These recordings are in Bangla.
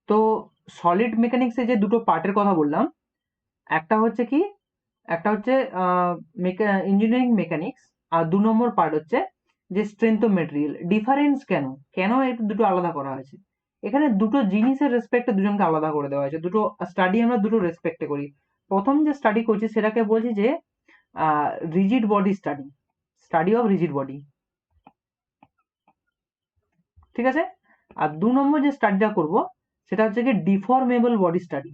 তো সলিড মেকানিক্সে যে দুটো পার্টের কথা বললাম, একটা হচ্ছে কি, একটা হচ্ছে ইঞ্জিনিয়ারিং মেকানিক্স, আর 2 নম্বর পার্ট হচ্ছে যে স্ট্রেংথ অফ মেটেরিয়াল। ডিফারেন্স কেন, কেন এই দুটো আলাদা করা হয়েছে? এখানে দুটো জিনিসের রেসপেক্টে দুজনকে আলাদা করে দেওয়া হয়েছে। দুটো স্টাডি আমরা দুটো রেসপেক্টে করি। প্রথম যে স্টাডি করছি সেটাকে বলছি যে rigid body study, study of rigid body, ঠিক আছে? আর 2 নম্বর যে স্টাডিটা করব সেটা হচ্ছে কি ডিফর্মেবল বডি স্টাডি।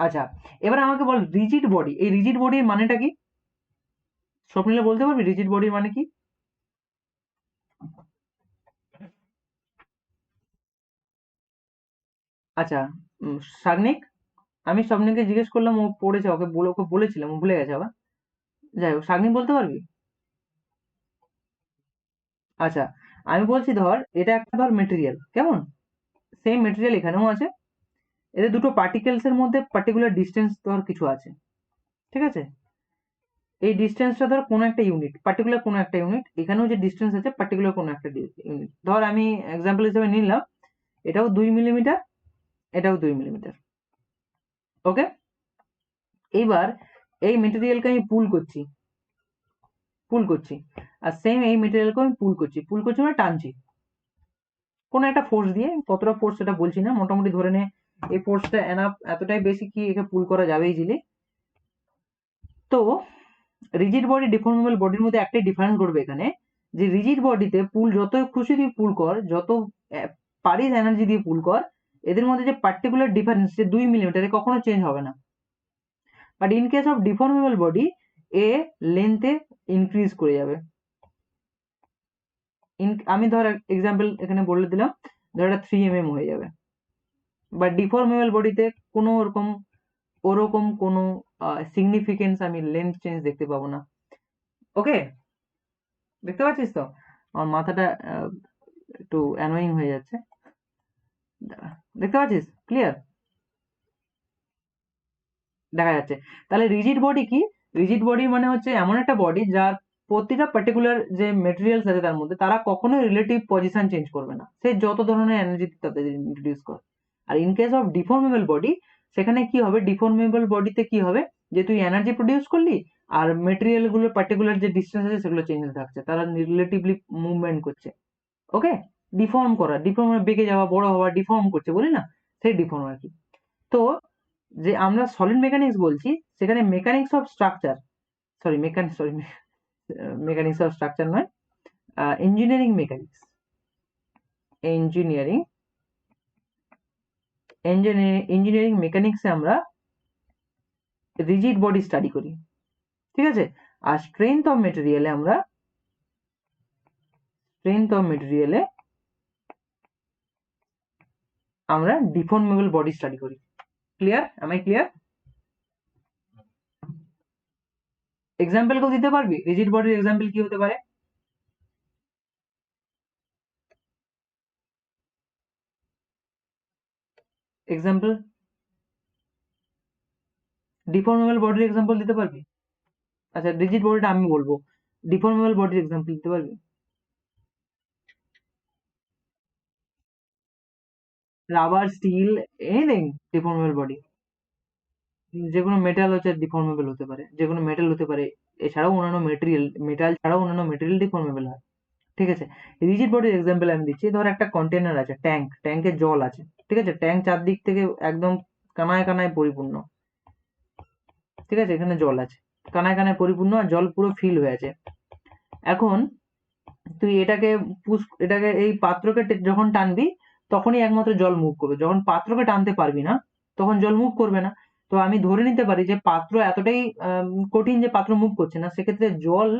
আচ্ছা, এবার আমাকে বল রিজিড বডি, এই রিজিড বডির মানেটা কি? স্বপ্নিলে বলতে পারবি রিজিড বডির মানে কি? আচ্ছা, সাগ্নিক, আমি স্বপ্নিকে জিজ্ঞেস করলাম, ও পড়েছে, ওকে বলেছিলাম, ও ভুলে গেছে আবার। যাই হোক, সাগ্নিক বলতে পারবি? আচ্ছা, আমি বলছি ধর এটা একটা ধর মেটেরিয়াল, কেমন? সেম মেটেরিয়াল এখানেও আছে, এদের দুটো পার্টিকেলস এর মধ্যে পার্টিকুলার ডিস্টেন্স ধর কিছু আছে, ঠিক আছে? এই ডিস্টেন্সটা ধর কোনো একটা ইউনিট, পার্টিকুলার কোনো একটা ইউনিট, এখানেও যে ডিস্টেন্স আছে পার্টিকুলার কোনো একটা ইউনিট। ধর আমি এক্সাম্পল হিসেবে নিলাম, এটাও 2 মিলিমিটার, এটাও 2 মিলিমিটার। ওকে, এইবার এই মেটেরিয়ালকে আমি পুল করছি, আর সেম এই মেটেরিয়ালকে আমি পুল করছি মানে টানছি কোনো একটা ফোর্স দিয়ে। কতটা ফোর্স সেটা বলছি না, মোটামুটি ধরে নে এই ফোর্সটা এতটাই বেশি কি একে পুল করা যাবে ইজিলি। তো রিজিড বডি ডিফর্মেবল বডির মধ্যে একটাই ডিফারেন্স করবে এখানে, যে রিজিড বডিতে পুল যত খুশি দিয়ে পুল কর, যত পারিস এনার্জি দিয়ে পুল কর, এদের মধ্যে যে পার্টিকুলার ডিফারেন্স যে 2 মিলিমিটারে কখনো চেঞ্জ হবে না। But in case of deformable body, এ লেন্থে ইনক্রিজ করে যাবে। আমি ধর এক্সাম্পল এখানে বলে দিলাম, ধর এটা 3 mm হয়ে যাবে। বাট ডিফর্মেবল বডিতে কোনো ওরকম কোনো সিগনিফিকেন্স আমি লেন্থ চেঞ্জ দেখতে পাবো না। ওকে, দেখতে পাচ্ছিস তো? আমার মাথাটা একটু অ্যানোয়িং হয়ে যাচ্ছে। দাঁড়া, দেখতে পাচ্ছিস ক্লিয়ার? দেখা যাচ্ছে। তাহলে রিজিড বডি কি? রিজিড বডি মানে হচ্ছে এমন একটা বডি যার প্রতিটা পার্টিকুলার যে মেটেরিয়ালস আছে তার মধ্যে তারা কখনোই রিলেটিভ পজিশন চেঞ্জ করবে না, সে যত ধরনের এনার্জি তাদের ইন্ট্রোডিউস করে। আর in case of deformable body, সেখানে কি হবে, ডিফর্মেবল বডিতে কি হবে, যে তুই এনার্জি প্রডিউস করলি আর মেটেরিয়াল গুলো পার্টিকুলার যে ডিস্টেন্স আছে সেগুলো চেঞ্জ থাকছে, তারা রিলেটিভলি মুভমেন্ট করছে। ওকে, ডিফর্ম বেঁকে যাওয়া, বড় হওয়া, ডিফর্ম করছে বলি না, সেই ডিফর্ম আর কি। তো যে আমরা সলিড মেকানিক্স বলছি, সেখানে mechanics of structure, sorry mechanics of structure নয়, ইঞ্জিনিয়ারিং মেকানিক্স, ইঞ্জিনিয়ারিং ইঞ্জিনিয়ারিং মেকানিক্সে আমরা রিজিড বডি স্টাডি করি, ঠিক আছে? আর স্ট্রেংথ অফ মেটেরিয়ালে আমরা ডিফর্মেবল বডি স্টাডি করি। Clear? Am I clear? Example কেউ দিতে পারবি রিজিড বডির এক্সাম্পল কি হতে পারে? এক্সাম্পল, ডিফর্মেবল বডির এক্সাম্পল দিতে পারবি? আচ্ছা, রিজিড বডিটা আমি বলবো, ডিফর্মেবল বডির এক্সাম্পল দিতে পারবি? Rubber, steel, anything deformable body. যে কোনো মেটাল হচ্ছে ডিফর্মেবল হতে পারে, যে কোনো মেটাল হতে পারে। এছাড়াও অন্যান্য মেটাল ছাড়াও অন্যান্য মেটেরিয়াল ডিফর্মেবল হয়, ঠিক আছে? রিজিড বডির এক্সাম্পল আমি দিচ্ছি, ধর একটা কন্টেনার আছে, ট্যাঙ্কে জল আছে, ঠিক আছে? ট্যাঙ্ক চারদিক থেকে একদম কানায় কানায় পরিপূর্ণ, ঠিক আছে? এখানে জল আছে, কানায় কানায় পরিপূর্ণ, আর জল পুরো ফিল হয়ে আছে। এখন তুই এটাকে এই পাত্রকে যখন টানবি, তখনই একমাত্র জল মুভ করবে। যখন পাত্রকে টানতে পারবি না, তখন জল মুভ করবে না। তো আমি ধরে নিতে পারি যে পাত্র এতটাই কঠিন যে পাত্র মুভ করছে না, সেক্ষেত্রে জল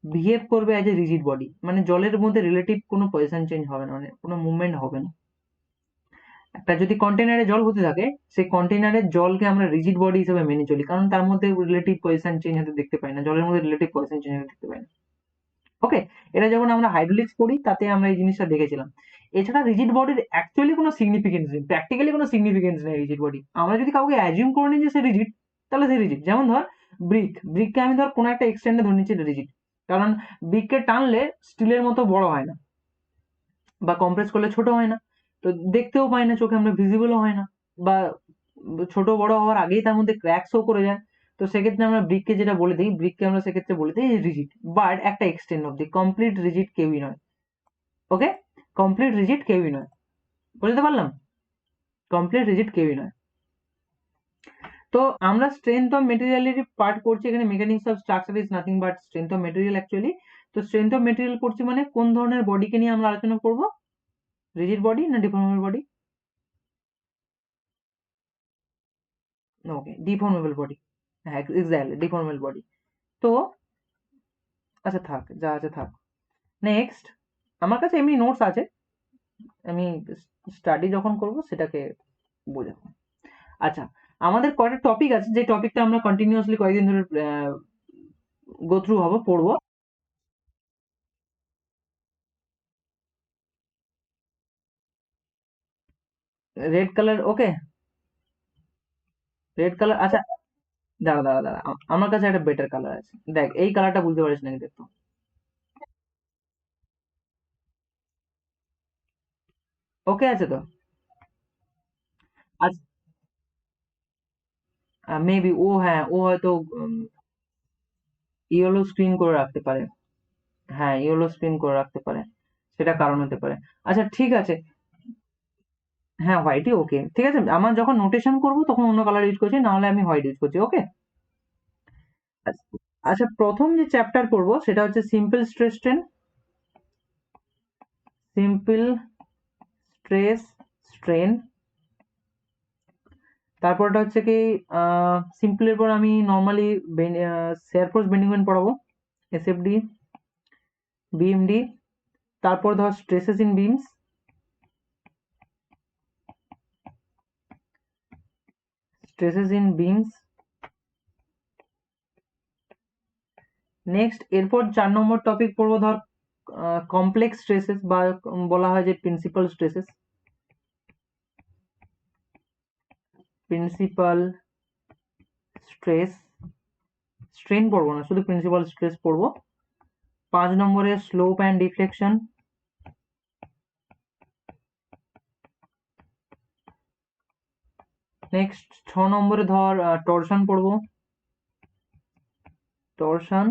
বিহেভ করবে অ্যাজ এ রিজিড বডি, মানে জলের মধ্যে রিলেটিভ কোনো পজিশন চেঞ্জ হবে না, মানে কোনো মুভমেন্ট হবে না। একটা যদি কন্টেনারে জল হতে থাকে, সেই কন্টেনারের জলকে আমরা রিজিড বডি হিসেবে মেনে চলি, কারণ তার মধ্যে রিলেটিভ পজিশন চেঞ্জ হতে দেখতে পাই না, জলের মধ্যে রিলেটিভ পজিশন চেঞ্জ হতে দেখতে পাই না। ওকে, এটা যখন আমরা হাইড্রোলিক্স পড়ি তাতে আমরা এই জিনিসটা দেখেছিলাম। এছাড়া রিজিড বডির অ্যাকচুয়ালি কোনো সিগনিফিকেন্স নেই, প্র্যাকটিক্যালি কোনো সিগনিফিকেন্স নেই রিজিড বডি। আমরা যদি কাউকে অ্যাজিউম করে নিই যে সে রিজিড, তাহলে সে রিজিড। যেমন ধর ব্রিককে আমি ধর কোনো একটা এক্সটেন্ডে ধরে নিচ্ছি রিজিড, কারণ ব্রিককে টানলে স্টিলের মতো বড় হয় না বা কম্প্রেস করলে ছোট হয় না, তো দেখতেও পাই না চোখে, আমরা ভিজিবলও হয় না, বা ছোট বড় হওয়ার আগেই তার মধ্যে ক্র্যাক শো করে যায়। তো সেক্ষেত্রে আমরা ব্রিককে যেটা বলে দিই, ব্রিককে আমরা সেক্ষেত্রে বলে দিই রিজিড, বাট একটা এক্সটেন্ড অব্দি, কমপ্লিট রিজিড কেউই নয়। ওকে, কমপ্লিট রিজিড কেউই নয়, বুঝতে পারলাম? কমপ্লিট রিজিড কেউই নয়। তো আমরা স্ট্রেংথ অফ মেটেরিয়ালের পার্ট করছি এখানে, mechanics of structure is nothing but strength of material actually. তো স্ট্রেংথ অফ মেটেরিয়াল পড়ছি মানে কোন ধরনের বডিকে নিয়ে আমরা আলোচনা করব, রিজিড বডি না ডিফর্মেবল বডি? ওকে, ডিফর্মেবল বডি, হ্যাঁ এক্স্যাক্টলি ডিফর্মেবল বডি। তো আচ্ছা থাক, যা আছে থাক। নেক্সট, আমার কাছে এমনি নোটস আছে, আমি স্টাডি যখন করব সেটাকে বোঝাবো। আচ্ছা, আমাদের কয়টা টপিক আছে, যে টপিকটা আমরা কন্টিনিউয়াসলি কয়েকদিন ধরে গো থ্রু হবো, পড়বো। রেড কালার, ওকে, রেড কালার, আচ্ছা দাঁড়া দাঁড়া দাঁড়া, আমার কাছে একটা বেটার কালার আছে, দেখ এই কালারটা বুঝতে পারিস নাকি দেখতো, ওকে আছে তো? আচ্ছা, মেবি ও, হ্যাঁ ও হয়তো ইয়েলো স্ক্রিন করে রাখতে পারে, হ্যাঁ ইয়েলো স্ক্রিন করে রাখতে পারে, সেটা কারণ হতে পারে। আচ্ছা ঠিক আছে, হ্যাঁ হোয়াইটই ওকে, ঠিক আছে, আমার যখন নোটেশন করব তখন অন্য কালার ইউজ করছি, না হলে আমি হোয়াইট ইউজ করছি, ওকে। আচ্ছা, প্রথম যে চ্যাপ্টার করব সেটা হচ্ছে simple stress strain, simple stress strain. তারপরটা হচ্ছে কি, সিম্পলের পর আমি normally shear force bending moment পড়াবো, এসএফডি, বিএমডি। তারপর ধর stresses in beams, stresses in beams. Next এরপর 4 নম্বর টপিক পড়বো ধর কমপ্লেক্স স্ট্রেসেস, বা বলা হয় যে principal stresses, principal stress, strain পড়বো না, শুধু প্রিন্সিপাল স্ট্রেস পড়বো। 5 নম্বরে স্লোপ অ্যান্ড ডিফ্লেকশন। নেক্সট 6 নম্বরে ধর টরশন পড়বো, টরশন।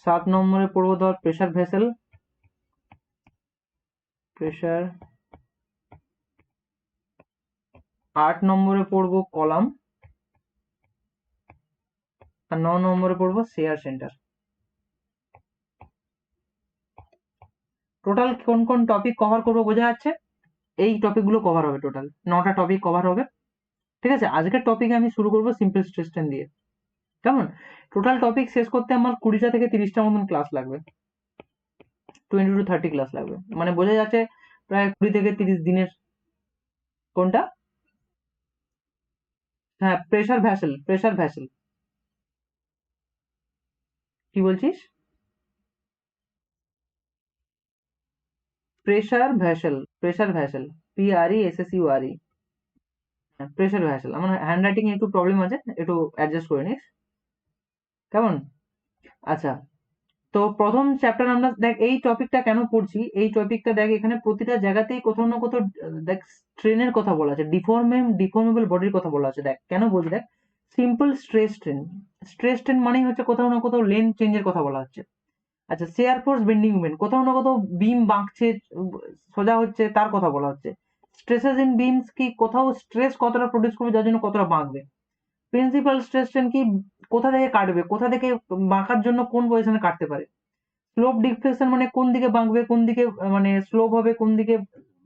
7 নম্বরে পড়বো ধর প্রেসার ভেসেল, প্রেসার। 8 নম্বরে পড়বো কলাম, আর 9 নম্বরে পড়বো শেয়ার সেন্টার। টোটাল কোন কোন টপিক কভার করবো বোঝা যাচ্ছে? এই টপিকগুলো কভার হবে, টোটাল 9টা টপিক কভার হবে, ঠিক আছে। আজকের টপিকে আমি শুরু করবো সিম্পল স্ট্রেস স্ট্রেন দিয়ে, কেমন? টোটাল টপিক শেষ করতে আমার 20টা থেকে 30টা মতন ক্লাস লাগবে, 20 to 30 ক্লাস লাগবে, মানে বোঝা যাচ্ছে প্রায় 20 থেকে 30 দিনের। কোনটা? হ্যাঁ, প্রেসার ভ্যাসেল, প্রেসার ভ্যাসেল। কি বলছিস? Pressure vessel, pressure vessel, PRESSURE, pressure vessel. আমার হ্যান্ড রাইটিং একটু প্রবলেম আছে, একটু অ্যাডজাস্ট করে নিস, কেমন? আচ্ছা, তো প্রথম চ্যাপ্টার আমরা দেখ, এই টপিকটা কেন পড়ছি, এই টপিকটা দেখ এখানে প্রতিটা জায়গাতেই কোথাও না কোথাও দেখ স্ট্রেনের কথা বলা আছে, ডিফর্মেবল বডির কথা বলা আছে। দেখ কেন বলছি, দেখ simple stress strain, stress strain মানেই হচ্ছে কোথাও না কোথাও লেন্থ চেঞ্জের কথা বলা হচ্ছে। আচ্ছা, শেয়ার ফোর্স বেন্ডিং মোমেন্ট, কোথাও না কোথাও বিম বাঁকছে, সোজা হচ্ছে, তার কথা বলা হচ্ছে। স্ট্রেসেস ইন বিমস কি, কোথাও স্ট্রেস কতটা প্রডিউস করবে যার জন্য কতটা বাঁকবে। প্রিন্সিপাল স্ট্রেস স্ট্রেন কি, কোথা থেকে কাটবে, কোথা থেকে বাঁকার জন্য কোন পজিশনে কাটতে পারে। স্লোপ ডিফ্লেকশন মানে কোন দিকে বাঁকবে, কোন দিকে মানে স্লোপ হবে, কোন দিকে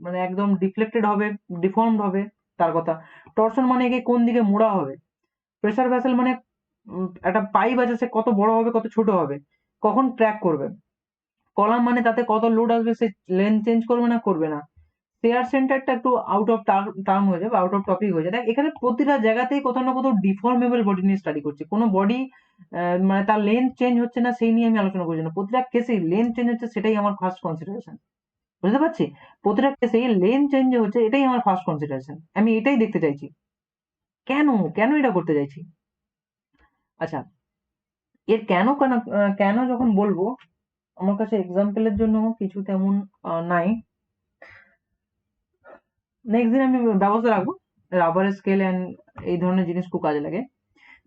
মানে একদম ডিফ্লেক্টেড হবে, ডিফর্মড হবে, তার কথা। টরশন মানে কি, কোন দিকে মোড়া হবে। প্রেসার ভেসেল মানে একটা পাইপ আছে, সে কত বড় হবে, কত ছোট হবে, কখন ক্র্যাক করবে। কলাম মানে তাতে কত লোড আসবে, সে লেন্থ চেঞ্জ করবে না করবে না। শেয়ার সেন্টারটা একটু আউট অফ টার্ম হয়ে যাবে, আউট অফ টপিক হয়ে যায়। দেখ এখানে প্রতিটা জায়গাতেই কোথাও না কোথাও ডিফর্মেবল বডি নিয়ে স্টাডি করছি, কোনো বডি মানে তার লেন্থ চেঞ্জ হচ্ছে না সেই নিয়ে আমি আলোচনা করছি না, প্রতিটা কেসেই লেন্থ চেঞ্জ হচ্ছে, সেটাই আমার ফার্স্ট কনসিডারেশন, বুঝতে পারছি? প্রতিটা কেসেই লেন্থ চেঞ্জ হচ্ছে, এটাই আমার ফার্স্ট কনসিডারেশন, আমি এটাই দেখতে চাইছি। কেন, কেন এটা করতে চাইছি? আচ্ছা, এর কেন কেন কেন যখন বলবো, আমার কাছে এক্সাম্পলের জন্য কিছু তেমন নাই। নেক্সট দিন আমি ব্যবস্থা রাখবো। রাবার স্কেল অ্যান্ড এই ধরনের জিনিস খুব কাজে লাগে।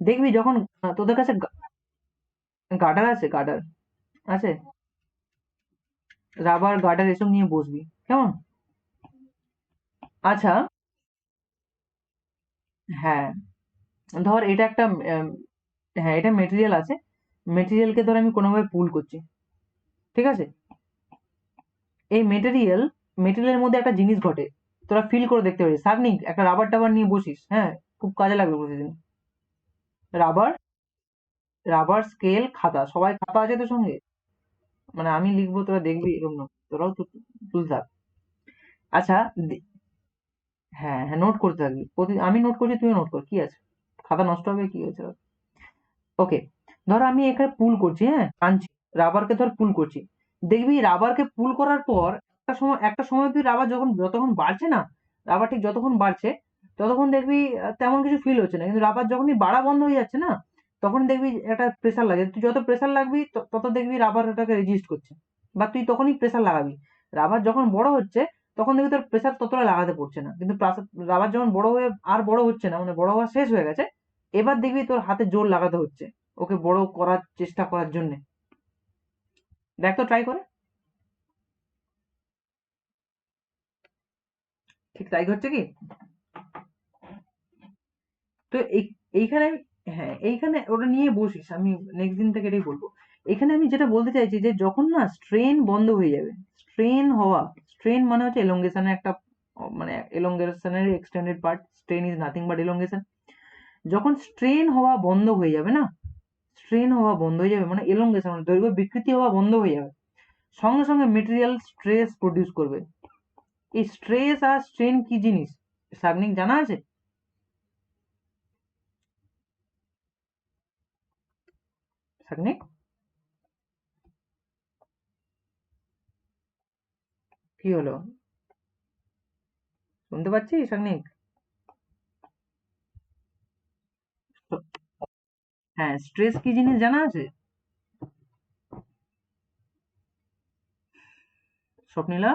দেখবি যখন তোদের কাছে গার্ডার আছে, গার্ডার আছে, রাবার গার্ডার এসব নিয়ে বসবি, কেমন? আচ্ছা, হ্যাঁ, ধর এটা একটা হ্যাঁ, এটা মেটেরিয়াল আছে। মেটেরিয়ালকে ধর আমি কোনোভাবে পুল করছি, ঠিক আছে? এই মেটেরিয়ালের মধ্যে একটা জিনিস ঘটে, তোরা ফিল করে দেখতে পারিস। সাবনিক একটা রাবার টাবার নিয়ে বসিস, হ্যাঁ, খুব কাজে লাগবে প্রতিদিন। রাবার, রাবার স্কেল খাতা, সবাই খাতা আছে তো সঙ্গে? মানে আমি লিখবো, তোরা দেখবি, এরকম না, তোরাও তুলতে থাক। আচ্ছা, হ্যাঁ হ্যাঁ, নোট করতে থাকবি। আমি নোট করছি, তুইও নোট কর, কি আছে, খাতা নষ্ট হবে, কি হয়েছে? ওকে, ধর আমি এখানে পুল করছি, হ্যাঁ, টানছি, রাবারকে ধর পুল করছি। দেখবি রাবারকে পুল করার পর একটা সময় অব্দি রাবার যতক্ষণ বাড়ছে না, রাবার ঠিক যতক্ষণ বাড়ছে ততক্ষণ দেখবি তেমন কিছু ফিল হচ্ছে না। কিন্তু রাবার যখনই বাড়া বন্ধ হয়ে যাচ্ছে না, তখন দেখবি একটা প্রেসার লাগে। তুই যত প্রেসার লাগবি তত দেখবি রাবার ওটাকে রেজিস্ট করছে, বা তুই তখনই প্রেসার লাগাবি। রাবার যখন বড় হচ্ছে তখন দেখবি তোর প্রেসার ততটা লাগাতে পড়ছে না। কিন্তু রাবার যখন বড় হয়ে আর বড় হচ্ছে না, মানে বড় হওয়া শেষ হয়ে গেছে, এবার দেখবি তোর হাতে জোর লাগাতে হচ্ছে ওকে বড় করার চেষ্টা করার জন্য। দেখ তো, ট্রাই করে, ঠিক তাই হচ্ছে কি? তো এইখানে হ্যাঁ, এইখানে ওটা নিয়ে বসিস, আমি নেক্সট দিন থেকে এটাই বলবো। এখানে আমি যেটা বলতে চাইছি যে যখন না স্ট্রেন বন্ধ হয়ে যাবে, স্ট্রেন হওয়া, স্ট্রেন মানে হচ্ছে এলongেশনের একটা মানে এলongেশনের extended part. Strain is nothing but এলongেশন। যখন স্ট্রেন হওয়া বন্ধ হয়ে যাবে না, স্ট্রেন হওয়া বন্ধ হয়ে যাবে মানে এলongেশন, মানে দৈর্ঘ্য বিকৃতি হওয়া বন্ধ হয়ে যাবে, সঙ্গে সঙ্গে মেটেরিয়াল স্ট্রেস প্রডিউস করবে। এই স্ট্রেস আর স্ট্রেন কি জিনিস সাগ্নিক জানা আছে? সাগ্নিক, কি হলো, শুনতে পাচ্ছিস সাগ্নিক? হ্যাঁ, স্ট্রেস কি জিনিস জানা আছে? স্বপ্নীলা,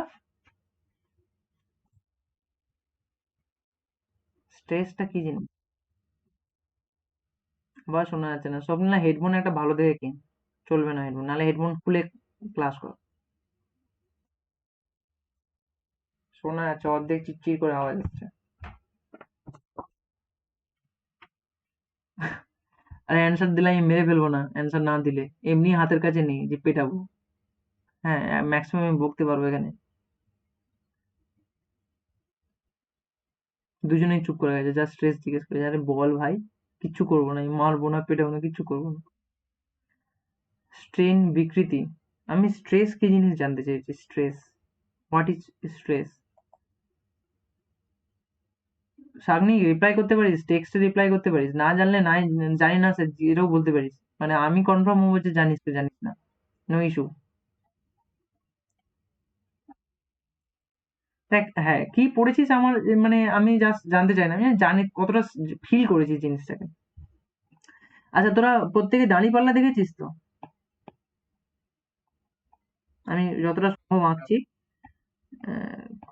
স্ট্রেসটা কি জিনিস? আবার শোনা যাচ্ছে না। স্বপ্নীলা, হেডফোন একটা ভালো দেখে কিন। চলবে না হেডফোন, নাহলে হেডফোন খুলে ক্লাস কর। শোনা যাচ্ছে অর্ধেক, চিৎচির করে আওয়াজ হচ্ছে। আরে অ্যান্সার দিলে আমি মেরে ফেলবো না, অ্যান্সার না দিলে। এমনি হাতের কাছে নেই যে পেটাবো। হ্যাঁ, ম্যাক্সিমাম আমি বকতে পারবো এখানে। দুজনেই চুপ করে গেছে, জাস্ট স্ট্রেস জিজ্ঞেস করেছে। আরে বল ভাই, কিচ্ছু করবো না, আমি মারবো না, পেটাবো না, কিচ্ছু করবো না। স্ট্রেন বিকৃতি, আমি স্ট্রেস কি জিনিস জানতে চাইছি। Stress, what is stress? সামনে রিপ্লাই করতে পারিস, টেক্সটে রিপ্লাই করতে পারিস, না জানলে নাই, জানি না স্যার, এটাও বলতে পারিস। মানে আমি কনফার্ম হবো যে জানিস তো জানিস না, নো ইস্যু। দেখ, হ্যাঁ, কি পড়েছিস আমার মানে আমি জাস্ট জানতে চাই না, আমি জানি কতটা ফিল করেছিস জিনিসটাকে। আচ্ছা, তোরা প্রত্যেকে দাঁড়িপাল্লা দেখেছিস তো? আমি যতটা সম্ভব আঁকছি,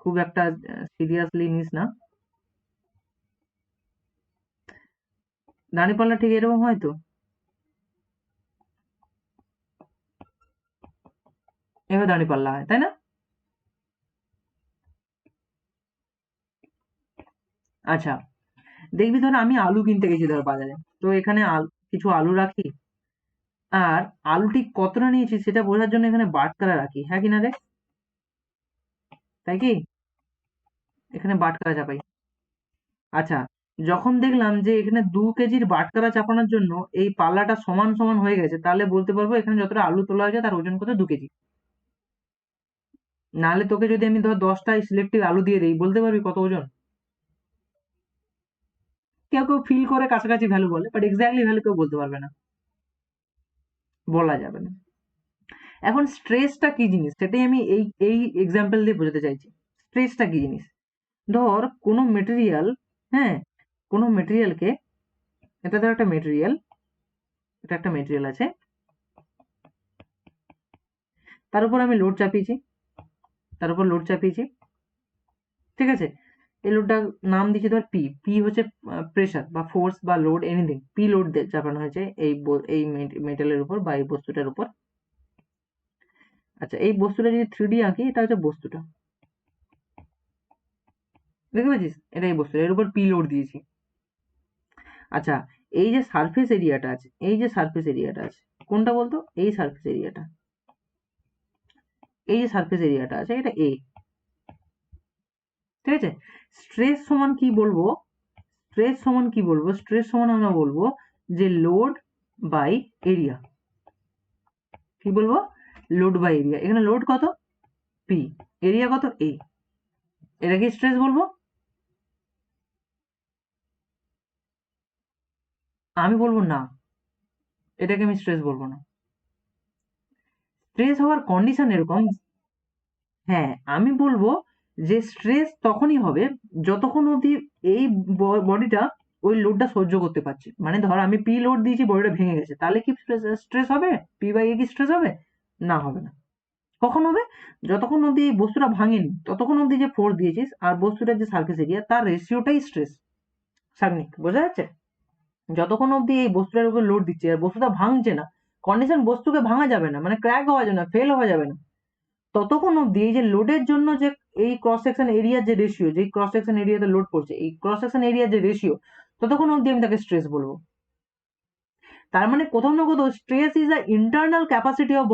খুব একটা সিরিয়াসলি নিস না। দাঁড়িপাল্লা ঠিক এরকম হয় তো, এভাবে দাঁড়িপাল্লা হয়, তাই না? আচ্ছা, দেখবি ধর আমি আলু কিনতে গেছি ধর বাজারে, তো এখানে কিছু আলু রাখি, আর আলু ঠিক কতটা নিয়েছি সেটা বোঝার জন্য এখানে বাটখারা রাখি, হ্যাঁ কি না রে? তাই কি? এখানে বাটখারা চাপাই। আচ্ছা, যখন দেখলাম যে এখানে 2 কেজির বাটখারা চাপানোর জন্য এই পাল্লাটা সমান সমান হয়ে গেছে, তাহলে বলতে পারবো এখানে যতটা আলু তোলা হয়েছে তার ওজন কত, 2 কেজি। নাহলে তোকে যদি আমি ধর 10টা সিলেক্টিভ আলু দিয়ে দিই, বলতে পারবি কত ওজন? কেউ কেউ ফিল করে কাছাকাছি ভ্যালু বলে, বাট এক্স্যাক্টলি ভ্যালু কেউ বলতে পারবে না, বলা যাবে না। এখন স্ট্রেসটা কি জিনিস সেটাই আমি এই এই এক্সাম্পল দিয়ে বোঝাতে চাইছি। স্ট্রেসটা কি জিনিস? ধর কোনো মেটেরিয়াল, হ্যাঁ, কোনো মেটেরিয়ালকে, এটা ধর একটা মেটেরিয়াল, এটা একটা মেটেরিয়াল আছে, তার উপর আমি লোড চাপিয়েছি, ঠিক আছে? এই লোডটার নাম দিয়েছি ধর পি। পি হচ্ছে প্রেসার বা ফোর্স বা লোড এনিথিং। পি লোড চাপানো হয়েছে এই মেটালের উপর বা এই বস্তুটার উপর। আচ্ছা, এই বস্তুটা যদি 3D আঁকি, এটা হচ্ছে বস্তুটা, দেখতে পাচ্ছিস? এটা এই বস্তুটা, এর উপর পি লোড দিয়েছি। আচ্ছা, এই যে সারফেস এরিয়াটা আছে, কোনটা বলতো? এই সারফেস এরিয়াটা, আছে, এটা এ, ঠিক আছে? স্ট্রেস সমান কি বলবো? স্ট্রেস সমান আমরা বলবো যে লোড বাই এরিয়া। কি বলবো? Load by area. এখানে লোড কত? পি, এরিয়া কত? এ। এটা কি স্ট্রেস বলবো? আমি বলবো না, এটাকে আমি স্ট্রেস বলবো না। স্ট্রেস হওয়ার কন্ডিশন এরকম, হ্যাঁ, আমি বলবো যে স্ট্রেস তখনই হবে যতক্ষণ অবধি এই বডিটা ওই লোডটা সহ্য করতে পারছে। মানে ধর আমি পি লোড দিয়েছি, বডিটা ভেঙে গেছে, তাহলে কি স্ট্রেস হবে? পি বাই এ কি স্ট্রেস হবে? না, হবে না। কখন হবে? যতক্ষণ অবধি এই বস্তুটা ভাঙেনি, ততক্ষণ অবধি যে ফোর্স দিয়েছিস আর বস্তুটার যে সারফেস এরিয়া, তার রেশিওটাই স্ট্রেস। সাগ্নিক, বোঝা যাচ্ছে? যতক্ষণ অবধি এই বস্তুটার উপর লোড দিচ্ছে আর বস্তুটা ভাঙছে না, কন্ডিশন বস্তুকে ভাঙা যাবে না, মানে ক্র্যাক হওয়া যাবে না, ফেল হওয়া যাবে না, ততক্ষণ অবধি এই যে লোডের জন্য যে এই ক্রস সেকশন এরিয়ার যে রেশিও, যে ক্রস সেকশন এরিয়াতে লোড পড়ছে, এই ক্রস সেকশন এরিয়ার যে রেশিও, ততক্ষণ অবধি আমি তাকে স্ট্রেস বলবো। তার মানে কোথাও না কোথাও stress is a internal capacity of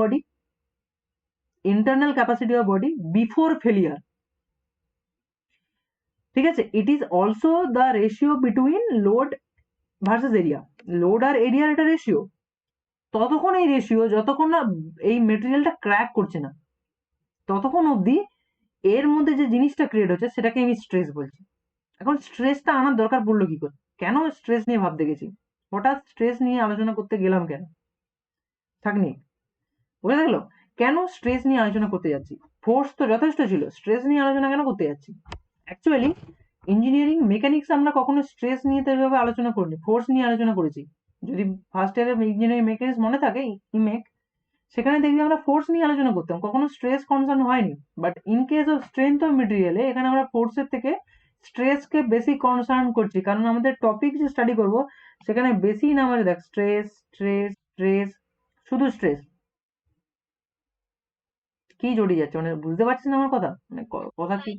body, before failure, ঠিক আছে? It is also the ratio between load versus area. Load আর এরিয়ার একটা রেশিও। ততক্ষণ এই রেশিও, যতক্ষণ না এই মেটেরিয়ালটা ক্র্যাক করছে না, ততক্ষণ অবধি এর মধ্যে যে জিনিসটা ক্রিয়েট হচ্ছে সেটাকে আমি স্ট্রেস বলছি। এখন স্ট্রেসটা আনার দরকার পড়লো কি করে? কেন স্ট্রেস নিয়ে ভাবতে গেছি? হঠাৎ স্ট্রেস নিয়ে আলোচনা করতে গেলাম কেন? থাকনি, বুঝে গেল? কেন স্ট্রেস নিয়ে আলোচনা করতে যাচ্ছি? ফোর্স তো যথেষ্ট ছিল, স্ট্রেস নিয়ে আলোচনা কেন করতে যাচ্ছি? অ্যাকচুয়ালি ইঞ্জিনিয়ারিং মেকানিক্স আমরা কখনো স্ট্রেস নিয়ে তো এভাবে আলোচনা করিনি, ফোর্স নিয়ে আলোচনা করেছি। যদি ফার্স্ট ইয়ারের ইঞ্জিনিয়ারিং মেকানিক্স মনে থাকে, ইমেক, সেখানে দেখবি আমরা ফোর্স নিয়ে আলোচনা করতাম, কখনো স্ট্রেস কনসার্ন হয়নি। But in case of strength of মেটেরিয়ালে এখানে আমরা ফোর্সের থেকে স্ট্রেসকে বেশি কনসার্ন করছি, কারণ আমাদের টপিক যে স্টাডি করব সেখানে বেশি না, আমাদের দেখ স্ট্রেস স্ট্রেস স্ট্রেস, শুধু স্ট্রেস। কি জড়িয়ে যাচ্ছে, মানে বুঝতে পারছিস না আমার কথা? মানে কথা কি?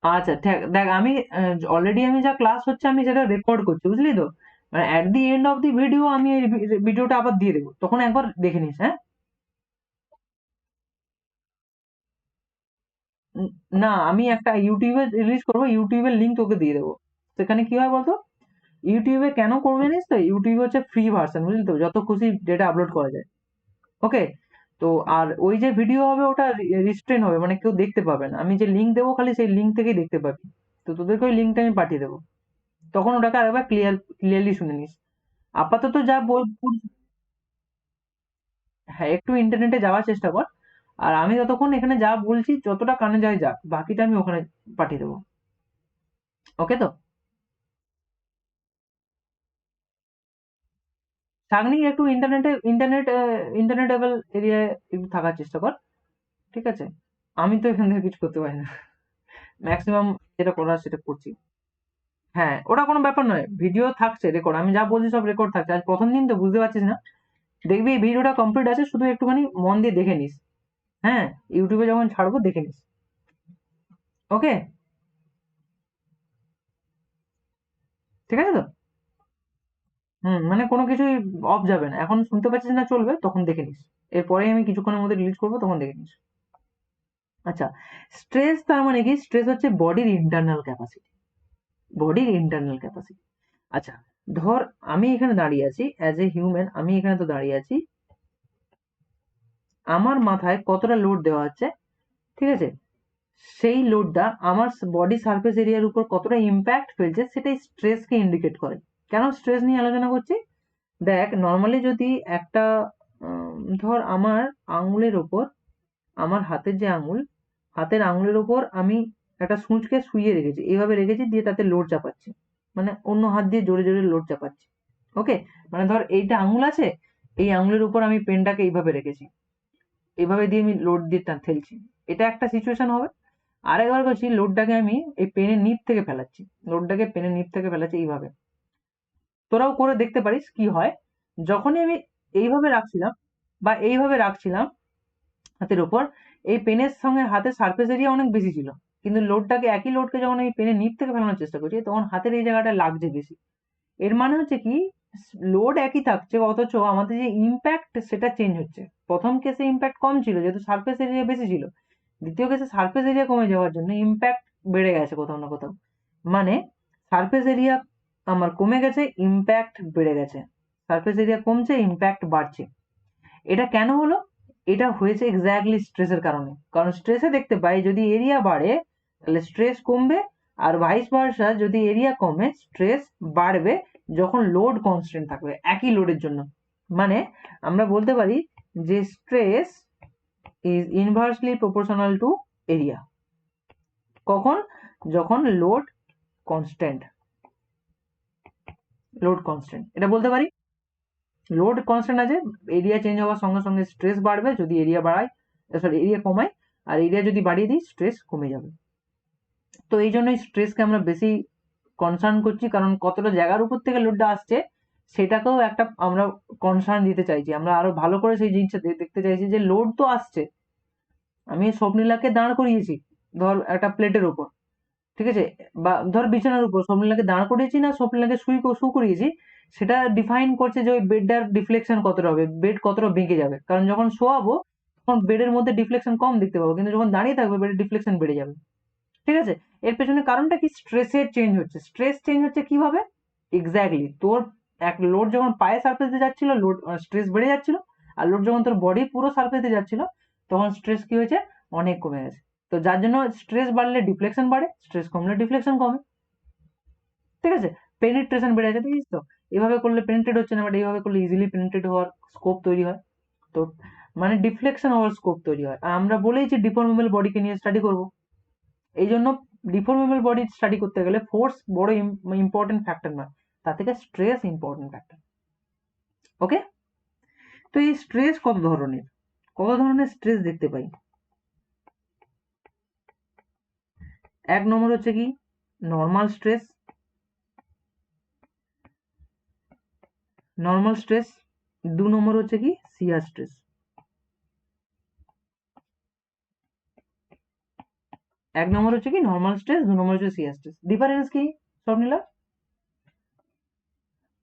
আচ্ছা, দেখ আমি অলরেডি আমি যা ক্লাস হচ্ছে আমি সেটা রেকর্ড করছি, বুঝলি তো? মানে at the end of the video আমি এই ভিডিওটা আবার দিয়ে দেবো, তখন একবার দেখে নিস, হ্যাঁ? উম, না, আমি একটা ইউটিউবে রিলিজ করবো, ইউটিউবের লিঙ্ক তোকে দিয়ে দেবো। সেখানে কি হয় বলতো? ইউটিউবে কেন করবে জানিস তো? ইউটিউবে হচ্ছে ফ্রি ভার্সন, বুঝলি তো, যত খুশি ডেটা আপলোড করা যায়। ওকে? তো আর ওই যে ভিডিও হবে ওটা রিস্ট্রেন হবে, মানে কেউ দেখতে পাবে না। আমি যে লিঙ্ক দেবো খালি সেই লিঙ্ক থেকেই দেখতে পাবি। তো তোদেরকে ওই লিঙ্কটা আমি পাঠিয়ে দেবো, তখন ওটাকে আরেকবার ক্লিয়ারলি শুনে নিস। আপাতত যা হ্যাঁ, একটু ইন্টারনেটে যাওয়ার চেষ্টা কর। আর আমি ততক্ষণ এখানে যা বলছি যতটা কানে যায় যাক, বাকিটা আমি ওখানে পাঠিয়ে দেবো। ওকে তো? সাগনি একটু ইন্টারনেটেবল এরিয়ায় একটু থাকার চেষ্টা কর, ঠিক আছে? আমি তো এখান থেকে কিছু করতে পারি না, ম্যাক্সিমাম যেটা করার সেটা করছি। হ্যাঁ, ওটা কোনো ব্যাপার নয়, ভিডিও থাকছে রেকর্ড, আমি যা বলছি সব রেকর্ড থাকছে। আজ প্রথম দিন তো বুঝতে পারছিস না, দেখবি এই ভিডিওটা কমপ্লিট আছে, শুধু একটুখানি মন দিয়ে দেখে নিস। হ্যাঁ, ইউটিউবে যখন ছাড়বো দেখে নিস। ওকে? ঠিক আছে তো? মানে কোনো কিছুই অফ যাবে না, এখন শুনতে পাচ্ছিস না চলবে, তখন দেখে নিস। এরপরে আমি কিছুক্ষণের মধ্যে রিলিজ করবো, তখন দেখে নিস। আচ্ছা, স্ট্রেস তার মানে কি? স্ট্রেস হচ্ছে বডির ইন্টারনাল ক্যাপাসিটি। আচ্ছা, ধর আমি এখানে দাঁড়িয়ে আছি অ্যাজ এ হিউম্যান, আমি এখানে তো দাঁড়িয়ে আছি, আমার মাথায় কতটা লোড দেওয়া হচ্ছে, ঠিক আছে? সেই লোডটা আমার বডি সারফেস এরিয়ার উপর কতটা ইম্প্যাক্ট ফেলছে, সেটাই স্ট্রেসকে ইন্ডিকেট করে। কেন স্ট্রেস নিয়ে আলোচনা করছি? দেখ, নর্মালি যদি একটা ধর আমার আঙুলের ওপর, আমার হাতের যে আঙুল, হাতের আঙুলের ওপর আমি একটা সূঁচকে শুইয়ে রেখেছি, এইভাবে রেখেছি, দিয়ে তাতে লোড চাপাচ্ছি। মানে অন্য হাত দিয়ে জোরে জোরে লোড চাপাচ্ছি। ওকে, মানে ধর এইটা আঙুল আছে, এই আঙুলের উপর আমি পেনটাকে এইভাবে রেখেছি, এইভাবে দিয়ে আমি লোড দিয়ে ঠেলছি, এটা একটা সিচুয়েশন হবে। আরেকবার করছি, লোডটাকে আমি এই পেনের নিপ থেকে ফেলাচ্ছি, লোডটাকে পেনের নিপ থেকে ফেলাচ্ছি এইভাবে। তোরাও করে দেখতে পারিস কি হয়। যখনই আমি এইভাবে রাখছিলাম বা এইভাবে রাখছিলাম হাতের উপর, এই পেনের সঙ্গে হাতের সারফেস এরিয়া অনেক বেশি ছিল, কিন্তু লোডটাকে, একই লোডকে যখন আমি পেনের নিপ থেকে ফেলানোর চেষ্টা করছি, তখন হাতের এই জায়গাটা লাগছে বেশি। এর মানে হচ্ছে কি, লোড একই থাকছে অথচ আমাদের যে ইম্প্যাক্ট সেটা চেঞ্জ হচ্ছে। প্রথম কেসে ইম্প্যাক্ট কম ছিল যেহেতু সারফেস এরিয়া বেশি ছিল, দ্বিতীয় কেসে সারফেস এরিয়া কমে যাওয়ার জন্য ইম্প্যাক্ট বেড়ে গেছে কোথাও না কোথাও। মানে সারফেস এরিয়া আমার কমে গেছে, ইম্প্যাক্ট বেড়ে গেছে। সারফেস এরিয়া কমছে, ইম্প্যাক্ট বাড়ছে। এটা কেন হলো? এটা হয়েছে এক্স্যাক্টলি স্ট্রেসের কারণে। কারণ স্ট্রেসে দেখতে পাই যদি এরিয়া বাড়ে তাহলে স্ট্রেস কমবে, আর ভাইস ভার্সা যদি এরিয়া কমে স্ট্রেস বাড়বে যখন লোড কনস্ট্যান্ট থাকবে একই লোডের জন্য। মানে আমরা বলতে পারি যে stress is inversely proportional to area. কখন? যখন লোড কনস্ট্যান্ট, লোড কনস্ট্যান্ট এটা বলতে পারি। লোড কনস্ট্যান্ট আছে, এরিয়া চেঞ্জ হওয়ার সঙ্গে সঙ্গে স্ট্রেস বাড়বে যদি এরিয়া বাড়ায়, সরি এরিয়া কমায়, আর এরিয়া যদি বাড়িয়ে দিই স্ট্রেস কমে যাবে। তো এই জন্যই স্ট্রেসকে আমরা বেশি কনসার্ন করছি, কারণ কতটা জায়গার উপর থেকে লোডটা আসছে সেটাকেও একটা আমরা কনসার্ন দিতে চাইছি, আমরা আরো ভালো করে সেই জিনিসটা দেখতে চাইছি যে লোড তো আসছে। আমি স্বপ্নীলাকে দাঁড় করিয়েছি ধর একটা প্লেটের উপর, ঠিক আছে, বা ধর বিছানার উপর স্বপ্নীলাকে দাঁড় করিয়েছি না স্বপ্নীলাকে শু করিয়েছি, সেটা ডিফাইন করছে যে ওই বেডটার ডিফ্লেকশন কতটা হবে, বেড কতটা বেঁকে যাবে। কারণ যখন শোয়াবো তখন বেডের মধ্যে ডিফ্লেকশন কম দেখতে পাবো, কিন্তু যখন দাঁড়িয়ে থাকবে বেডের ডিফ্লেকশন বেড়ে যাবে। ঠিক আছে, এর পেছনে কারণটা কি? স্ট্রেসের চেঞ্জ হচ্ছে। স্ট্রেস চেঞ্জ হচ্ছে কিভাবে? এক্স্যাক্টলি তোর এক লোড যখন পায়ে সারফেস দিয়ে যাচ্ছিল, লোড স্ট্রেস বেড়ে যাচ্ছিল, আর লোড যখন তোর বডি পুরো সারফেস দিয়ে যাচ্ছিল তখন স্ট্রেস কি হয়েছে? অনেক কমে গেছে। তো যার জন্য স্ট্রেস বাড়লে ডিফ্লেকশন বাড়ে, স্ট্রেস কমলে ডিফ্লেকশন কমে। ঠিক আছে, পেনিট্রেশন বেড়ে যাচ্ছে, দেখিস তো? এভাবে করলে পেনিট্রেট হচ্ছে না, বাট এইভাবে করলে ইজিলি পেনিট্রেট হওয়ার স্কোপ তৈরি হয়। তো মানে ডিফ্লেকশন হওয়ার স্কোপ তৈরি হয়। আর আমরা বলেইছি ডিফর্মেবল বডিকে নিয়ে স্টাডি করব, এই জন্য ডিফর্মেবল বডি স্টাডি করতে গেলে ফোর্স বড় ইম্পর্টেন্ট ফ্যাক্টর নয়, তার থেকে স্ট্রেস ইম্পর্টেন্ট ফ্যাক্টর। ওকে, তো এই স্ট্রেস কত ধরনের, কত ধরনের স্ট্রেস দেখতে পাই? এক নম্বর হচ্ছে কি নর্মাল স্ট্রেস, নর্মাল স্ট্রেস। দু নম্বর হচ্ছে কি শিয়ার স্ট্রেস। এক নম্বর হচ্ছে কি নর্মাল স্ট্রেস, দু নম্বর হচ্ছে শিয়ার স্ট্রেস। ডিফারেন্স কি স্বপ্নিলা?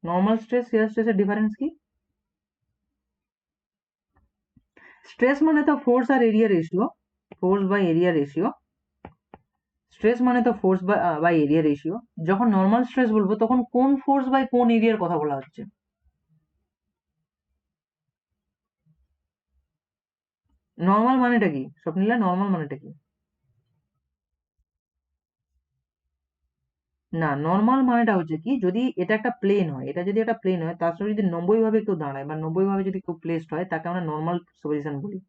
নর্মাল স্ট্রেস শিয়ার স্ট্রেসের ডিফারেন্স কি? স্ট্রেস মানে তো ফোর্স আর area ratio, force by area ratio. Stress মানে তো ফোর্স বাই এরিয়া রেশিও। যখন নর্মাল স্ট্রেস বলবো তখন কোন ফোর্স বাই কোন এরিয়ার কথা বলা হচ্ছে? নর্মাল মানেটা কি স্বপ্নিলা, নর্মাল মানেটা কি? না, নর্মাল মানেটা হচ্ছে কি, যদি এটা একটা প্লেন হয়, এটা যদি একটা প্লেন হয় তার সাথে যদি 90 ভাবে কেউ দাঁড়ায় বা 90 ভাবে যদি কেউ প্লেসড হয় তাকে আমরা নর্মাল পজিশন বলি,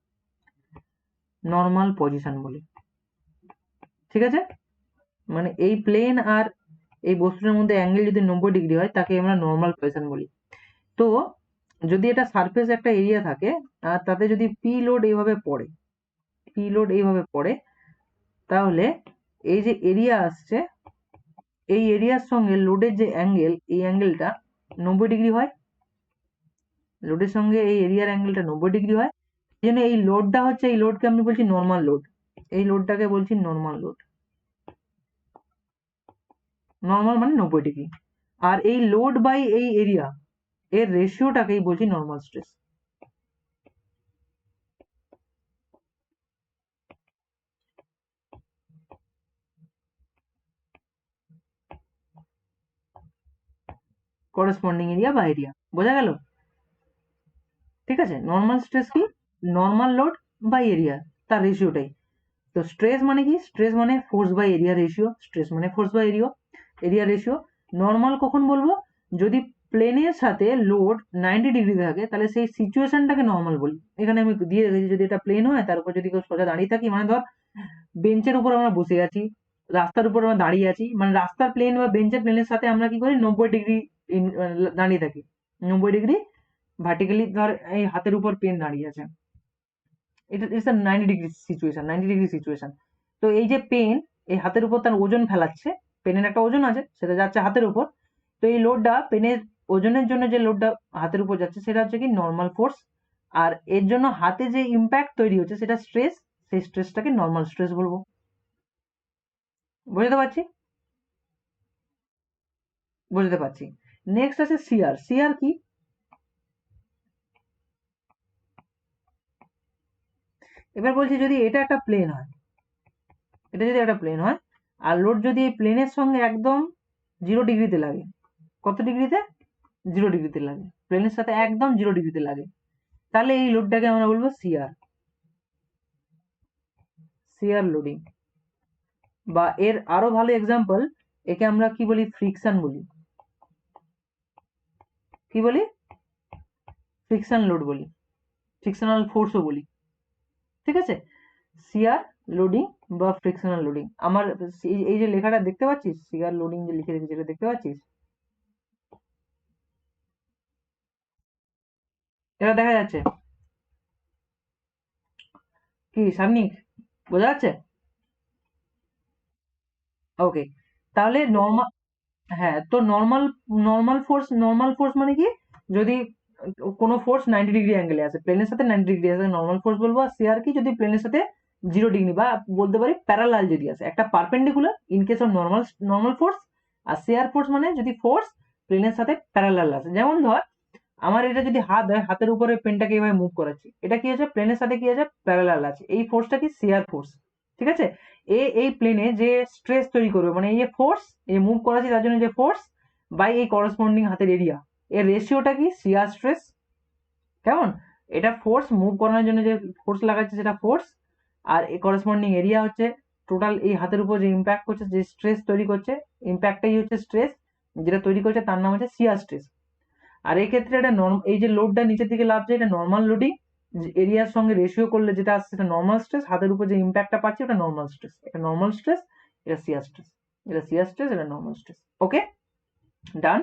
নর্মাল পজিশন বলি। ঠিক আছে, মানে এই প্লেন আর এই বস্তুটার মধ্যে অ্যাঙ্গেল যদি 90 ডিগ্রি হয় তাকে আমরা নর্মাল পজিশন বলি। তো যদি এটা সারফেস একটা এরিয়া থাকে আর তাতে যদি পি লোড এইভাবে পড়ে, পি লোড এইভাবে পড়ে, তাহলে এই যে এরিয়া আসছে এই এরিয়ার সঙ্গে লোডের যে অ্যাঙ্গেল, এই অ্যাঙ্গেলটা 90 ডিগ্রি হয়, লোডের সঙ্গে এই এরিয়ার অ্যাঙ্গেলটা 90 ডিগ্রি হয়। এই জন্য এই লোডটা হচ্ছে, এই লোডকে আমি বলছি নর্মাল লোড, এই লোডটাকে বলছি নর্মাল লোড। নর্মাল মানে 90 ডিগ্রি। আর এই লোড বাই এই এরিয়া এর রেশিওটাকেই বলছি নর্মাল স্ট্রেস। করসপন্ডিং এরিয়া বা এরিয়া, বোঝা গেল? ঠিক আছে, নর্মাল স্ট্রেস কি? নর্মাল লোড বাই এরিয়া, তার রেশিওটাই। তো স্ট্রেস মানে কি? স্ট্রেস মানে force by area ratio, stress মানে force by area ratio. Normal কখন বলবো? যদি প্লেনের সাথে লোড 90 ডিগ্রি থাকে তাহলে সেই সিচুয়েশনটাকে নর্মাল বলি। এখানে আমি দিয়ে রেখেছি যদি এটা প্লেন হয় তার উপর যদি কেউ সোজা দাঁড়িয়ে থাকি, মানে ধর বেঞ্চের উপর আমরা বসে আছি, রাস্তার উপর আমরা দাঁড়িয়ে আছি, মানে রাস্তার প্লেন বা বেঞ্চের প্লেনের সাথে আমরা কি করি 90 ডিগ্রি দাঁড়িয়ে থাকি, 90 ডিগ্রি ভার্টিক্যালি। ধর এই হাতের উপর পেন দাঁড়িয়ে আছে, এটা it's a 90 degree situation, 90 degree situation. তো এই যে পেন এই হাতের উপর তার ওজন ফেলাচ্ছে, পেনের একটা ওজন আছে সেটা যাচ্ছে হাতের উপর। তো এই লোডটা পেনের ওজনের জন্য যে লোডটা হাতের উপর যাচ্ছে সেটা হচ্ছে কি নর্মাল ফোর্স, আর এর জন্য হাতে যে ইম্প্যাক্ট তৈরি হচ্ছে সেটা স্ট্রেস, সেই স্ট্রেসটাকে নর্মাল স্ট্রেস বলবো। বুঝতে পারছি? বুঝতে পারছি। নেক্সট আছে শিয়ার। শিয়ার কি? এবার বলছি যদি এটা একটা প্লেন হয়, এটা যদি একটা প্লেন হয় আর লোড যদি এই প্লেনের সঙ্গে একদম 0 ডিগ্রিতে লাগে, কত ডিগ্রিতে? 0 ডিগ্রিতে লাগে, প্লেনের সাথে একদম 0 ডিগ্রিতে লাগে, তাহলে এই লোডটাকে আমরা বলবো শিয়ার, শিয়ার লোডিং। বা এর আরো ভালো এক্সাম্পল, একে আমরা কি বলি? ফ্রিকশন বলি। কি বলি? ফ্রিকশন লোড বলি, ফ্রিকশনাল ফোর্সও বলি। ঠিক আছে? শিয়ার লোডিং বা ফ্রিকশনাল লোডিং। আমার এই যে লেখাটা দেখতে পাচ্ছিস, শিয়ার লোডিং যে লিখে রেখেছি, এটা দেখতে পাচ্ছিস? এটা দেখা যাচ্ছে কি সামনিক? বোঝা যাচ্ছে? ওকে, তাহলে নর্মাল, হ্যাঁ, তো নর্মাল, নর্মাল ফোর্স মানে কি? যদি কোনো ফোর্স 90 ডিগ্রি অ্যাঙ্গেলে আছে, প্লেনের সাথে 90 ডিগ্রি আছে, নর্মাল ফোর্স বলবো। আর শিয়ার কি? যদি প্লেনের সাথে 0 ডিগ্রি বা বলতে পারি প্যারালাল যদি আছে, একটা perpendicular in case of normal, normal force. আর শিয়ার ফোর্স মানে যদি ফোর্স প্লেনের সাথে প্যারালাল আছে। যেমন ধর আমার এটা যদি হাত হয়, হাতের উপরে পেনটাকে এভাবে মুভ করাচ্ছি, এটা কি আছে? প্লেনের সাথে কি আছে? প্যারালাল আছে। এই ফোর্সটা কি? Shear force. ঠিক আছে? এই প্লেনে যে স্ট্রেস তৈরি করবে, মানে এই যে ফোর্স, এই মুভ করাচ্ছি তার জন্য যে ফোর্স বাই এই করসপন্ডিং হাতের এরিয়া, এর রেশিওটা কি? Shear stress. কেমন? এটা ফোর্স মুভ করানোর জন্য যে ফোর্স লাগাচ্ছে সেটা ফোর্স, আর এই করসপন্ডিং এরিয়া হচ্ছে টোটাল এই হাতের উপর যে ইম্প্যাক্ট করছে, যে স্ট্রেস তৈরি করছে, ইম্প্যাক্টটাই হচ্ছে স্ট্রেস, যেটা তৈরি করছে তার নাম হচ্ছে শিয়ার স্ট্রেস। আর এই ক্ষেত্রে এটা এই যে লোডটা নিচের দিকে লাভছে এটা নর্মাল লোডিং, এরিয়ার সঙ্গে রেশিও করলে যেটা আসছে সেটা নর্মাল স্ট্রেস, হাতের উপর যে ইম্প্যাক্টটা পাচ্ছে ওটা নর্মাল স্ট্রেস, এটা নর্মাল স্ট্রেস, এটা শিয়ার স্ট্রেস, এটা শিয়ার স্ট্রেস, এটা নর্মাল স্ট্রেস। ওকে, ডান।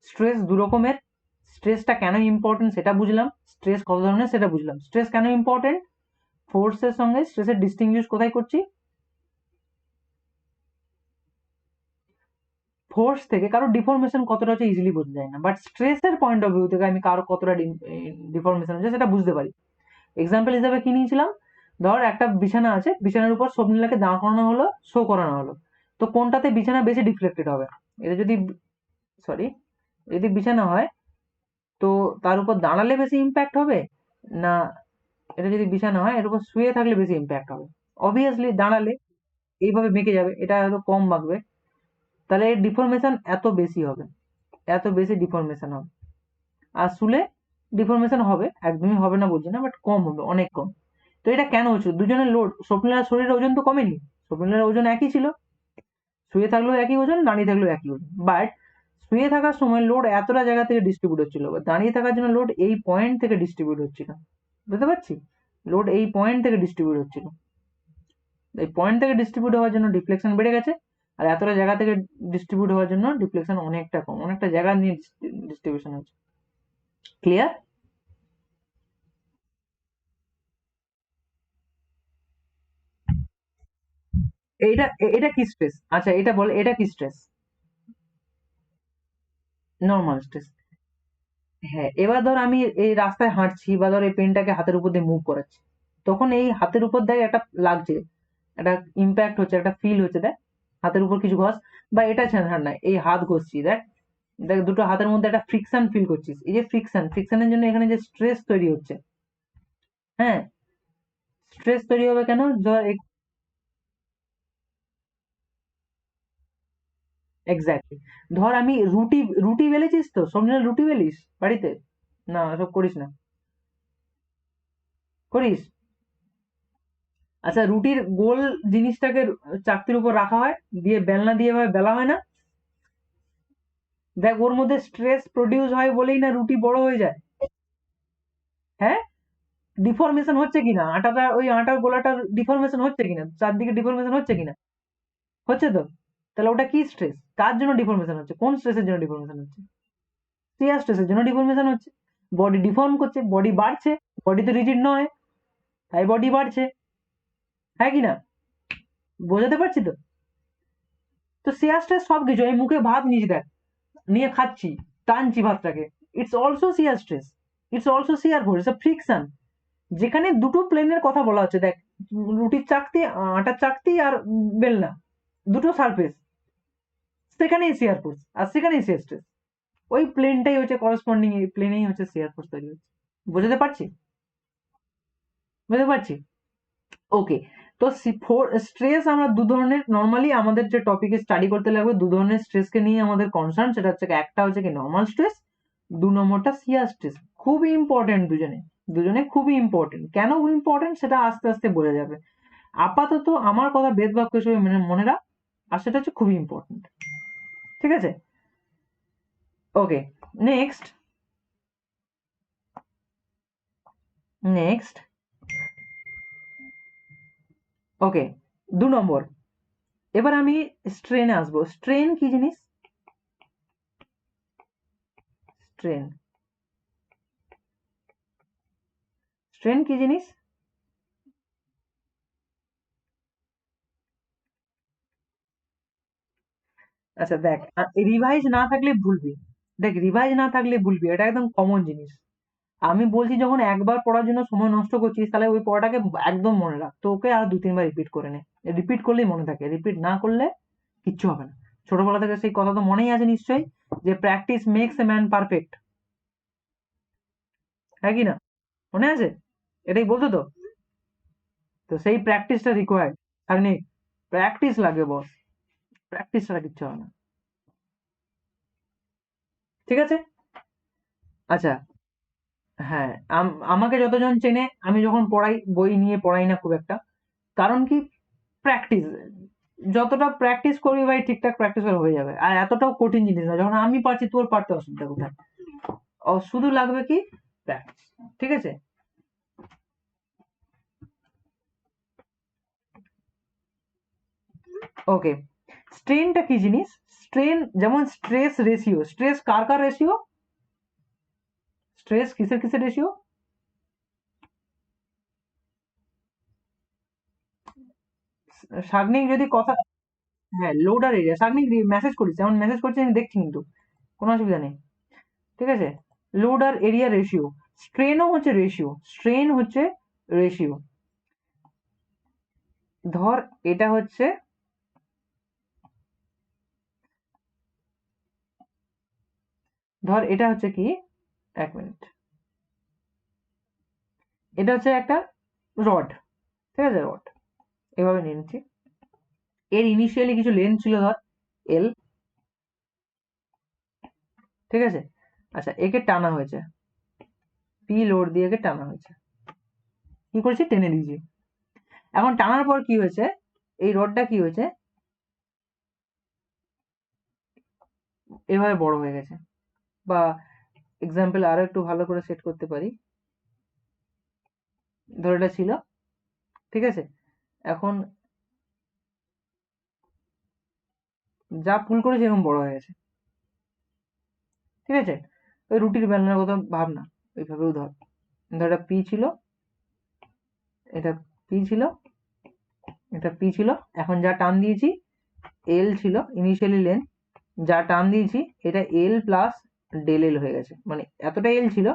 স্ট্রেস দু রকমের, স্ট্রেসটা কেন ইম্পর্টেন্ট সেটা বুঝলাম, স্ট্রেস কত ধরনের সেটা বুঝলাম। স্ট্রেস কেন ইম্পর্টেন্ট? ফোর্সের সঙ্গে স্ট্রেসের ডিস্টিংগুইশ কোথায় করছি? ফোর্স থেকে কারো ডিফরমেশন কতটা হচ্ছে ইজিলি বোঝা যায় না, বাট স্ট্রেসের পয়েন্ট অফ ভিউ থেকে আমি কারো কতটা ডিফরমেশন হচ্ছে সেটা বুঝতে পারি। এক্সাম্পল হিসাবে কি নিয়েছিলাম? ধর একটা বিছানা আছে, বিছানার উপর স্বপ্নিলাকে দাঁড় করানো হলো, শো করানো হলো, তো কোনটাতে বিছানা বেশি ডিফ্লেক্টেড হবে? এটা যদি, সরি, যদি বিছানা হয় তো তার উপর দাঁড়ালে বেশি ইম্প্যাক্ট হবে, না এটা যদি বিছানা হয় এর উপর শুয়ে থাকলে বেশি ইম্প্যাক্ট হবে? অবভিয়াসলি দাঁড়ালে এইভাবে বেঁকে যাবে, এটা হয়তো কম বাঁকবে, তাহলে এর ডিফরমেশন এত বেশি হবে, এত বেশি ডিফরমেশন হবে। আর শুলে ডিফরমেশন হবে, একদমই হবে না বলছি না, বাট কম হবে, অনেক কম। তো এটা কেন হচ্ছে? দুজনের লোড, স্বপ্নিলার শরীরের ওজন তো কমেনি, স্বপ্নিলার ওজন একই ছিল, শুয়ে থাকলেও একই ওজন, দাঁড়িয়ে থাকলেও একই ওজন, বাট শুয়ে থাকার সময় লোড এতটা জায়গা থেকে ডিস্ট্রিবিউট হচ্ছিল, দাঁড়িয়ে থাকার জন্য লোড এই পয়েন্ট থেকে ডিস্ট্রিবিউট হচ্ছিল। বুঝতে পারছি? লোড এই পয়েন্ট থেকে ডিস্ট্রিবিউট হচ্ছিল, এই পয়েন্ট থেকে ডিস্ট্রিবিউট হওয়ার জন্য ডিফ্লেকশন বেড়ে গেছে, আর এতটা জায়গা থেকে ডিস্ট্রিবিউট হওয়ার জন্য ডিফ্লেকশন অনেকটা কম, অনেকটা জায়গা নিয়ে ডিস্ট্রিবিউশন হচ্ছে। ক্লিয়ার? এটা কি স্ট্রেস? আচ্ছা এটা বল, এটা কি স্ট্রেস? Normal stress. হ্যাঁ, এবার ধর আমি এই রাস্তায় হাঁটছি বা ধর এই পেনটাকে হাতের উপর দিয়ে মুভ করাচ্ছি, তখন এই হাতের উপর দেখ একটা লাগছে, একটা ইম্প্যাক্ট হচ্ছে, একটা ফিল হচ্ছে, দেখ হাতের উপর কিছু ঘষ, বা এটা ছাড় না, এই হাত ঘষছি, দেখ দেখ দুটো হাতের মধ্যে একটা ফ্রিকশন ফিল করছিস, এই যে ফ্রিকশন, ফ্রিকশনের জন্য এখানে যে স্ট্রেস তৈরি হচ্ছে, হ্যাঁ, স্ট্রেস তৈরি হবে কেন? ধর এক্স্যাক্টলি, ধর আমি রুটি, রুটি বেলেছিস তো, সব রুটি বেলিস বাড়িতে? না সব করিস না? করিস? আচ্ছা, রুটির গোল জিনিসটাকে চাকতির উপর রাখা হয়, দিয়ে বেলনা দিয়ে এভাবে বেলা হয় না? দেখ ওর মধ্যে স্ট্রেস প্রডিউস হয় বলেই না রুটি বড় হয়ে যায়। হ্যাঁ, ডিফরমেশন হচ্ছে কিনা আটাটা, ওই আটার গোলাটার ডিফরমেশন হচ্ছে কিনা, চারদিকে ডিফরমেশন হচ্ছে কিনা? হচ্ছে তো? তাহলে ওটা কি স্ট্রেস? কার জন্য ডিফর্মেশন হচ্ছে? কোন স্ট্রেসের জন্য ডিফর্মেশন হচ্ছে? শিয়ার স্ট্রেসের জন্য ডিফর্মেশন হচ্ছে। বডি ডিফর্ম করছে, বডি বাড়ছে, বডি তো রিজিড নয়, তাই বডি বাড়ছে, হ্যাঁ কি না? বোঝাতে পারছি তো? তো শিয়ার স্ট্রেস সবকিছু, এই মুখে ভাত নিয়েছি দেখ, নিয়ে খাচ্ছি, টানছি ভাতটাকে, it's also shear stress, it's also shear force, it's friction. যেখানে দুটো প্লেনের কথা বলা হচ্ছে, দেখ, রুটির চাকতি, আটার চাকতি আর বেলনা, দুটো সারফেস, সেখানেই শিয়ার ফোর্স আর সেখানেই শিয়ার স্ট্রেস। ওই প্লেনটাই হচ্ছে করেসপন্ডিং, এই প্লেনেই হচ্ছে শিয়ার ফোর্স তৈরি হচ্ছে। বুঝতে পারছি? বুঝতে পারছি? ওকে। তো স্ট্রেস আমরা দু ধরনের, নর্মালি আমাদের যে টপিকে স্টাডি করতে লাগবে, দু ধরনের স্ট্রেসকে নিয়ে আমাদের কনসার্ন, সেটা হচ্ছে একটা হচ্ছে কি নর্মাল স্ট্রেস, দু নম্বরটা শিয়ার স্ট্রেস। খুবই ইম্পর্টেন্ট দুজনে, দুজনে খুবই ইম্পর্টেন্ট। কেন ইম্পর্টেন্ট সেটা আস্তে আস্তে বোঝা যাবে। আপাতত আমার কথা বেদ বাক্য হিসেবে মনে রাখ, আর সেটা হচ্ছে খুবই ইম্পর্টেন্ট। ঠিক আছে? ওকে, নেক্সট, নেক্সট, ওকে, 2 নম্বর। এবার আমি স্ট্রেনে আসবো। স্ট্রেন কি জিনিস? স্ট্রেন, স্ট্রেন কি জিনিস? আচ্ছা দেখ, রিভাইজ না থাকলে ভুলবি। দেখ, রিভাইজ না থাকলে ভুলবি, এটা একদম কমন জিনিস। আমি বলছি, যখন একবার পড়ার জন্য সময় নষ্ট করছিস, তাহলে ওই পড়াটাকে একদম মনে রাখ। তো ওকে আর 2-3 বার রিপিট করে নে। রিপিট করলেই মনে থাকে, রিপিট না করলে কিচ্ছু হবে না। ছোটবেলা থেকে সেই কথা তো মনেই আছে নিশ্চয়ই, যে practice makes a man perfect, হ্যাঁ কি না? মনে আছে? এটাই বলতো তো। তো সেই প্র্যাকটিসটা রিকোয়ার্ড। থাকনি, প্র্যাকটিস লাগে বস, প্র্যাকটিস ছাড়া কিচ্ছু হবে না। ঠিক আছে? আচ্ছা, হ্যাঁ, আমাকে যতজন চেনে, আমি যখন পড়াই, বই নিয়ে পড়াই না খুব একটা। কারণ কি? প্র্যাকটিস, যতটা প্র্যাকটিস করবি ভাই, ঠিকঠাক প্র্যাকটিস করে হয়ে যাবে। আর এতটাও কঠিন জিনিস না, যখন আমি পারছি তোর পারতে অসুবিধা কোথায়? শুধু লাগবে কি? প্র্যাকটিস। ঠিক আছে? ওকে, স্ট্রেনটা কি জিনিস? স্ট্রেন যেমন স্ট্রেস রেশিও, স্ট্রেস কার কার রেশিও? স্ট্রেস কিসের কিসের রেশিও? সাগ্নিক যদি কথা, হ্যাঁ, লোড আর এরিয়া। সাগ্নিক মেসেজ করিস, যেমন মেসেজ করছি আমি দেখছি, কিন্তু কোনো অসুবিধা নেই। ঠিক আছে? লোড আর এরিয়া রেশিও। স্ট্রেনও হচ্ছে রেশিও, স্ট্রেন হচ্ছে রেশিও। ধর এটা হচ্ছে, ধর এটা হচ্ছে কি, 1 মিনিট, এটা হচ্ছে একটা রড, ঠিক আছে? রড এভাবে নিয়ে নিচ্ছি। এর ইনিশিয়ালি কিছু লেন্থ ছিল, ধর এল, ঠিক আছে? আচ্ছা, একে টানা হয়েছে, পি লোড দিয়ে একে টানা হয়েছে। কি করেছি? টেনে দিয়েছি। এখন টানার পর কি হয়েছে? এই রডটা কি হয়েছে? এভাবে বড় হয়ে গেছে। বা এক্সাম্পল আরো একটু ভালো করে সেট করতে পারি। ধর এটা ছিল, ঠিক আছে? এখন যা পুল করেছে এরকম বড় হয়ে গেছে। ঠিক আছে? ওই রুটির বেলনার কথা ভাব না, ওইভাবেও ধর। ধর এটা পি ছিল, এটা পি ছিল, এটা পি ছিল। এখন যা টান দিয়েছি, এল ছিল ইনিশিয়ালি লেন্থ, যা টান দিয়েছি এটা এল প্লাস ডেল এল হয়ে গেছে। মানে এতটা এল ছিল,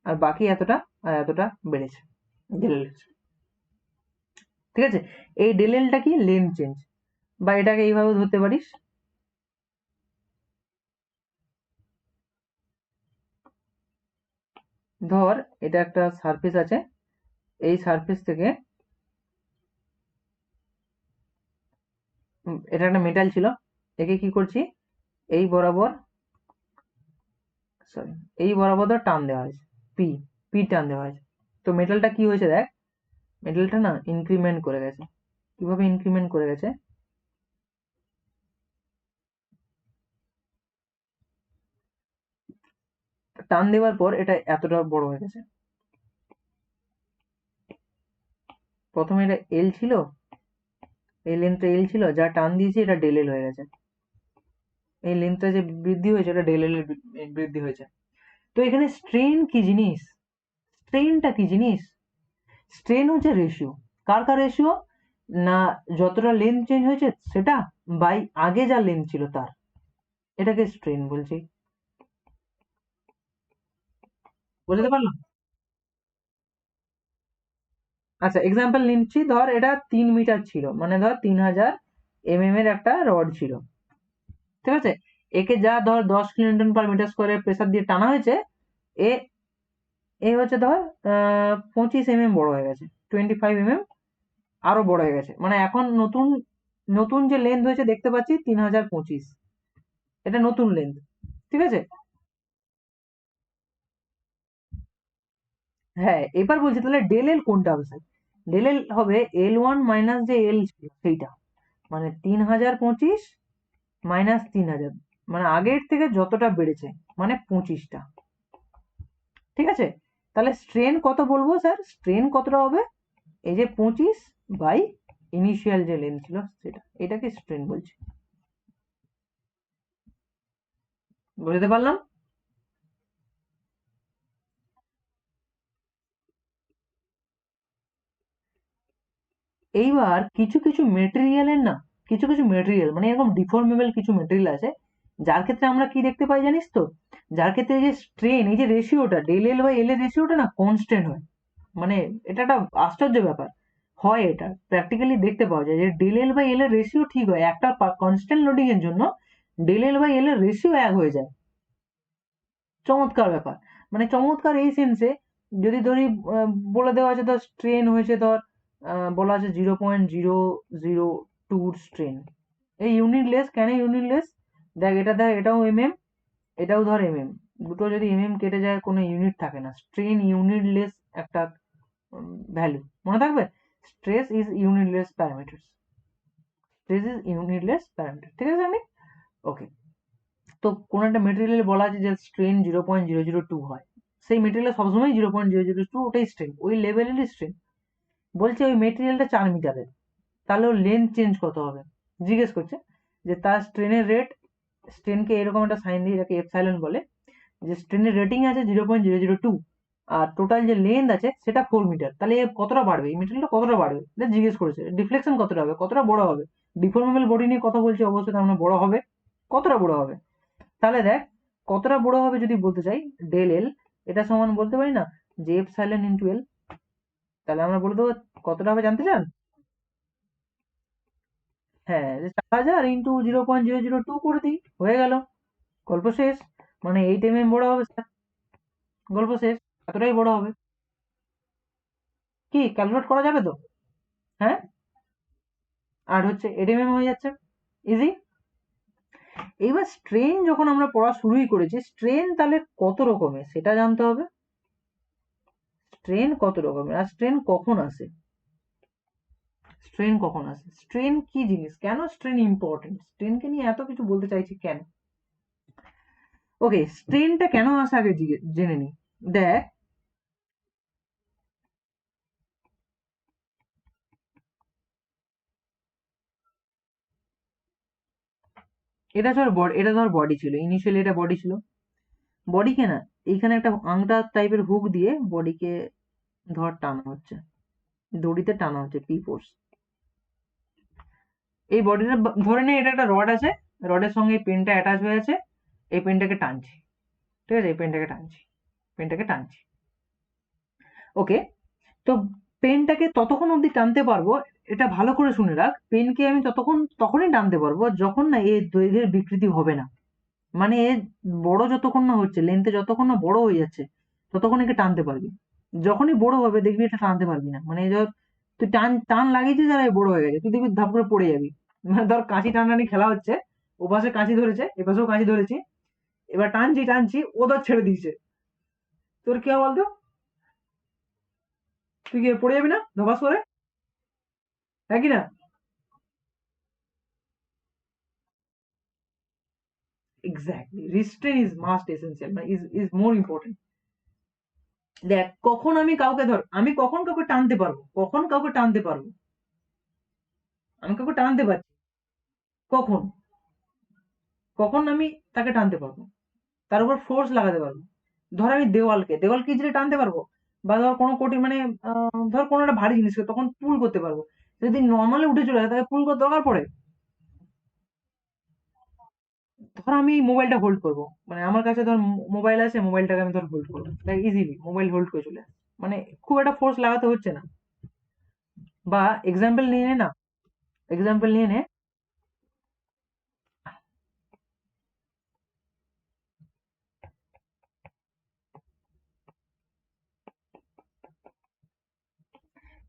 আর বাকি এতটা, আর এতটা বেড়েছে, ডেল এল। ঠিক আছে? এই ডেল এলটা কি? Length change. বা এটাকে এইভাবে ধরতে পারিস। ধর এটা একটা সারফেস আছে, এই সারফেস থেকে, এটা একটা মেটাল ছিল, একে কি করছি, এই বরাবর, সরি, এই বরাবর ধর টান দেওয়া হয়েছে, পি, পি টান দেওয়া হয়েছে। তো মেটালটা কি হয়েছে দেখ, মেটালটা না ইনক্রিমেন্ট করে গেছে। কিভাবে ইনক্রিমেন্ট করে গেছে? টান দেওয়ার পর এটা এতটা বড় হয়ে গেছে। প্রথমে এটা এল ছিল, এই লেন্থটা এল ছিল, যা টান দিয়েছি এটা ডেল এল হয়ে গেছে। এই লেন্থটা যে বৃদ্ধি হয়েছে এটা ডেল এল বৃদ্ধি হয়েছে। তো এখানে স্ট্রেন কি জিনিস? স্ট্রেনটা কি জিনিস? স্ট্রেন হচ্ছে রেশিও। কার কার রেশিও? না যতটা লেন্থ চেঞ্জ হয়েছে সেটা বাই আগে যা লেন্থ ছিল তার, এটাকে স্ট্রেন বলছি। বুঝতে পারলাম? আচ্ছা এক্সাম্পল নিচ্ছি, ধর এটা 3 মিটার ছিল, মানে ধর 3000 এর একটা রড ছিল, ঠিক আছে? একে যা ধর 10 কিলোনিউটন/মিটার স্কোয়ারের প্রেসার দিয়ে টানা হয়েছে, এ এ হচ্ছে ধর 25 বড় হয়ে গেছে, 25 আরো বড় হয়ে গেছে, মানে এখন নতুন নতুন যে লেন্থ হয়েছে দেখতে পাচ্ছি 3025, এটা নতুন লেন্থ, ঠিক আছে? হ্যাঁ এবার বলছি তাহলে ডেল এল কোনটা হবে স্যার? ডেল এল হবে L1 মাইনাস যে এল ছিল সেইটা, মানে 3025 মাইনাস 3000, মানে আগের থেকে যতটা বেড়েছে মানে 25টা, ঠিক আছে? তাহলে স্ট্রেন কত বলবো স্যার? স্ট্রেন কতটা হবে? এই যে 25 বাই ইনিশিয়াল যে লেন্থ ছিল সেটা, এটাকে স্ট্রেন বলছি। বুঝতে পারলাম? এইবার কিছু কিছু মেটেরিয়ালের না, কিছু কিছু মেটেরিয়াল মানে এরকম ডিফর্মেবল কিছু মেটেরিয়াল আছে যার ক্ষেত্রে আমরা কি দেখতে পাই জানিস তো? যার ক্ষেত্রে এই যে স্ট্রেন, এই যে রেশিওটা ডেল এল বাই এল এর রেশিওটা না কনস্ট্যান্ট হয়। মানে এটা একটা আশ্চর্য ব্যাপার হয়, এটা প্র্যাকটিক্যালি দেখতে পাওয়া যায় যে ডেল এল বাই এল এর রেশিও ঠিক হয়, একটা কনস্ট্যান্ট লোডিং এর জন্য ডেল এল বাই এল এর রেশিও এক হয়ে যায়। চমৎকার ব্যাপার, মানে চমৎকার এই সেন্সে, যদি ধরি বলে দেওয়া আছে ধর স্ট্রেন হয়েছে ধর বলা আছে 0.002 স্ট্রেন, এই ইউনিটলেস, কেন ইউনিটলেস? দেখ এটা দেখ, এটাও এটাও ধর দুটো যদি কেটে যায় কোনো ইউনিট থাকে না, স্ট্রেন ইউনিটলেস একটা ভ্যালু, মনে থাকবে? Stress is unitless parameter, stress is unitless parameter, ঠিক আছে আমি? ওকে। তো কোনো একটা মেটেরিয়ালে বলা আছে যে স্ট্রেন 0.002 হয়, সেই মেটেরিয়াল সবসময় 0.002 ওটাই স্ট্রেন, ওই লেভেলেরই স্ট্রেন। বলছে ওই মেটেরিয়ালটা 4 মিটারের, তাহলে ওর লেন্থ চেঞ্জ কত হবে জিজ্ঞেস করছে, যে তার স্ট্রেনের রেট, স্ট্রেনকে এরকম একটা সাইন দিয়ে যাকে এপসাইলন বলে, যে স্ট্রেনের রেটিং আছে 0.002 আর টোটাল যে লেন্থ আছে সেটা 4 মিটার, তাহলে এ কতটা বাড়বে, এই মেটেরিয়ালটা কতটা বাড়বে এটা জিজ্ঞেস করেছে। ডিফ্লেকশন কতটা হবে, কতটা বড় হবে, ডিফর্মেবল বডি নিয়ে কথা বলছি অবশ্যই, তার মানে বড় হবে, কতটা বড় হবে? তাহলে দেখ কতটা বড় হবে যদি বলতে চাই, ডেল এল এটা সমান বলতে পারি না যে এপসাইলন ইন্টু এল, তাহলে আমরা বলে দেবো কতটা হবে জানতে চান? হ্যাঁ, যে 4000 ইন্টু 0.002 করে দিই, হয়ে গেল, গল্প শেষ। মানে 8 বড় হবে স্যার, গল্প শেষ, এতটাই বড় হবে। কি ক্যালকুলেট করা যাবে তো? হ্যাঁ, আর হচ্ছে 8 হয়ে যাচ্ছে, ইজি। এইবার স্ট্রেন যখন আমরা পড়া শুরুই করেছি, স্ট্রেন তাহলে কত রকমের সেটা জানতে হবে। স্ট্রেন কত রকমের আর স্ট্রেন কখন আসে? স্ট্রেন কখন আসে, স্ট্রেন কি জিনিস, কেন স্ট্রেন ইম্পর্টেন্ট, স্ট্রেনকে নিয়ে এত কিছু বলতে চাইছি কেন? ওকে, স্ট্রেনটা কেন আসে আগে জেনে নি। দেখ এটা ধর বডি ছিল, ইনিশিয়ালি এটা বডি ছিল, বডিকে না এইখানে একটা আংটা টাইপের হুক দিয়ে বডিকে ধর টানা হচ্ছে, দড়িতে টানা হচ্ছে পি ফোর্স। এই বডিটা ধরে নে এটা একটা রড আছে, রডের সঙ্গে এই পেনটা অ্যাটাচ হয়ে আছে, এই পেনটাকে টানছি, ঠিক আছে? এই পেনটাকে টানছি, পেনটাকে টানছি, ওকে। তো পেনটাকে ততক্ষণ অবধি টানতে পারবো, এটা ভালো করে শুনে রাখ, পেনকে আমি তখনই টানতে পারবো যখন না এর দৈর্ঘ্যের বিকৃতি হবে না, মানে এ বড় যতক্ষণ না হচ্ছে, লেন্থে যতক্ষণ না বড় হয়ে যাচ্ছে ততক্ষণ একে টানতে পারবি, যখনই বড় হবে দেখবি এটা টানতে পারবি না, মানে ধর তুই টান টান লাগিয়েছিস আর এ বড় হয়ে গেছে, তুই দেখবি ধাপ করে পড়ে যাবি। মানে ধর কাঁচি টানাটানি খেলা হচ্ছে, ও পাশে কাঁচি ধরেছে এ পাশেও কাঁচি ধরেছি, এবার টানছি টানছি ও ধর ছেড়ে দিয়েছে, তোর কি হবে বলতো? তুই কি পড়ে যাবি না ধপাস করে, হ্যাঁ কি না? Exactly, restrain is must essential, মানে ইজ মোর ইম্পর্টেন্ট। দেখ কখন আমি কাউকে টানতে পারবো, কখন কাউকে টানতে পারবো, আমি কাউকে টানতে পারছি। কখন কখন আমি তাকে টানতে পারবো, তার উপর ফোর্স লাগাতে পারবো। ধর আমি দেওয়ালকে ইজিলি টানতে পারবো, বা ধর কোনো কোটি মানে ধর কোনো একটা ভারী জিনিসকে তখন পুল করতে পারবো। যদি নর্মালি উঠে চলে যায় তাকে পুল করার দরকার পড়ে? ধর আমি মোবাইলটা হোল্ড করবো, মানে আমার কাছে ধর মোবাইল আছে, মোবাইলটাকে আমি ধর হোল্ড করবো, ইজিলি মোবাইল হোল্ড করে চলে আসে। মানে খুব একটা ফোর্স লাগাতে হচ্ছে না। বা এক্সাম্পল নিয়ে নে না, এক্সাম্পল নিয়ে নে।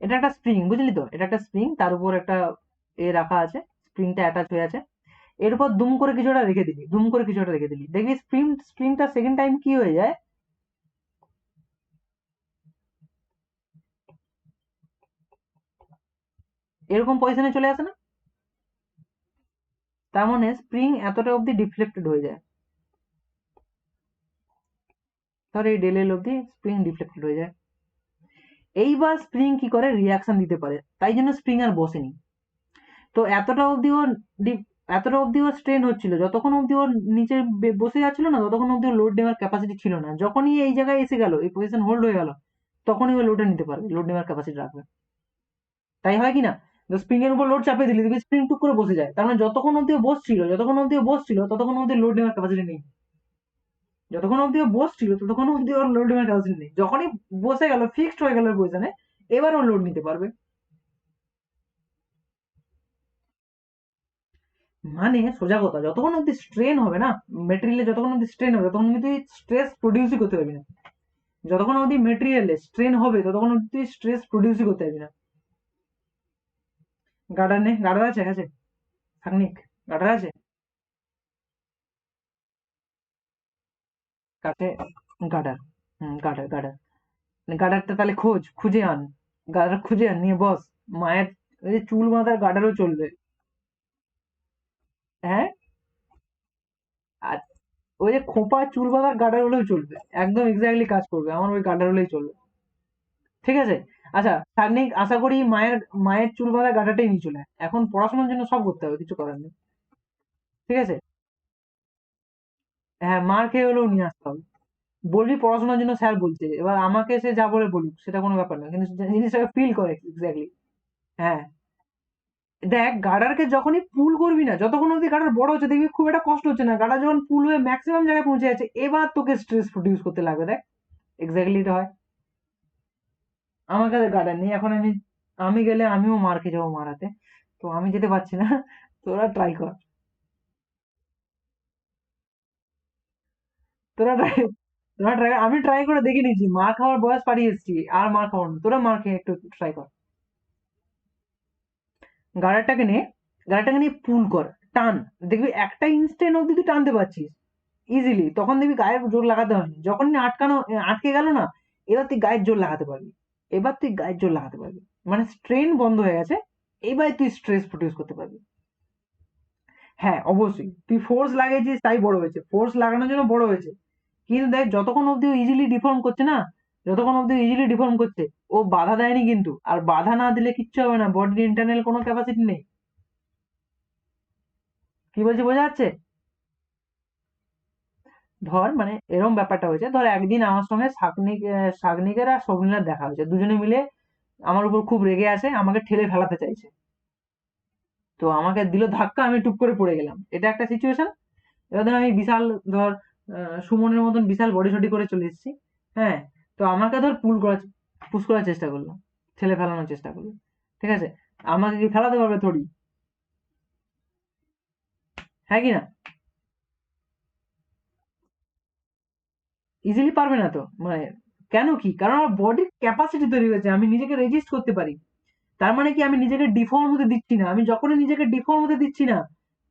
এটা একটা স্প্রিং, বুঝলি তো, এটা একটা স্প্রিং, তার উপর একটা রাখা আছে, স্প্রিংটা অ্যাটাচ হয়ে আছে। এর উপর দুম করে কিছু একটা রেখে দিলি, দুম করে কিছু একটা রেখে দিলি, দেখবি স্প্রিংটা সেকেন্ড টাইম কি হয়ে যায়, এরকম পজিশনে চলে আসে না? তার মানে স্প্রিং এতটা অবধি ডিফ্লেক্টেড হয়ে যায়। ধর এই ডেল এল অবধি স্প্রিং ডিফ্লেক্টেড হয়ে যায়। এইবার স্প্রিং কি করে, রিয়াকশন দিতে পারে, তাই জন্য স্প্রিং আর বসেনি। তো এতটা অবধি ওর স্ট্রেন হচ্ছিল, যতক্ষণ অবধি ওর নিচে বসে যাচ্ছিল না, ততক্ষণ অবধি ওর লোড নেওয়ার ক্যাপাসিটি ছিল না। যখনই এই জায়গায় এসে গেল, এই পজিশন হোল্ড হয়ে গেল, তখনই ও লোডে নিতে পারবে, লোড নেওয়ার ক্যাপাসিটি রাখবে। তাই হয় কি না? স্প্রিং এর উপর লোড চাপিয়ে দিলি, দেখবি স্প্রিং টুক করে বসে যায়। তার মানে যতক্ষণ অবধি ও বসছিল ততক্ষণ অবধি লোড নেওয়ার ক্যাপাসিটি নেই। যতক্ষণ অবধি ও বসছিল ততক্ষণ অবধি ওর লোড নেওয়ার ক্যাপাসিটি নেই। যখনই বসে গেল, ফিক্সড হয়ে গেল পজিশনে, এবার ও লোড নিতে পারবে। মানে সোজা কথা, যতক্ষণ অব্দি স্ট্রেন হবে না, মেটেরিয়ালে যতক্ষণ অব্দি স্ট্রেন হবে ততক্ষণ কিন্তু তুই স্ট্রেস প্রডিউসই করতে পারবি না। যতক্ষণ অব্দি মেটেরিয়ালে স্ট্রেন হবে ততক্ষণ অব্দি তুই স্ট্রেস প্রডিউসই করতে পারবি না। গার্ডার নে, গার্ডার আছে কাছে, থাকনিক, গার্ডার আছে কাছে, গার্ডার, গার্ডার গার্ডার। গার্ডারটা তাহলে খুঁজে আন, গার্ডার খুঁজে আন, নিয়ে বস। মায়ের ওই যে চুল বাঁধার গার্ডারও চলবে। হ্যাঁ, আর ওই যে খোঁপা চুল বাঁধার গার্ডার হলেও চলবে, একদম এক্স্যাক্টলি কাজ করবে, আমার ওই গার্ডার হলেই চলবে। ঠিক আছে? আচ্ছা, সাগ্নিক, আশা করি মায়ের মায়ের চুল বাঁধা গাঁটাটাই নিয়ে চলে আয়। এখন পড়াশোনার জন্য সব করতে হবে, কিছু করার নেই। ঠিক আছে? হ্যাঁ, মার খেয়ে হলেও নিয়ে আসতে হবে। বলবি পড়াশোনার জন্য স্যার বলছে, এবার আমাকে সে যা বলে বলুক, সেটা কোনো ব্যাপার না, কিন্তু জিনিসটাকে ফিল করে এক্স্যাক্টলি। হ্যাঁ, দেখ গার্ডারকে যখনই পুল করবি না, যতক্ষণ অব্দি গার্ডার বড় হচ্ছে দেখবি খুব একটা কষ্ট হচ্ছে না, গার্ডার যখন পুল হয়ে ম্যাক্সিমাম জায়গায় পৌঁছে যাচ্ছে, এবার তোকে স্ট্রেস প্রডিউস করতে লাগবে। দেখ এক্স্যাক্টলি এটা হয়। আমার কাছে গার্ডার নেই এখন, আমি গেলে আমিও মার খেয়ে যাবো মার হাতে। তো আমি যেতে পারছি না, তোরা ট্রাই কর। তোরা ট্রাই তোরা ট্রাই আমি ট্রাই করে দেখে নিয়েছি, মার খাওয়ার বয়স পাড়িয়ে এসেছি, আর মার খাওয়ার না। তোরা মার খেয়ে একটু ট্রাই কর। গাড়াটাকে নে, গাড়াটাকে নিয়ে পুল কর, টান। দেখবি একটা ইনস্ট্যান্ট অব্দি তুই টানতে পারছিস ইজিলি, তখন দেখবি গায়ের জোর লাগাতে হয়নি। যখন আটকে গেল না, এবার তুই গায়ের জোর লাগাতে পারবি। মানে স্ট্রেন বন্ধ হয়ে গেছে, এবার তুই স্ট্রেস প্রডিউস করতে পারবি। হ্যাঁ অবশ্যই, তুই ফোর্স লাগিয়েছিস তাই বড় হয়েছে, ফোর্স লাগানোর জন্য বড় হয়েছে। কিন্তু দেখ যতক্ষণ অব্দি ও ইজিলি ডিফর্ম করছে না, যতক্ষণ অব্দি ইজিলি ডিফর্ম করছে, ও বাধা দেয়নি কিন্তু। আর বাধা না দিলে কিচ্ছু হবে না, বডির ইন্টারনাল কোনো ক্যাপাসিটি নেই। কি বলছি বোঝা যাচ্ছে? ধর মানে এরকম ব্যাপারটা হয়েছে, ধর একদিন আমার সঙ্গে শাগনিকের আর স্বপ্নিলার দেখা হয়েছে, দুজনে মিলে আমার উপর খুব রেগে আছে, আমাকে ঠেলে ফেলাতে চাইছে। তো আমাকে দিল ধাক্কা, আমি টুপ করে পড়ে গেলাম, এটা একটা সিচুয়েশন। এবার ধর আমি বিশাল, ধর সুমনের মতন বিশাল বডি সডি করে চলে এসেছি। হ্যাঁ, তো আমাকে ধর পুশ করার চেষ্টা করলো, ঠেলে ফেলানোর চেষ্টা করলো। ঠিক আছে? আমাকে কি ফেলাতে পারবে থোড়ি? হ্যাঁ কি না? ইজিলি পারবে না তো, মানে কেন কি, কারণ আমার বডির ক্যাপাসিটি তৈরি হয়েছে, আমি নিজেকে রেজিস্ট করতে পারি। তার মানে কি, আমি নিজেকে ডিফর্ম হতে দিচ্ছি না। আমি যখনই নিজেকে ডিফর্ম হতে দিচ্ছি না,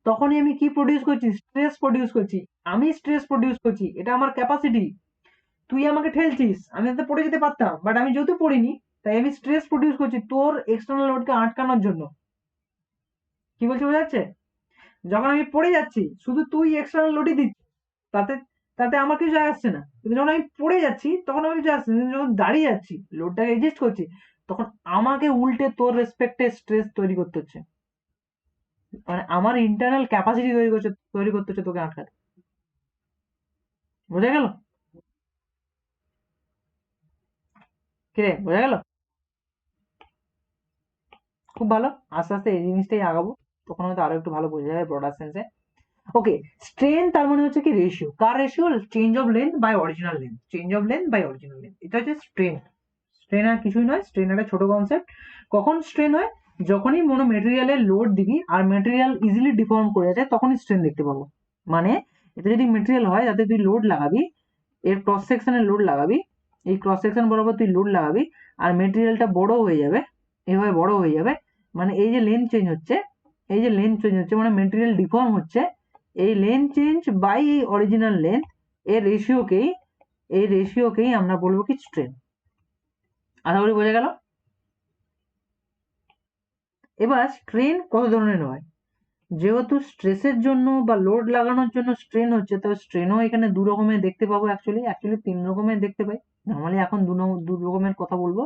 তখনই আমি কি প্রডিউস করছি, স্ট্রেস প্রডিউস করছি। আমি স্ট্রেস প্রডিউস করছি, এটা আমার ক্যাপাসিটি। তুই আমাকে ঠেলছিস, আমি তাতে পড়ে যেতে পারতাম, বাট আমি যেহেতু পড়িনি, তাই আমি স্ট্রেস প্রডিউস করছি তোর এক্সটার্নাল লোডকে আটকানোর জন্য। কি বলছি বোঝা যাচ্ছে? যখন আমি পড়ে যাচ্ছি, শুধু তুই এক্সটার্নাল লোডই দিচ্ছিস, তাতে তাতে আমার কিছু যায় আসছে না। কিন্তু যখন আমি পড়ে যাচ্ছি তখন আমার কিছু আসছে না। কিন্তু যখন দাঁড়িয়ে যাচ্ছি, লোডটাকে এডজাস্ট করছি, তখন আমাকে উল্টে তোর রেসপেক্টে স্ট্রেস তৈরি করতে হচ্ছে। মানে আমার ইন্টারনাল ক্যাপাসিটি তৈরি করতে হচ্ছে তোকে আটকাতে। বোঝা গেল? কিরে, বোঝা গেল? খুব ভালো। আস্তে আস্তে এই জিনিসটাই আগাবো, তখন হয়তো আরো একটু ভালো বোঝা যাবে ব্রডার সেন্সে। ওকে, স্ট্রেন তার মানে হচ্ছে কি রেশিও, কার ratio? Change of length by original length, change of length by original length, এটা হচ্ছে স্ট্রেন। স্ট্রেন আর কিছুই নয়, স্ট্রেন একটা ছোট কনসেপ্ট। কখন স্ট্রেন হয়? যখনই কোনো মেটেরিয়ালে লোড দিবি আর মেটেরিয়াল ইজিলি ডিফর্ম করে যায়, তখনই স্ট্রেন দেখতে পাবো। মানে এটা যদি মেটেরিয়াল হয় যাতে তুই লোড লাগাবি, এর ক্রস সেকশনে লোড লাগাবি, এই ক্রস সেকশন বরাবর তুই লোড লাগাবি, আর মেটেরিয়ালটা বড় হয়ে যাবে, এভাবে বড় হয়ে যাবে। মানে এই যে লেন্থ চেঞ্জ হচ্ছে, এই যে লেন্থ চেঞ্জ হচ্ছে মানে মেটেরিয়াল ডিফর্ম হচ্ছে, এই লেন্থ চেঞ্জ বাই এই অরিজিনাল লেন্থ, এই রেশিওকেই আমরা বলবো কি স্ট্রেন। আশা করি বোঝা গেল। এবার স্ট্রেন কত ধরনের হয়? যেহেতু স্ট্রেসের জন্য বা লোড লাগানোর জন্য স্ট্রেন হচ্ছে, তো স্ট্রেনও এখানে দু রকমের দেখতে পাবো। অ্যাকচুয়ালি তিন রকমের দেখতে পাই। নর্মালি এখন দু রকমের কথা বলবো।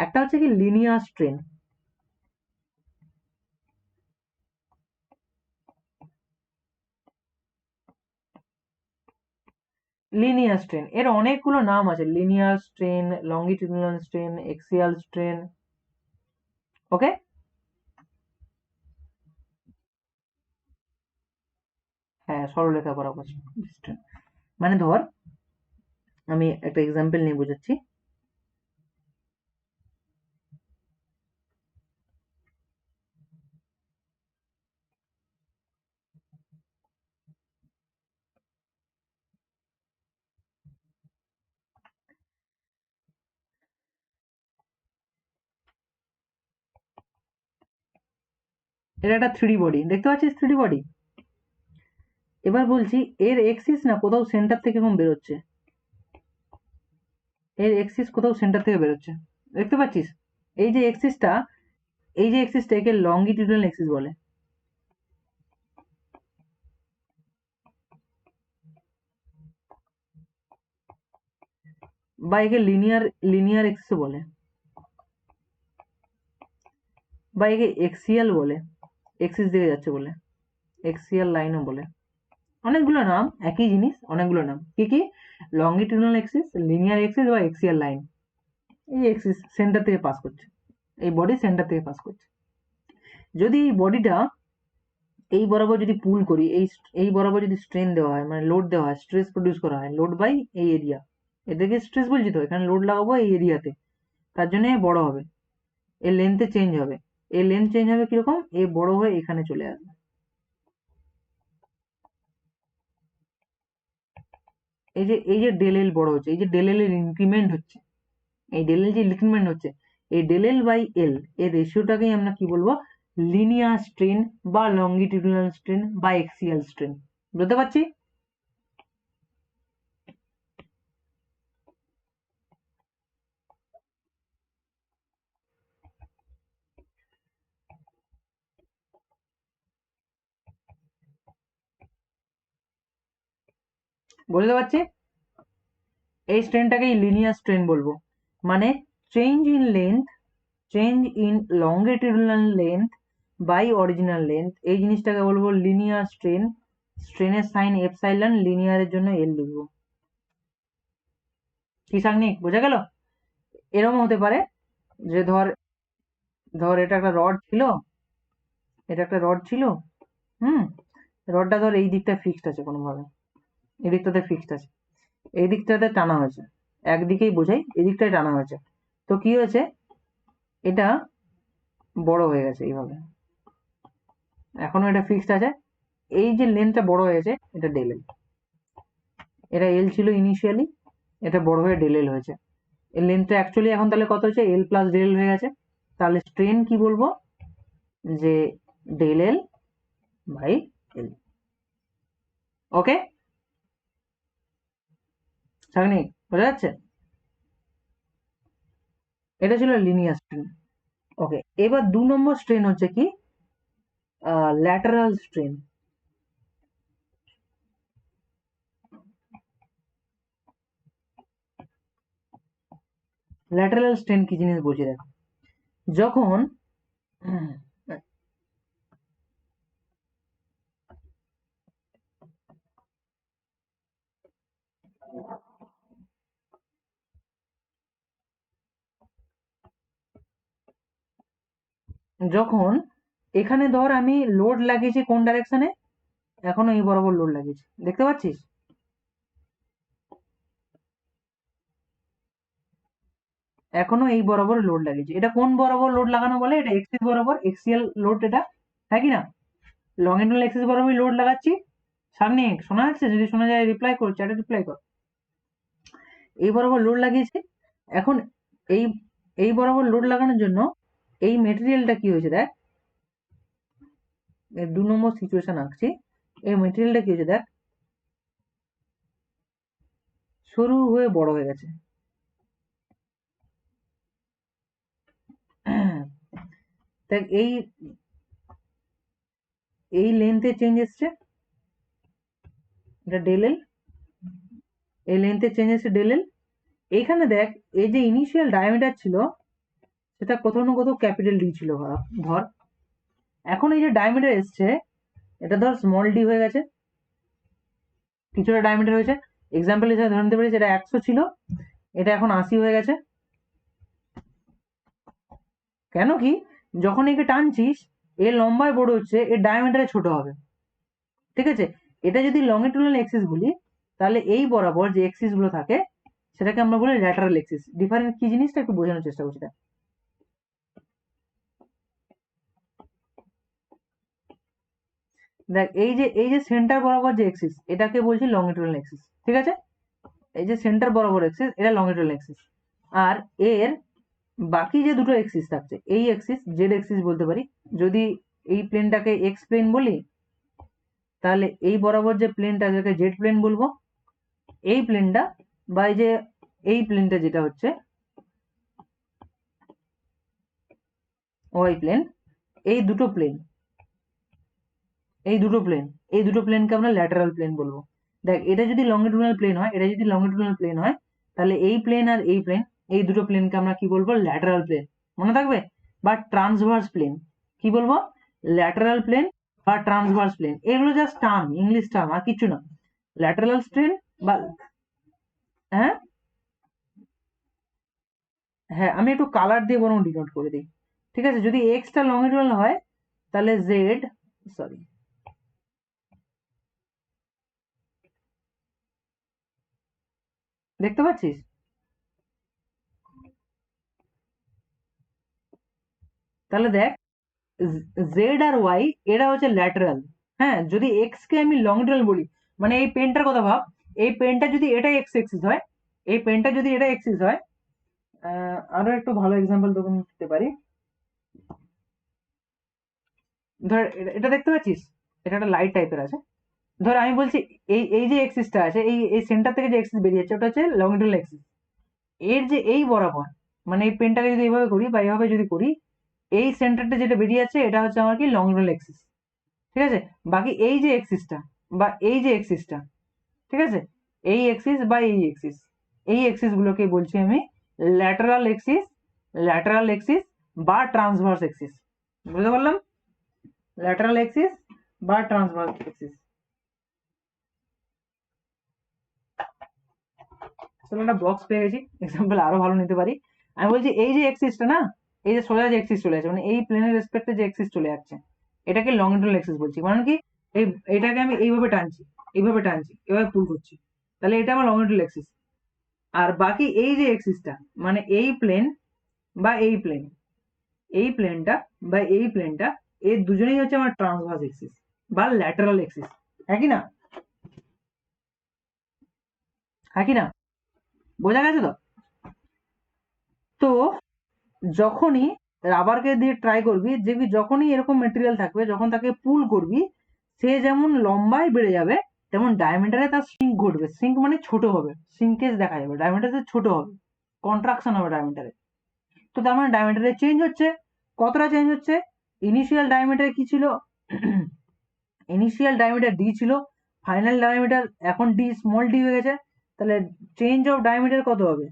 একটা হচ্ছে কি লিনিয়ার স্ট্রেন। লিনিয়ার স্ট্রেন এর অনেকগুলো নাম আছে, linear strain, longitudinal strain, axial strain. Okay, হ্যাঁ, সরলরেখা বরাবর স্ট্রেন। মানে ধর, আমি একটা এক্সাম্পল নিয়ে বোঝাচ্ছি। এটা একটা থ্রি বডি, দেখতে পাচ্ছিস থ্রি বডি। এবার বলছি, এর এক্সিস না কোথাও সেন্টার থেকে এরকম বেরোচ্ছে, এর এক্সিস কোথাও সেন্টার থেকে বেরোচ্ছে, দেখতে পাচ্ছিস? এই যে এক্সিসটা, একে লঙ্গিটিউডিনাল এক্সিস বলে, বা একে লিনিয়ার লিনিয়ার এক্সিস বলে, বা একে এক্সিয়াল বলে, এক্সিস দিকে যাচ্ছে বলে, এক্সিয়াল লাইনও বলে। অনেকগুলো নাম, একই জিনিস, অনেকগুলো নাম। কি কি? লঙ্গিটিউডিনাল এক্সিস, লিনিয়ার এক্সিস বা এক্সিয়াল লাইন। এই এক্সিস সেন্টার থেকে পাস করছে, এই বডি সেন্টার থেকে পাস করছে। যদি এই বডিটা এই বরাবর যদি পুল করি, এই বরাবর যদি স্ট্রেন দেওয়া হয়, মানে লোড দেওয়া হয়, স্ট্রেস প্রডিউস করা হয়, লোড বাই এই এরিয়া, এটাকে স্ট্রেস বলছি, তো এখানে লোড লাগাবো এই এরিয়াতে, তার জন্য বড় হবে, এর লেন্থে চেঞ্জ হবে। এর লেন্থ চেঞ্জ হবে কিরকম? এ বড় হয়ে এখানে চলে আসবে। এই যে ডেল এল বড় হচ্ছে, এই যে ডেল এল এর ইনক্রিমেন্ট হচ্ছে, এই ডেল এল যে ইনক্রিমেন্ট হচ্ছে, এই ডেল এল বাই এল এর রেশিওটাকেই আমরা কি বলবো? লিনিয়ার স্ট্রেন বা লঙ্গিটিউডিনাল স্ট্রেন বা এক্সিয়াল স্ট্রেন। বুঝতে পারছি? বুঝতে পারছি। এই স্ট্রেনটাকেই লিনিয়ার স্ট্রেন বলবো। মানে change in length, change in longitudinal length by original length, এই জিনিসটাকে বলবো লিনিয়ার স্ট্রেন। স্ট্রেনের সাইন এপসাইলন, লিনিয়ারের জন্য এল লিখবো। কি সাংনিক, বোঝা গেল? এরকম হতে পারে যে ধর, এটা একটা রড ছিল, হুম, রডটা ধর এই দিকটা ফিক্সড আছে কোনোভাবে, এই দিকটাতে ফিক্সড আছে, এই দিকটাতে টানা হয়েছে, একদিকেই বোঝাই, এই দিকটায় টানা হয়েছে। তো কি হয়েছে? এটা বড় হয়ে গেছে এইভাবে, এখনো এটা ফিক্সড আছে। এই যে লেন্থটা বড় হয়েছে, এটা ডেল এল। এটা এল ছিল ইনিশিয়ালি, এটা বড় হয়ে ডেল এল হয়েছে। এর লেন্থটা অ্যাকচুয়ালি এখন তাহলে কত হচ্ছে? এল প্লাস ডেল এল হয়ে গেছে। তাহলে স্ট্রেন কি বলবো? যে ডেল এল বাই এল। ওকে সাগনি, বোঝা যাচ্ছে? এটা ছিল লিনিয়ার স্ট্রেন। ওকে, এবার 2 নম্বর স্ট্রেন হচ্ছে কি? Lateral strain. ল্যাটারাল স্ট্রেন কি জিনিস বলছি দেখো। যখন যখন এখানে ধর আমি লোড লাগিয়েছি কোন ডাইরেকশনে, এখনো এই বরাবর লোড লাগিয়েছি, দেখতে পাচ্ছিস? এখনো এই বরাবর লোড লাগিয়েছি। এটা কোন বরাবর লোড লাগানো বলে? এটা এক্সিস বরাবর, এক্সিয়াল লোড এটা, হ্যাঁ কি না? লংজিটুডাল এক্সিস বরাবর লোড লাগাচ্ছি। সামনে শোনা যাচ্ছে? যদি শোনা যায় রিপ্লাই কর, চ্যাটে রিপ্লাই কর। এই বরাবর লোড লাগিয়েছি। এখন এই এই বরাবর লোড লাগানোর জন্য এই মেটেরিয়ালটা কি হয়েছে দেখ, 2 নম্বর সিচুয়েশন আঁকছি। এই মেটেরিয়ালটা কি হয়েছে দেখ, সরু হয়ে বড় হয়ে গেছে। দেখ এই লেন্থে চেঞ্জ এসছে, এটা ডেল এল, এই লেন্থে চেঞ্জ এসছে ডেল এল। এইখানে দেখ এই যে ইনিশিয়াল ডায়ামিটার ছিল সেটা কোথাও না কোথাও ক্যাপিটাল ডি ছিল ধর। এখন এই যে ডায়ামিটার এসছে এটা ধর স্মল ডি হয়ে গেছে, কিছুটা ডায়ামিটার হয়েছে। এক্সাম্পল হিসেবে ধরে নিতে পারি যেটা 100 ছিল, এটা এখন 80 হয়ে গেছে। কেন কি, যখন একে টানছিস এ লম্বায় বড় হচ্ছে, এর ডায়ামিটারে ছোট হবে, ঠিক আছে? এটা যদি লংজিটুডাল এক্সিস বলি, তাহলে এই বরাবর যে এক্সিস গুলো থাকে সেটাকে আমরা বলি ল্যাটারাল এক্সিস। ডিফারেন্স কি জিনিসটা একটু বোঝানোর চেষ্টা করছি। দেখ এই যে সেন্টার বরাবর যে এক্সিস এটাকে বলছি লংজিটুডাল এক্সিস, ঠিক আছে? এই যে সেন্টার বরাবর এক্সিস এটা লংজিটুডাল এক্সিস। আর এর বাকি যে দুটো এক্সিস থাকছে, এই এক্সিস জেড এক্সিস বলতে পারি। যদি এই প্লেনটাকে এক্স প্লেন বলি, তাহলে এই বরাবর যে প্লেনটা যেটাকে জেড প্লেন বলবো। এই প্লেনটা বা এই যে এই প্লেনটা যেটা হচ্ছে ওয়াই প্লেন, এই দুটো প্লেন এই দুটো প্লেনকে আমরা ল্যাটারাল প্লেন বলবো। দেখ এটা যদি লংজিটুডাল প্লেন হয়, এটা যদি লংজিটুডাল প্লেন হয়, তাহলে এই প্লেন আর এই প্লেন, এই দুটো প্লেনকে আমরা কি বলবো? ল্যাটারাল প্লেন, মনে থাকবে? বা ট্রান্সভার্স প্লেন, কি বলবো? ল্যাটারাল প্লেন বা ট্রান্সভার্স প্লেন। এগুলো জাস্ট টার্ম, ইংলিশ টার্ম, আর কিছু না। ল্যাটারাল প্লেন বা, হ্যাঁ হ্যাঁ, আমি একটু কালার দিয়ে বরং ডিনোট করে দিই, ঠিক আছে? যদি এক্সটা লংজিটুডাল হয় তাহলে জেড, সরি, দেখতে পাচ্ছিস? তাহলে দেখ জেড আর ওয়াই এরা হচ্ছে ল্যাটারাল। হ্যাঁ, যদি এক্স কে আমি লংজিটুডাল বলি, মানে এই পেনটার কথা ভাব, এই পেনটা যদি এটা এক্স এক্সিস হয়, এই পেনটা যদি এটা এক্সিস হয়, আরো একটু ভালো এক্সাম্পল তোকে আমি দিতে পারি। ধর এটা দেখতে পাচ্ছিস, এটা একটা লাইট টাইপের আছে। ধর আমি বলছি এই এই যে এক্সিসটা আছে, এই এই সেন্টার থেকে যে এক্সিস বেরিয়ে যাচ্ছে ওটা হচ্ছে লংজিটুডাল এক্সিস। এর যে এই বরাবর, মানে এই পেনটাকে যদি এইভাবে করি বা এইভাবে যদি করি, এই সেন্টারটা যেটা বেরিয়ে যাচ্ছে এটা হচ্ছে আমার কি লংজিটুডাল এক্সিস, ঠিক আছে? বাকি এই যে এক্সিসটা বা এই যে এক্সিসটা, ঠিক আছে, এই এক্সিস বা এই এক্সিস, এই এক্সিস গুলোকে বলছি আমি ল্যাটারাল এক্সিস, ল্যাটারাল এক্সিস বা ট্রান্সভার্স এক্সিস। বুঝতে পারলাম? ল্যাটারাল এক্সিস বা ট্রান্সভার্স এক্সিস। আসলে একটা বক্স পেয়ে গেছি, এক্সাম্পল আরো ভালো নিতে পারি। আমি বলছি এই যে এক্সিসটা না, এই যে সোজা যে এক্সিস চলে যাচ্ছে, মানে এই প্লেনের রেসপেক্টে যে এক্সিস চলে যাচ্ছে, এটাকে লংজিটুডাল এক্সিস বলছি। মানে কি, এই এটাকে আমি এইভাবে টানছি, এইভাবে টানছি, এভাবে পুল করছি, তাহলে এটা আমার লংজিটুডাল এক্সিস। আর বাকি এই যে এক্সিসটা, মানে এই প্লেন বা এই প্লেন, এই প্লেনটা বা এই প্লেনটা, এই দুজনেই হচ্ছে আমার ট্রান্সভার্স এক্সিস বা ল্যাটারাল এক্সিস, হ্যাঁ কি না? হ্যাঁ কি না? বোঝা গেছে তো? তো যখনই রাবারকে দিয়ে ট্রাই করবি, দেখবি যখনই এরকম মেটেরিয়াল থাকবে, যখন তাকে পুল করবি, সে যেমন লম্বায় বেড়ে যাবে, তেমন ডায়ামিটারে তার সিঙ্ক ঘটবে। সিঙ্ক মানে ছোট হবে, সিঙ্কেজ দেখা যাবে, ডায়ামিটারে ছোট হবে, কন্ট্রাকশন হবে ডায়ামিটারে। তো তার মানে ডায়ামিটারে চেঞ্জ হচ্ছে। কতটা চেঞ্জ হচ্ছে? ইনিশিয়াল ডায়ামিটার কি ছিল? ইনিশিয়াল ডায়ামিটার ডি ছিল, ফাইনাল ডায়ামিটার এখন ডি, স্মল ডি হয়ে গেছে। তাহলে চেঞ্জ অফ ডায়ামিটার কত হবে?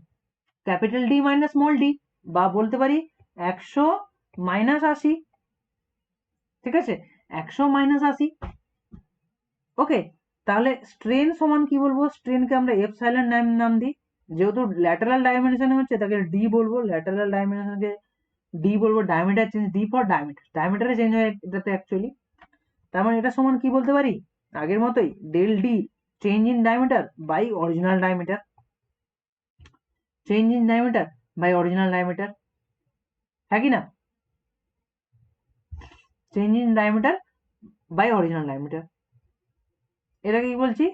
Capital D minus small D, বা বলতে পারি 100 মাইনাস 80, ঠিক আছে? 100 মাইনাস 80, ওকে। তাহলে স্ট্রেন সমান কি বলবো? স্ট্রেনকে আমরা এপসাইলন নাম দিই, যেহেতু ল্যাটারাল ডাইমেনশনে হচ্ছে তাকে ডি বলবো, ল্যাটারাল ডাইমেনশনকে ডি বলবো diameter change, D for diameter, ডায়ামিটারে চেঞ্জ হয় এটাতে অ্যাকচুয়ালি। তার মানে এটা সমান কি বলতে পারি, আগের মতোই del d change in diameter by original diameter, change in diameter by original diameter, হ্যাঁ কি না, change in diameter by original diameter. এটাকে কি বলছি,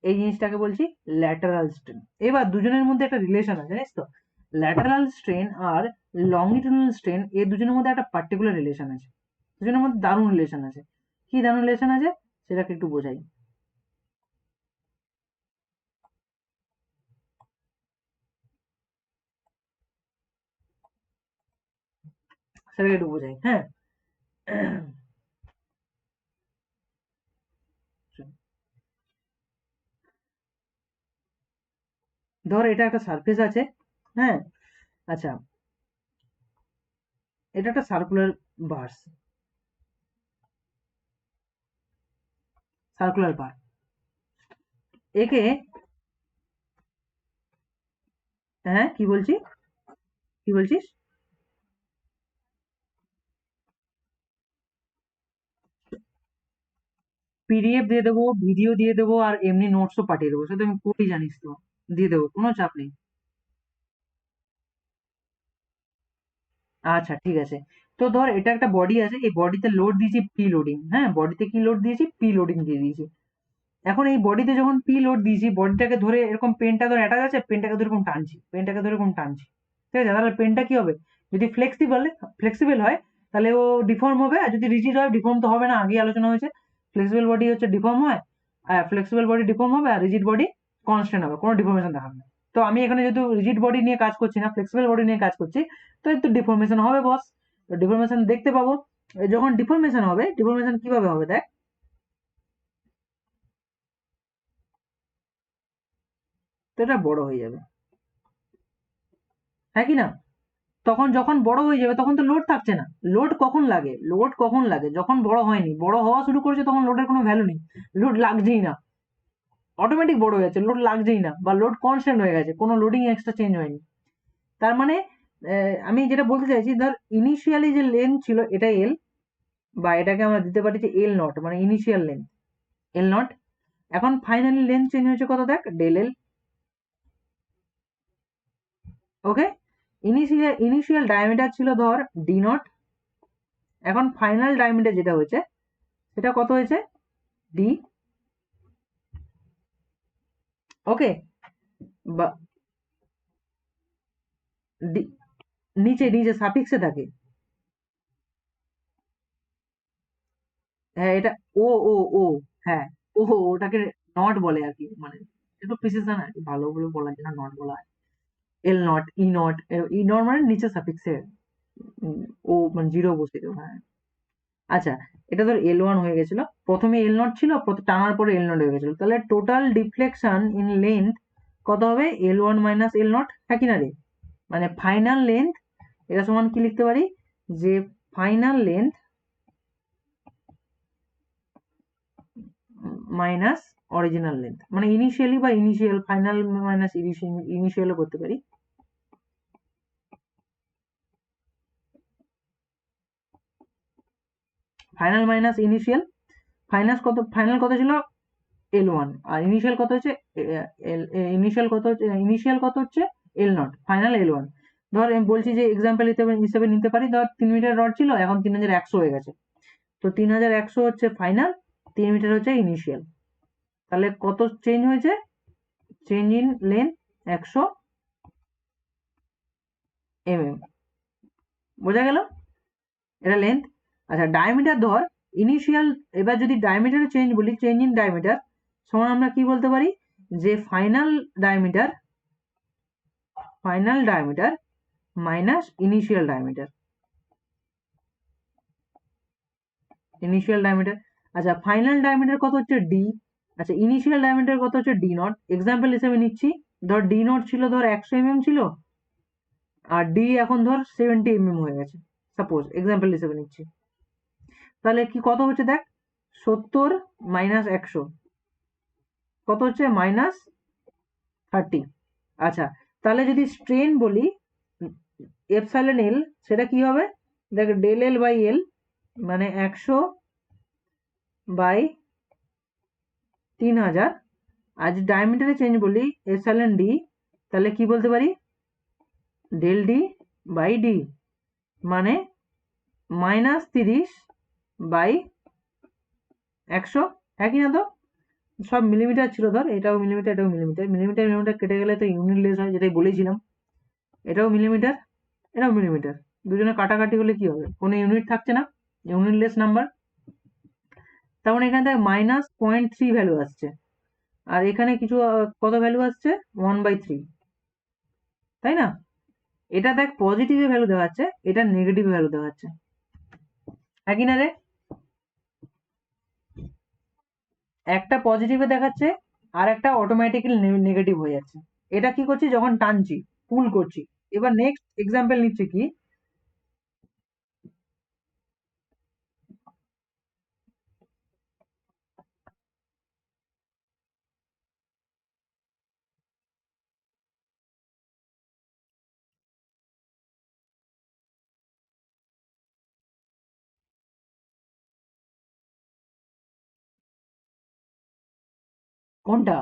এই জিনিসটাকে বলছি ল্যাটারাল স্ট্রেন। এবার দুজনের মধ্যে একটা রিলেশন আছে, জানিস তো, ল্যাটারাল স্ট্রেন আর লংগিটিউডাল স্ট্রেন, এই দুজনের মধ্যে একটা পার্টিকুলার রিলেশন আছে, দুজনের মধ্যে দারুণ রিলেশন আছে। কি দারুণ রিলেশন আছে সেটাকে একটু বোঝাই, সেটাকে একটু বোঝাই, হ্যাঁ। ধর এটা একটা সারফেস আছে, হ্যাঁ, আচ্ছা, এটা একটা সার্কুলার বার্স, সার্কুলার বার, একে, হ্যাঁ কি বলছি, কি বলছিস, পিডিএফ দিয়ে দেবো, ভিডিও দিয়ে দেবো, আর এমনি নোটসও পাঠিয়ে দেবো, সেটা আমি করি জানিস তো, দিয়ে দেবো, কোনো চাপ নেই। আচ্ছা ঠিক আছে। তো ধর এটা একটা বডি আছে, এই বডিতে লোড দিয়েছি পি লোডিং, হ্যাঁ, বডিতে কি লোড দিয়েছি, পি লোডিং দিয়ে দিয়েছি। এখন এই বডিতে যখন পি লোড দিয়েছি, বডিটাকে ধরে এরকম পেনটা ধরে অ্যাটাচ আছে, পেনটাকে ধরে এরকম টানছি, পেনটাকে ধরে এরকম টানছি, ঠিক আছে, তাহলে পেনটা কি হবে, যদি ফ্লেক্সিবল ফ্লেক্সিবল হয় তাহলে ও ডিফর্ম হবে, আর যদি রিজিড হয় ডিফর্ম তো হবে না, আগেই আলোচনা হয়েছে, ফ্লেক্সিবল বডি হচ্ছে ডিফর্ম হয়, আর ফ্লেক্সিবল বডি ডিফর্ম হবে, আর রিজিড বডি কনস্ট্যান্ট হবে, কোনো ডিফর্মেশন দেখাবে না। তো আমি এখানে যেহেতু রিজিড বডি নিয়ে কাজ করছি না, ফ্লেক্সিবল বডি নিয়ে কাজ করছি, তো একটু ডিফর্মেশন হবে বস, ডিফর্মেশন দেখতে পাবো। যখন ডিফর্মেশন হবে, ডিফর্মেশন কিভাবে হবে দেখ, তো এটা বড় হয়ে যাবে, হ্যাঁ কি না, তখন যখন বড় হয়ে যাবে তখন তো লোড থাকছে না। লোড কখন লাগে, লোড কখন লাগে, যখন বড় হয়নি, বড় হওয়া শুরু করেছে তখন লোডের কোনো ভ্যালু নেই, লোড লাগছেই না, অটোমেটিক বড় হয়ে যাচ্ছে, লোড লাগছেই না, বা লোড কনস্ট্যান্ট হয়ে গেছে, কোনো লোডিং এক্সট্রা চেঞ্জ হয়নি। তার মানে আমি যেটা বলতে চাইছি, ধর ইনিশিয়ালি যে লেন্থ ছিল এটা এল, বা এটাকে আমরা দিতে পারি যে এল নট, মানে ইনিশিয়াল লেন্থ এল নট, এখন ফাইনালি লেন্থ চেঞ্জ হয়েছে কত দেখ, ডেল এল, ওকে। ইনিশিয়াল ডায়ামিটার ছিল ধর ডি নট, এখন ফাইনাল ডায়ামিটার যেটা হয়েছে সেটা কত হয়েছে, ডি, ওকে, বা নিচে নিচে সাফিক্সে থাকে, হ্যাঁ এটা ও ও ও, হ্যাঁ ও, ওটাকে নট বলে আর কি, মানে একটু প্রিসিশন আর কি, ভালো করে বলার জন্য নট বলা হয়, L nought, E nought, E nought মানে নিচে সাফিক্সে ও মানে জিরো বসে দেবো, হ্যাঁ। আচ্ছা, এটা ধর এল ওয়ান হয়ে গেছিল, প্রথমে এল নট ছিল, টানার পরে এল নট হয়ে গেছিল, তাহলে টোটাল ডিফ্লেকশন ইন লেন্থ কত হবে, L one minus L not, হ্যাঁ কিনা রে, মানে ফাইনাল লেন্থ, এটা সমান কি লিখতে পারি, যে final length minus original length, মানে ইনিশিয়ালি বা ইনিশিয়াল, ফাইনাল মাইনাস ইনিশিয়ালও করতে পারি, ফাইনাল মাইনাস ইনিশিয়াল, ফাইনাল কত ছিল এল ওয়ান, আর ইনিশিয়াল কত হচ্ছে, ইনিশিয়াল কত হচ্ছে এল নট, ফাইনাল এল ওয়ান। ধর আমি বলছি যে এক্সাম্পল হিসেবে নিতে পারি, ধর 3 মিটার রড ছিল, এখন 3100 হয়ে গেছে, তো 3100 হচ্ছে ফাইনাল, 3 মিটার হচ্ছে ইনিশিয়াল, তাহলে কত চেঞ্জ হয়েছে, চেঞ্জ ইন লেন্থ 100 mm, বোঝা গেল, এটা লেন্থ। আচ্ছা ডায়ামিটার ধর ইনিশিয়াল, এবার যদি ডায়ামিটারে চেঞ্জ বলি, চেঞ্জ ইন ডায়ামিটার সমান আমরা কি বলতে পারি, যে final diameter minus initial diameter. আচ্ছা ফাইনাল ডায়ামিটার কত হচ্ছে ডি, আচ্ছা ইনিশিয়াল ডায়ামিটার কত হচ্ছে ডি নট, এক্সাম্পল হিসেবে নিচ্ছি, ধর ডি নট ছিল ধর 100 mm ছিল, আর ডি এখন ধর 70 mm হয়ে গেছে, সাপোজ এক্সাম্পল হিসেবে নিচ্ছি, তাহলে কি কত হচ্ছে দেখ, 70 মাইনাস 100 কত হচ্ছে, -30। আচ্ছা তাহলে যদি স্ট্রেন বলি, এপসাইলন এল সেটা কি হবে, দেখ ডেল এল বাই এল মানে 100/3000, আর যে ডায়ামিটারে চেঞ্জ বলি এপসাইলন ডি, তাহলে কি বলতে পারি ডেল ডি বাই ডি মানে -30/100, একই না তো? সব মিলিমিটার ছিল, ধর এটাও মিলিমিটার এটাও মিলিমিটার, মিলিমিটার মিলিমিটার কেটে গেলে তো ইউনিট লেস হয়, যেটাই বলেছিলাম। এটাও মিলিমিটার এটাও মিলিমিটার, দুজনে কাটাকাটি হলে কি হবে, কোনো ইউনিট থাকছে না, ইউনিট লেস নাম্বার। তার মানে এখানে দেখ -0.3 ভ্যালু আসছে, আর এখানে কিছু কত ভ্যালু আসছে 1/3, তাই না? এটা দেখ পজিটিভে ভ্যালু দেখাচ্ছে, এটা নেগেটিভ ভ্যালু দেখাচ্ছে, একই না রে? একটা পজিটিভে দেখাচ্ছে আর একটা অটোমেটিক্যালি নেগেটিভ হয়ে যাচ্ছে। এটা কি করছি, যখন টানছি পুল করছি। এবার নেক্সট এক্সাম্পল নিচ্ছে কি, কোনটা?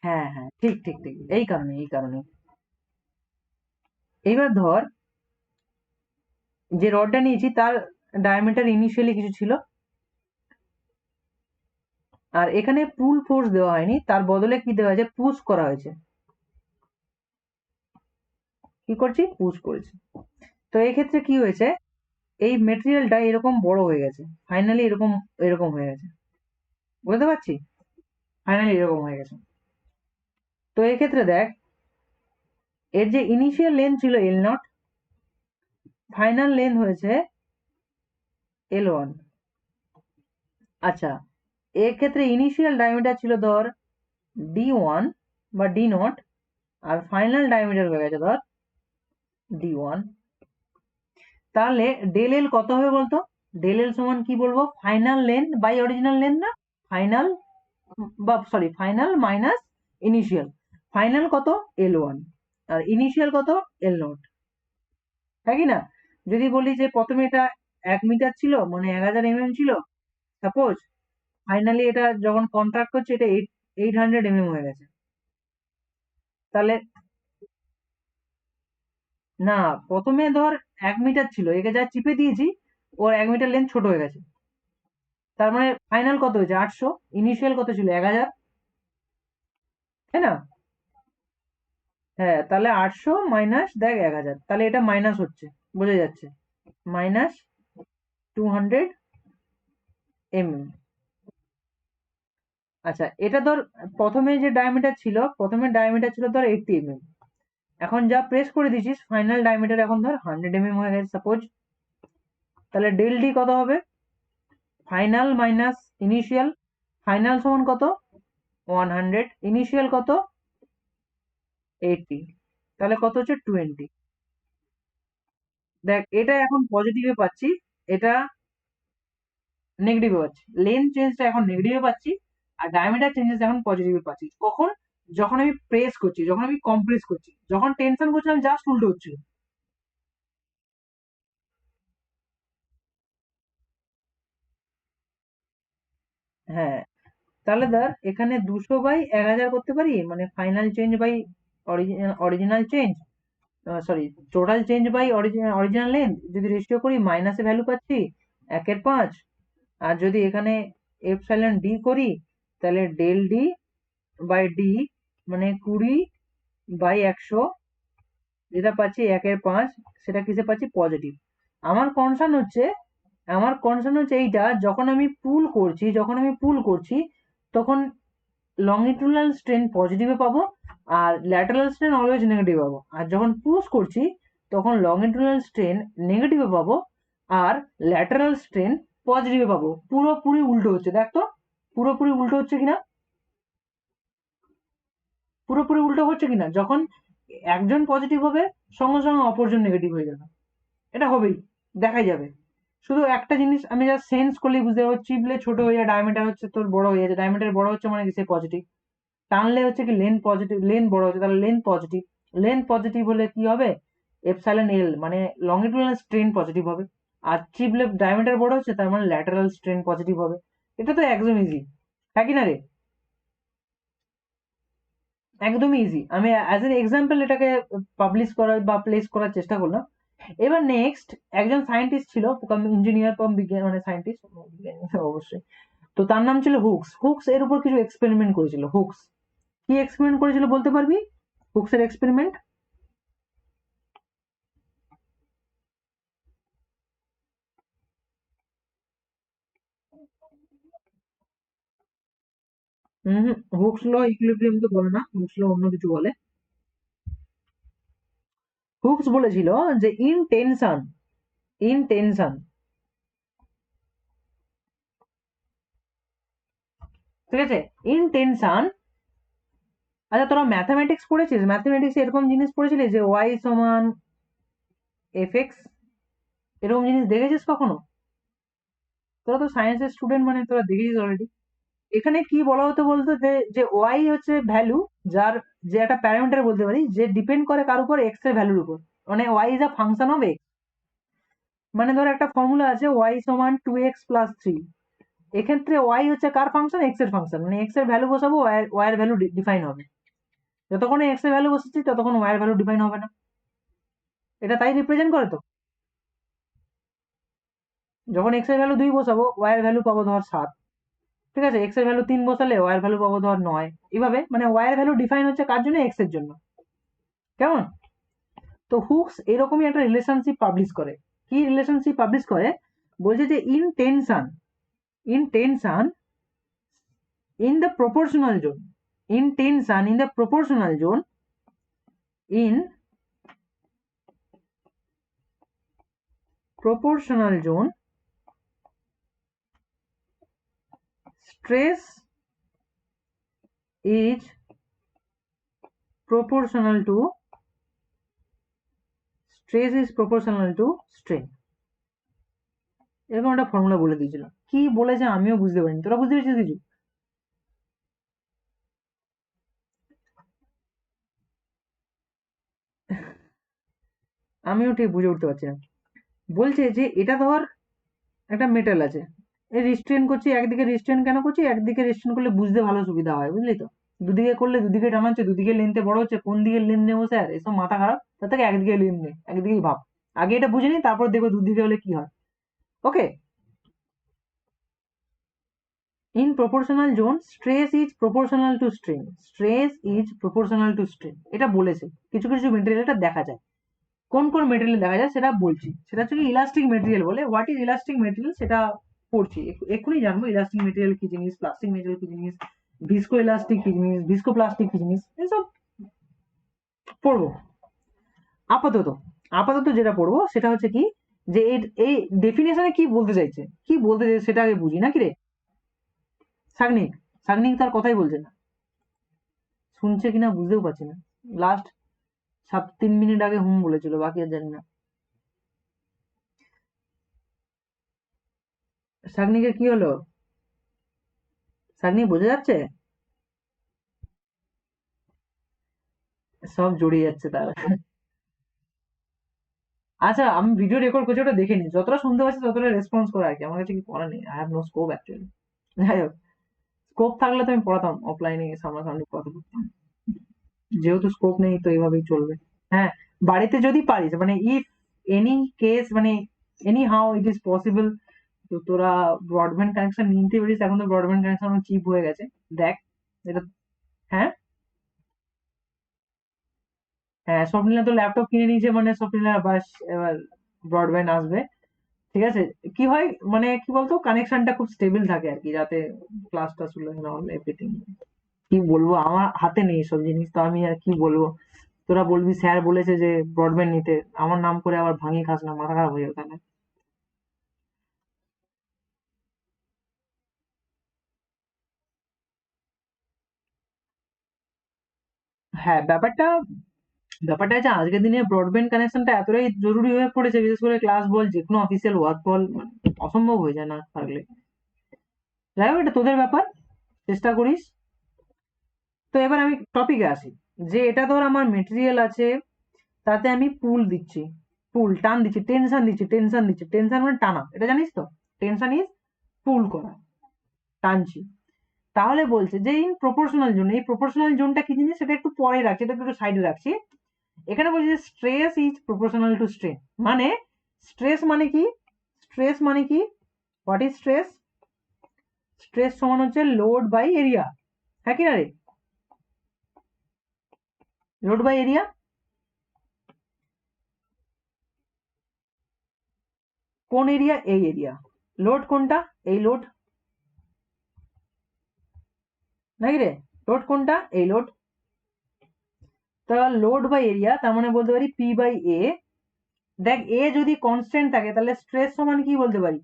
হ্যাঁ হ্যাঁ, ঠিক ঠিক ঠিক, এই কারণে। এইবার ধর যে রডটা নিয়েছি তার ডায়ামিটার ইনিশিয়ালি কিছু ছিল, আর এখানে পুল ফোর্স দেওয়া হয়নি, তার বদলে কি দেওয়া হয়েছে, পুশ করা হয়েছে। কি করছি, পুশ করেছি। তো এক্ষেত্রে কি হয়েছে, এই মেটেরিয়ালটা এরকম বড় হয়ে গেছে, ফাইনালি এরকম এরকম হয়ে গেছে, বুঝতে পারছি, ফাইনালি এরকম হয়ে গেছে। তো এক্ষেত্রে দেখ, এর যে ইনিশিয়াল লেন্থ ছিল L0, ফাইনাল লেন্থ হয়েছে L1। আচ্ছা, এক্ষেত্রে ইনিশিয়াল ডায়ামিটার ছিল ধর D1 বা D0, আর ফাইনাল ডায়ামিটার হয়ে গেছে ধর D1। তাহলে ডেল এল কত হবে বলতো, ডেল এল সমান কি বলবো, final length by original length না, ফাইনাল বা sorry final minus initial. Final কত L1 আর ইনিশিয়াল কত L0, তাই কি না? যদি বলি যে প্রথমে এটা 1 মিটার ছিল মানে 1000 mm ছিল সাপোজ, ফাইনালি এটা যখন কন্ট্রাক্ট করছে এটা 800 mm হয়ে গেছে, তাহলে না, প্রথমে ধর 1 মিটার ছিল, একে যা চিপে দিয়েছি ওর 1 মিটার লেন্থ ছোট হয়ে গেছে, তার মানে ফাইনাল কত হয়েছে 800, ইনিশিয়াল কত ছিল 1000, তাই না? হ্যাঁ, তাহলে 800 মাইনাস দেখ 1000, তাহলে এটা মাইনাস হচ্ছে, বোঝা যাচ্ছে, -200 mm। আচ্ছা, এটা ধর প্রথমে যে ডায়ামিটার ছিল, প্রথমে ডায়ামিটার ছিল ধর 80 mm, এখন যা প্রেস করে দিয়েছিস ফাইনাল ডায়ামিটার এখন ধর 100 mm হয়ে গেছে সাপোজ, তাহলে ডেল ডি কত হবে, ফাইনাল মাইনাস ইনিশিয়াল, ফাইনাল সমান কত 100, ইনিশিয়াল কত 80, তাহলে কত হচ্ছে 20। দেখ এটা এখন পজিটিভে পাচ্ছি, এটা নেগেটিভে পাচ্ছি, লেন্থ চেঞ্জটা এখন নেগেটিভে পাচ্ছি, আর ডায়ামিটার চেঞ্জেস এখন পজিটিভে পাচ্ছি। কখন, যখন আমি প্রেস করছি, যখন আমি কম্প্রেস করছি, যখন টেনশন করছিলাম জাস্ট উল্টো হচ্ছিল। হ্যাঁ, তাহলে ধর এখানে 200/1000 করতে পারি, মানে final change by original change, sorry total change by original length, যদি রেশিও করি মাইনাসে ভ্যালু পাচ্ছি 1/5, আর যদি এখানে এপসাইলন ডি করি তাহলে ডেল ডি বাই ডি মানে 20/100, যেটা পাচ্ছি 1/5, সেটা কিসে পাচ্ছি পজিটিভ। আমার কনসার্ন হচ্ছে আমার কনসার্ন হচ্ছে এইটা, যখন আমি পুল করছি তখন লংগিটুডাল স্ট্রেন পজিটিভে পাবো, আর ল্যাটারাল স্ট্রেন অলওয়েজ নেগেটিভ পাবো, আর যখন পুশ করছি তখন লংগিটুডাল স্ট্রেন নেগেটিভে পাবো আর ল্যাটারাল স্ট্রেন পজিটিভে পাবো। পুরোপুরি উল্টো হচ্ছে, দেখ তো পুরোপুরি উল্টো হচ্ছে কিনা, পুরোপুরি উল্টো হচ্ছে কিনা, যখন একজন পজিটিভ হবে সঙ্গে সঙ্গে অপরজন নেগেটিভ হয়ে যাবে, এটা হবেই, দেখাই যাবে। শুধু একটা জিনিস আমি জাস্ট সেন্স করলেই বুঝতে পারবো, চিপলে ছোট হয়ে যায়, ডায়ামিটার হচ্ছে তোর বড় হয়ে যাচ্ছে, ডায়ামিটার বড় হচ্ছে মানে কি সে পজিটিভ, টানলে হচ্ছে কি লেন্থ পজিটিভ, লেন্থ বড় হচ্ছে, তাহলে লেন্থ পজিটিভ হলে কি হবে, এপসাইলন এল মানে লংজিটুডিনাল স্ট্রেন পজিটিভ হবে। আর চিপ ডায়ামিটার বড় হচ্ছে, তার মানে ল্যাটারাল স্ট্রেন পজিটিভ হবে। এটা তো একদম ইজি, হ্যাঁ কি না রে? একদমই ইজি। আমি অ্যাজ এন এক্সাম্পল এটাকে পাবলিশ করার বা প্লেস করার চেষ্টা করলাম। এবার নেক্সট, একজন সায়েন্টিস্ট ছিল, ইঞ্জিনিয়ার কম বিজ্ঞান মানে সায়েন্টিস্ট অবশ্যই। তো তার নাম ছিল হুকস। হুকস এর উপর কিছু এক্সপেরিমেন্ট করেছিল। হুকস কি এক্সপেরিমেন্ট করেছিল বলতে পারবি? হুকসের এক্সপেরিমেন্ট? হুম, হুকস ল ইকুইলিব্রিয়াম তো বলে না, হুকস ল অন্য কিছু বলে। হুকস বলেছিল যে ইন টেনশন, ঠিক আছে, ইন টেনশন। আচ্ছা তোরা ম্যাথামেটিক্স পড়েছিস? ম্যাথামেটিক্স এরকম জিনিস পড়েছিলিস যে ওয়াই সমান এফ এক্স, এরকম জিনিস দেখেছিস কখনো? তোরা তো সায়েন্সের স্টুডেন্ট, মানে তোরা দেখেছিস অলরেডি। এখানে কি বলা হতো বলতো, যে যে ওয়াই হচ্ছে ভ্যালু, যার, যে একটা প্যারামিটার বলতে পারি, যে ডিপেন্ড করে কার উপর, এক্স এর ভ্যালুর উপর। মানে Y is a function of X. মানে ধর একটা ফর্মুলা আছে ওয়াই সমান 2x+3, এক্ষেত্রে ওয়াই হচ্ছে কার ফাংশন, এক্স এর ফাংশন, মানে এক্স এর ভ্যালু বসাবো, ওয়াই এর ভ্যালু ডিফাইন হবে। যতক্ষণ এক্স এর ভ্যালু বসাচ্ছি ততক্ষণ ওয়াই এর ভ্যালু ডিফাইন হবে না। এটা তাই রিপ্রেজেন্ট করে তো। যখন এক্স এর ভ্যালু 2 বসাবো, ওয়াই এর ভ্যালু পাবো ধর 7, ঠিক আছে, এক্স এর ভ্যালু 3 বসালে ওয়াই এর ভ্যালু পাবো ধর 9। এইভাবে মানে ওয়াই এর ভ্যালু ডিফাইন হচ্ছে কার জন্য, এক্স এর জন্য। কেমন? তো হুকস এরকমই একটা রিলেশনশিপ পাবলিশ করে। কি রিলেশনশিপ পাবলিশ করে? বলছে যে in tension in the proportional zone, in tension in the in proportional zone, stress is proportional to strain। এরকম একটা ফর্মুলা বলে দিয়েছিল। কি বলেছে আমিও বুঝতে পারিনি, তোরা বুঝতে পেরেছিস কিছু? আমিও ঠিক বুঝে উঠতে পারছি না। বলছে যে এটা ধর একটা মেটাল আছে, রিস্ট্রেন করছি, একদিকে রিস্ট্রেন কেন করছি, একদিকে রিস্ট্রেন করলে বুঝতে ভালো সুবিধা হয়, বুঝলি তো। দুদিকে করলে দুদিকে টানাচ্ছে, দুদিকে লেন্থে বড় হচ্ছে, কোন দিকে লেন্থ নেবো স্যার, এসব মাথা খারাপ, তার থেকে একদিকে লেন্থ নে, একদিকেই ভাব। আগে এটা বুঝে নি, তারপর দেখবো দুদিকে হলে কি হয়। Okay. In proportional zone stress is proportional to strain, এটা বলেছে। কিছু কিছু মেটেরিয়াল এটা দেখা যায়। কোন কোন মেটেরিয়াল দেখা যায় সেটা বলছি। সেটা হচ্ছে কি ইলাস্টিক মেটেরিয়াল বলে। হোয়াট ইজ ইলাস্টিক মেটেরিয়াল সেটা পড়ছি, এক্ষুনি জানবো। ইলাস্টিক মেটেরিয়াল কি জিনিস, প্লাস্টিক মেটেরিয়াল কি জিনিস, ভিস্কো ইলাস্টিক কি জিনিস, ভিস্কো প্লাস্টিক কি জিনিস, এসব পড়বো। আপাতত আপাতত যেটা পড়বো সেটা হচ্ছে কি, যে এই ডেফিনেশনে কি বলতে চাইছে সেটা আগে বুঝি, নাকি রে? সাগনিক, সাগনিক তার কথাই বলছে না, শুনছে কিনা বুঝতেও পারছি না। লাস্ট 3 মিনিট আগে হুম বলেছিল, বাকি আর জানি না। সাগনিকের কি হলো? সাগনিক বোঝা যাচ্ছে? সব জড়িয়ে যাচ্ছে তার। আচ্ছা আমি ভিডিও রেকর্ড করছি, ওটা দেখে নি, যতটা শুনতে পাচ্ছি ততটা রেসপন্স করা আর কি, আমার কাছে কি করার নেই, I have no scope actually. যাই হোক, স্কোপ থাকলে তো আমি পড়াতাম, অফলাইনে সামনাসামনি পড়াতে পারতাম। যেহেতু স্কোপ নেই তো এইভাবেই চলবে। হ্যাঁ, বাড়িতে যদি পারিস, মানে ইফ এনি কেস, মানে any how it is possible, তো তোরা ব্রডব্যান্ড কানেকশন নিতে পারিস। এখন তো ব্রডব্যান্ড কানেকশন অনেক চিপ হয়ে গেছে, দেখ এটা। হ্যাঁ, হ্যাঁ, স্বপ্নিলা তো ল্যাপটপ কিনে নিয়েছে, মানে স্বপ্নিলা বাস এবার ব্রডব্যান্ড আসবে। ঠিক আছে, কি হয় মানে কি বলতো, কানেকশনটা খুব স্টেবল থাকে আর কি, যাতে ক্লাস টাস গুলো এভরিথিং। কি বলবো, আমার হাতে নেই সব জিনিস, তো আমি আর কি বলবো। তোরা বলবি স্যার বলেছে যে ব্রডব্যান্ড নিতে, আমার নাম করে আবার ভাঙিয়ে খাস না, মাথা খারাপ হয়ে যাবে তাহলে। হ্যাঁ, ব্যাপারটা হচ্ছে আজকের দিনে ব্রডব্যান্ড কানেকশনটা এতটাই জরুরি হয়ে পড়েছে, বিশেষ করে ক্লাস বল, যে কোনো অফিসিয়াল ওয়ার্ক বল, মানে অসম্ভব হয়ে যায় না থাকলে। যাই হোক, এটা তোদের ব্যাপার, চেষ্টা করিস। তো এবার আমি টপিকে আসি, যে এটা ধর আমার মেটেরিয়াল আছে, তাতে আমি পুল দিচ্ছি, পুল টান দিচ্ছি, টেনশন দিচ্ছি, টেনশন মানে টানা, এটা জানিস তো, টেনশন ইজ পুল করা, টানছি। তাহলে বলছে যে ইন প্রপোর্শনাল জোন, এই প্রপোর্শনাল জোনটা কি জিনিস সেটা একটু পরে রাখছি, এটা একটু সাইডে রাখছি। এখানে বলছে যে stress is proportional to strain, মানে স্ট্রেস মানে কি, স্ট্রেস মানে কি, হোয়াট ইজ স্ট্রেস, স্ট্রেস সমান হচ্ছে লোড বাই এরিয়া, হ্যাঁ কি না রে, লোড বাই এরিয়া। কোন এরিয়া, এই এরিয়া, লোড কোনটা, এই লোড, নাকি রে, লোড কোনটা, এই লোড। তা লোড বাই এরিয়া, তার মানে বলতে পারি পি বাই এ। দেখ এ যদি কনস্ট্যান্ট থাকে তাহলে স্ট্রেস সমান কি বলতে পারি,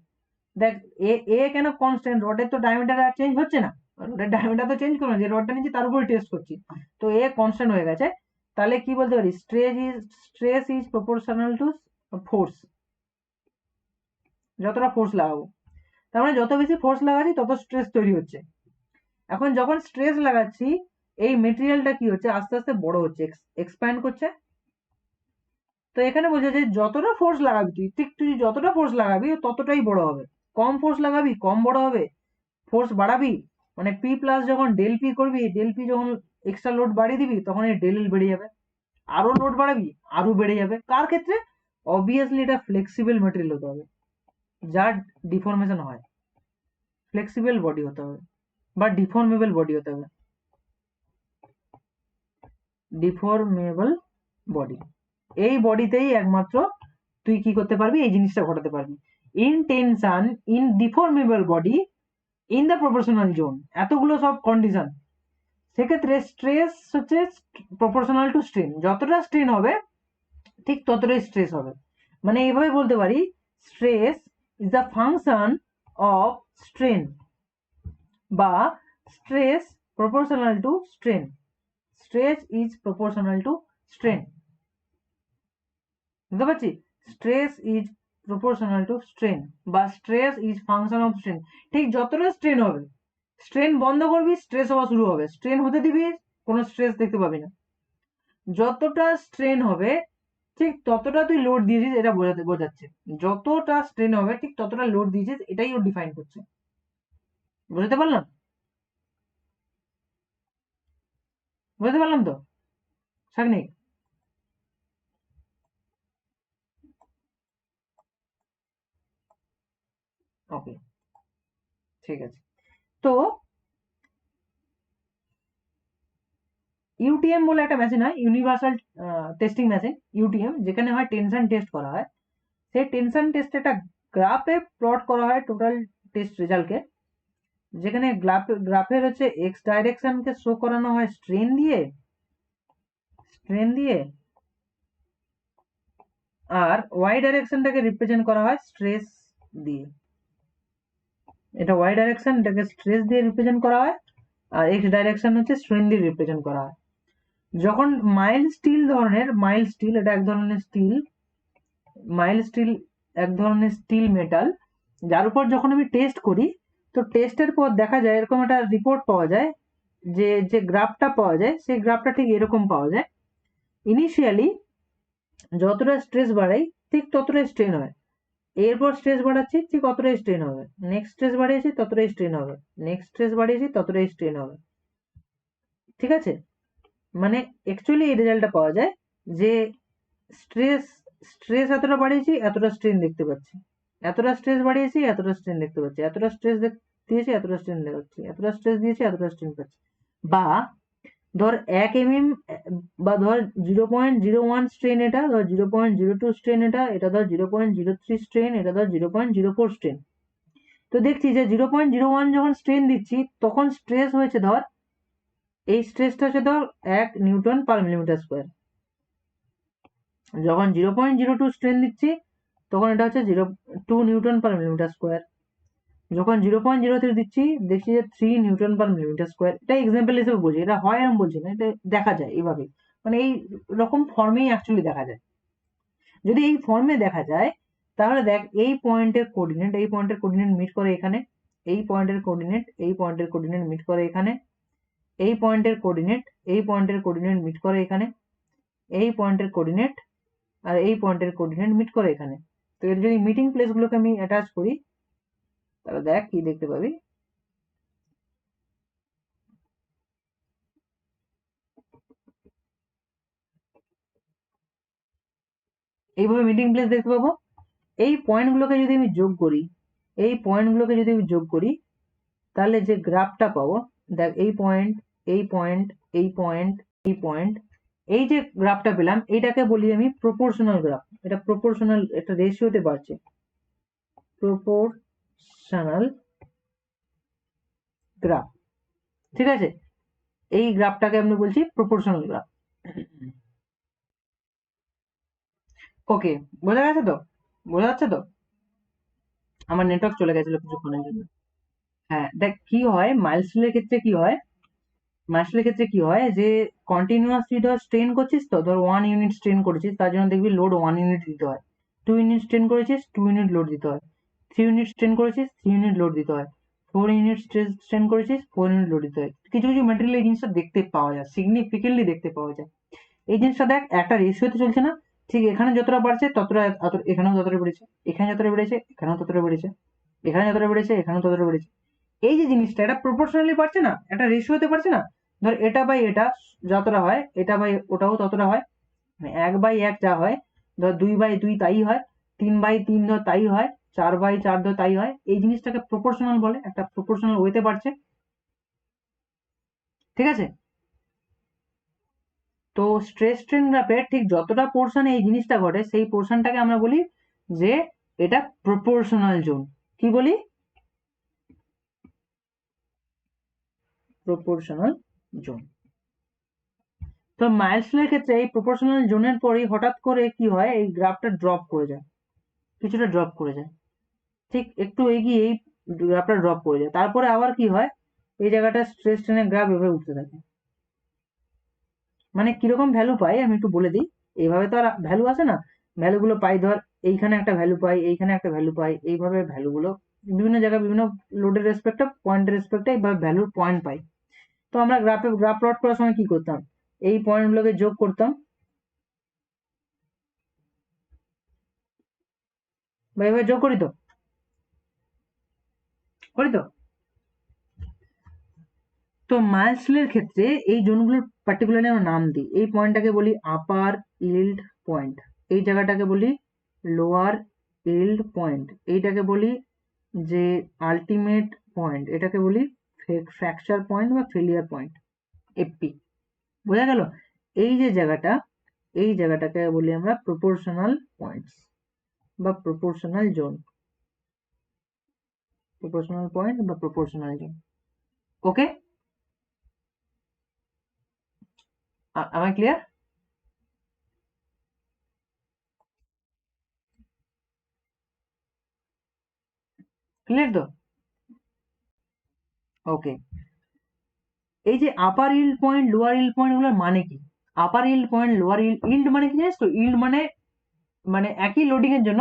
দেখ এ এ কেন কনস্ট্যান্ট, রডের তো ডায়ামিটার আর চেঞ্জ হচ্ছে না, রডের ডায়ামিটার তো চেঞ্জ করো না, যে রডটা নিচ্ছি তার উপরে টেস্ট করছি, তো এ কনস্ট্যান্ট হয়ে গেছে। তাহলে কি বলতে পারি, stress is proportional to force, যতটা ফোর্স লাগাবো, তার মানে যত বেশি ফোর্স লাগাচ্ছি তত স্ট্রেস তৈরি হচ্ছে। এখন যখন স্ট্রেস লাগাচ্ছি এই মেটেরিয়ালটা কি হচ্ছে, আস্তে আস্তে বড় হচ্ছে, এক্সপ্যান্ড করছে। তো এখানে বলছে যে যতটা ফোর্স লাগাবি তুই, ঠিক তুই যতটা ফোর্স লাগাবি ততটাই বড় হবে, কম ফোর্স লাগাবি কম বড় হবে, ফোর্স বাড়াবি মানে পি প্লাস, যখন ডেল পি করবি, ডেল পি যখন এক্সট্রা লোড বাড়িয়ে দিবি তখন এই ডেল বেড়ে যাবে, আরো লোড বাড়াবি আরো বেড়ে যাবে। কার ক্ষেত্রে, অবভিয়াসলি এটা ফ্লেক্সিবল মেটেরিয়াল হতে হবে, যার ডিফরমেশন হয়, ফ্লেক্সিবল বডি হতে হবে বা ডিফর্মেবল বডি হতে হবে, ডিফর্মেবল বডি, এই বডিতেই একমাত্র তুই কি করতে পারবি, এই জিনিসটা ঘটাতে পারবি। In tension, in deformable body, in the proportional zone, এতগুলো সব কন্ডিশন। সেক্ষেত্রে স্ট্রেস হচ্ছে প্রপোর্শনাল টু স্ট্রেন, যতটা স্ট্রেন হবে ঠিক ততটাই স্ট্রেস হবে। মানে এইভাবে বলতে পারি, stress is the function of strain, বা stress proportional to strain, stress is proportional to strain, বুঝতে পারছি, stress is proportional to strain বা stress is function of strain. ঠিক যতটা স্ট্রেন হবে, স্ট্রেন বন্ধ করবি স্ট্রেস হওয়া শুরু হবে, স্ট্রেন হতে দিবি কোনো স্ট্রেস দেখতে পাবি না। যতটা স্ট্রেন হবে ঠিক ততটা তুই লোড দিয়েছিস, এটা বোঝাচ্ছে, যতটা স্ট্রেন হবে ঠিক ততটা লোড দিয়েছিস, এটাই ও ডিফাইন করছে, বুঝতে পারলাম, বুঝতে পারলাম তো সাগনিক। ওকে, ঠিক আছে। তো ইউটিএম বলে একটা মেশিন হয়, ইউনিভার্সাল টেস্টিং মেশিন, ইউটিএম, যেখানে হয় টেনশন টেস্ট করা হয়। সেই টেনশন টেস্ট একটা গ্রাফে প্লট করা হয় টোটাল টেস্ট রেজাল্টকে, যেখানে গ্রাফের হচ্ছে এক্স ডাইরেকশনকে শো করানো হয় স্ট্রেন দিয়ে, স্ট্রেন দিয়ে, আর ওয়াই ডাইরেকশনটাকে রিপ্রেজেন্ট করা হয় স্ট্রেস দিয়ে, এটা ওয়াই ডাইরেকশন, এটাকে স্ট্রেস দিয়ে রিপ্রেজেন্ট করা হয়, আর এক্স ডাইরেকশন হচ্ছে স্ট্রেন দিয়ে রিপ্রেজেন্ট করা হয়। যখন মাইল্ড স্টিল ধরনের, মাইল্ড স্টিল এটা এক ধরনের স্টিল, মাইল্ড স্টিল এক ধরনের স্টিল মেটাল, যার উপর যখন আমি টেস্ট করি, তো টেস্টের পর দেখা যায় এরকম একটা রিপোর্ট পাওয়া যায়, যে যে গ্রাফটা পাওয়া যায় সেই গ্রাফটা ঠিক এরকম পাওয়া যায়। ইনিশিয়ালি যতটা স্ট্রেস বাড়াই ঠিক ততটাই স্ট্রেন হয়, এরপর স্ট্রেস বাড়াচ্ছি ঠিক ততটাই স্ট্রেন হবে, নেক্সট স্ট্রেস বাড়িয়েছি ততটাই স্ট্রেন হবে, নেক্সট স্ট্রেস বাড়িয়েছি ততটাই স্ট্রেন হবে, ঠিক আছে। মানে অ্যাকচুয়ালি এই রেজাল্টটা পাওয়া যায় যে স্ট্রেস, স্ট্রেস এতটা বাড়িয়েছি এতটা স্ট্রেন দেখতে পাচ্ছি, এতটা স্ট্রেস বাড়িয়েছি এতটা স্ট্রেন দেখতে পাচ্ছি, এতটা স্ট্রেস দিয়েছি এতটা স্ট্রেন দেখাচ্ছি, এতটা স্ট্রেস দিয়েছি এতটা স্ট্রেন পাচ্ছি। বা ধর 1 mm, বা ধর 0.01 স্ট্রেন, এটা ধর 0.02 স্ট্রেন, এটা ধর 0.03 স্ট্রেন, এটা ধর 0.04 স্ট্রেন। তো দেখছি যে 0.01 যখন স্ট্রেন দিচ্ছি তখন স্ট্রেস হয়েছে ধর, এই স্ট্রেসটা হচ্ছে ধর 1 N/mm²। যখন 0.02 স্ট্রেন দিচ্ছি তখন এটা হচ্ছে 2 N/mm²। যখন 0.03 দিচ্ছি দেখছি যে 3 N/mm²। এটা এক্সাম্পল হিসেবে বলছি, এটা হয় এরকম বলছি না, এটা দেখা যায় এইভাবে, মানে এই রকম ফর্মেই অ্যাকচুয়ালি দেখা যায়। যদি এই ফর্মে দেখা যায় তাহলে দেখ এই পয়েন্টের কোঅর্ডিনেট, এই পয়েন্টের কোঅর্ডিনেট মিট করে এখানে, এই পয়েন্টের কোঅর্ডিনেট, এই পয়েন্টের কোঅর্ডিনেট মিট করে এখানে, এই পয়েন্টের কোঅর্ডিনেট মিট করে এখানে, এই পয়েন্টের কোঅর্ডিনেট আর এই পয়েন্টের কোঅর্ডিনেট মিট করে এখানে। তো এর যদি মিটিং প্লেস গুলোকে আমি অ্যাটাচ করি তাহলে দেখ কি দেখতে পাবি। এইভাবে মিটিং প্লেস দেখতে পাবো। এই পয়েন্টগুলোকে যদি আমি যোগ করি, তাহলে যে গ্রাফটা পাবো, দেখ এই পয়েন্ট, এই পয়েন্ট, এই পয়েন্ট, এই পয়েন্ট, এই যে গ্রাফটা পেলাম এইটাকে বলি আমি প্রপোর্শনাল গ্রাফ। এটা প্রপোর্শনাল, একটা রেশিওতে বাড়ছে, প্রপোর্শনাল গ্রাফ। ঠিক আছে, এই গ্রাফটাকে আমরা বলছি প্রপোর্শনাল গ্রাফ। ওকে, বোঝা গেছে তো? বোঝা যাচ্ছে তো? আমার নেটওয়ার্ক চলে গেছিল কিছুক্ষণের জন্য। হ্যাঁ, দেখ কি হয় মাইলস্টোনের ক্ষেত্রে, কি হয় যে কন্টিনিউয়াসলি ধর স্ট্রেন করছিস, তো ধর 1 ইউনিট স্ট্রেন করেছিস, তার জন্য দেখবি লোড 1 ইউনিট দিতে হয়। 2 ইউনিট স্ট্রেন করেছিস, 2 ইউনিট লোড দিতে হয়। 3 ইউনিট স্ট্রেন করেছিস, 3 ইউনিট লোড দিতে হয়। 4 ইউনিট স্ট্রেন করেছিস, 4 ইউনিট লোড দিতে হয়। কিছু কিছু মেটেরিয়াল এই জিনিসটা দেখতে পাওয়া যায়, সিগনিফিকেন্টলি দেখতে পাওয়া যায়। এই জিনিসটা দেখ একটা রেশিওতে চলছে না, ঠিক এখানে যতটা বাড়ছে ততটা এখানেও ততটা বেড়েছে, এখানে যতটা বেড়েছে এখানেও ততটা বেড়েছে, এখানে যতটা বেড়েছে এখানেও ততটা বেড়েছে। এই যে জিনিসটা এটা প্রপোর্শনালি বাড়ছে না, একটা রেশিওতে বাড়ছে না। ধর এটা বাই এটা যতটা হয়, এটা বাই ওটাও ততটা হয়। মানে 1/1 যা হয়, ধর 2/2 তাই হয়, 3/3 ধর তাই হয়, 4/4 ধর তাই হয়। এই জিনিসটাকে প্রপোর্শনাল বলে, একটা প্রপোর্শনাল ওয়েতে বাড়ছে। ঠিক আছে, তো স্ট্রেস স্ট্রেন গ্রাফের ঠিক যতটা পোর্শনে এই জিনিসটা ঘটে সেই পোর্শনটাকে আমরা বলি যে এটা প্রপোর্শনাল জোন। কি বলি? Proportional zone. তো মাইলস্টোনের ক্ষেত্রে এই প্রপোর্শনাল জোনের পরেই হঠাৎ করে কি হয়, এই গ্রাফটা ড্রপ করে যায়, কিছুটা ড্রপ করে যায়। ঠিক একটু এগিয়ে এই গ্রাফটা ড্রপ করে যায়, তারপরে আবার কি হয়, এই জায়গাটা স্ট্রেস স্ট্রেনের গ্রাফ এভাবে উঠতে থাকে। মানে কিরকম ভ্যালু পাই আমি একটু বলে দিই। এইভাবে তো আর ভ্যালু আসে না, ভ্যালুগুলো পাই ধর এইখানে একটা ভ্যালু পাই, এইখানে একটা ভ্যালু পাই, এইভাবে ভ্যালুগুলো বিভিন্ন জায়গায় বিভিন্ন লোডের রেসপেক্টে, পয়েন্টের রেসপেক্টে এইভাবে ভ্যালুর পয়েন্ট পাই। তো আমরা গ্রাফ প্লট করার সময় কি করতাম, এই পয়েন্টগুলোকে যোগ করতাম বা এইভাবে যোগ করি তো। তো মাইলস্টোনের ক্ষেত্রে এই জোনগুলোর পার্টিকুলারলি আমরা নাম দিই। এই পয়েন্টটাকে বলি আপার ইল্ড পয়েন্ট, এই জায়গাটাকে বলি লোয়ার ইল্ড পয়েন্ট, এইটাকে বলি যে আলটিমেট পয়েন্ট, এটাকে বলি ফ্র্যাকচার পয়েন্ট বা ফেলিয়ার পয়েন্ট, এফপি। বোঝা গেল? এই যে জায়গাটা, এই জায়গাটাকে বলি আমরা প্রপোর্শনাল পয়েন্টস বা প্রপোর্শনাল জোন, প্রপোর্শনাল পয়েন্ট বা proportional zone. Okay, am I clear? Clear তো? ওকে, এই যে upper yield point, lower yield point গুলোর মানে কি? Upper yield point, lower yield মানে কি জানিস তো? ইল্ড মানে মানে একই লোডিং এর জন্য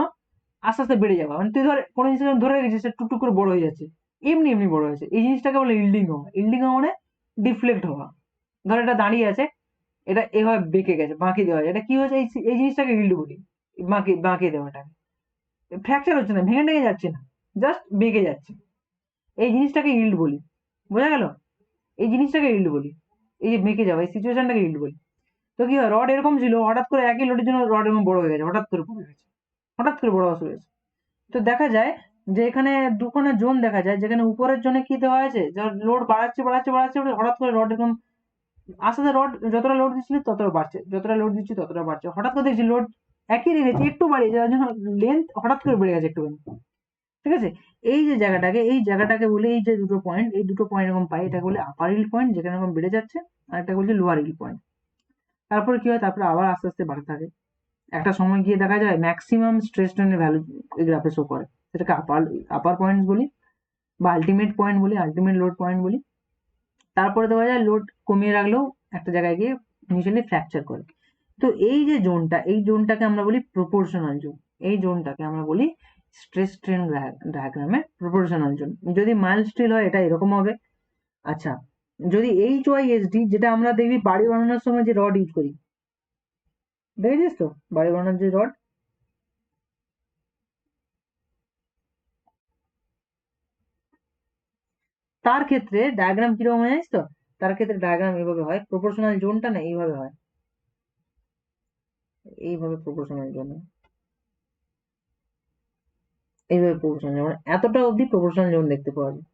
আস্তে আস্তে বেড়ে যাওয়া। মানে তুই ধর কোনো জিনিস ধরে রেখেছিস, সে টুকটুক করে বড় হয়ে যাচ্ছে, এমনি এমনি বড় হয়েছে, এই জিনিসটাকে বলে ইল্ডিং হওয়া। ইল্ডিং হওয়া মানে ডিফ্লেক্ট হওয়া। ধর এটা দাঁড়িয়ে আছে, এটা এভাবে বেঁকে গেছে, বাঁকিয়ে দেওয়া যায়, এটা কি হয়েছে, এই জিনিসটাকে ইল্ড বলি। বাঁকিয়ে দেওয়াটা ফ্র্যাকচার হচ্ছে না, ভেঙে ভেঙে যাচ্ছে না, জাস্ট বেঁকে যাচ্ছে, এই জিনিসটাকে ইল্ড বলি। বোঝা গেল? এই জিনিসটাকে ইল্ড বলি, এই যে বেঁকে যাওয়া এই সিচুয়েশনটাকে ইল্ড বলি। তো কি হয়, রড এরকম ছিল, হঠাৎ করে একই লোডের জন্য রড এরকম বড় হয়ে গেছে, হঠাৎ করে বড় হয়ে গেছে, হঠাৎ করে বড় হয়ে গেছে। তো দেখা যায় যে এখানে দুখানা জোন দেখা যায়, যেখানে উপরের জোনে কি দেওয়া আছে, লোড বাড়াচ্ছে, হঠাৎ করে রড এরকম আস্তে আস্তে, রড যতটা লোড দিচ্ছিল ততটা বাড়ছে, যতটা লোড দিচ্ছি ততটা বাড়ছে, হঠাৎ করে দেখছি লোড একই রেখেছি, একটু বাড়িয়ে যাওয়ার জন্য লেন্থ হঠাৎ করে বেড়ে গেছে একটুখানি। ঠিক আছে, এই জায়গাটাকে বলে, এই যে দুটো পয়েন্ট, এই দুটো পয়েন্ট এরকম পাই, এটা বলে আপার হিল পয়েন্ট, যেখানে এরকম বেড়ে যাচ্ছে, আর একটা বলছে লোয়ার হিল পয়েন্ট। তারপরে কি হয়, তারপরে আবার আস্তে আস্তে বাড়তে থাকে। একটা সময় গিয়ে দেখা যায় ম্যাক্সিমাম স্ট্রেস স্ট্রেনের ভ্যালু এই গ্রাফে শো করে, সেটাকে আপার পয়েন্ট বলি বা আলটিমেট পয়েন্ট বলি, আলটিমেট লোড পয়েন্ট বলি। তারপরে দেখা যায় লোড কমিয়ে রাখলেও একটা জায়গায় গিয়ে ইনিশিয়ালি ফ্র্যাকচার করে। তো এই যে জোনটা, এই জোনটাকে আমরা বলি প্রপোর্শনাল জোন, এই জোনটাকে আমরা বলি স্ট্রেস স্ট্রেন ডায়াগ্রামে প্রপোর্শনাল জোন। যদি মাইল্ড স্টিল হয় এটা এরকম হবে। আচ্ছা, যদি HYSD, যেটা আমরা দেখবি বাড়ি বানানোর সময় যে রড ইউজ করি, দেখেছিস তো বাড়ি বানানোর যে রড, তার ক্ষেত্রে ডায়াগ্রাম কিরকম হয় জানিস তো? তার ক্ষেত্রে ডায়াগ্রাম এইভাবে হয়, প্রপোর্শনাল জোনটা না এইভাবে হয়, এইভাবে প্রপোর্শনাল জোন, এইভাবে প্রপোর্শনাল জোন, মানে এতটা অবধি প্রপোর্শনাল জোন দেখতে পাওয়া যায়,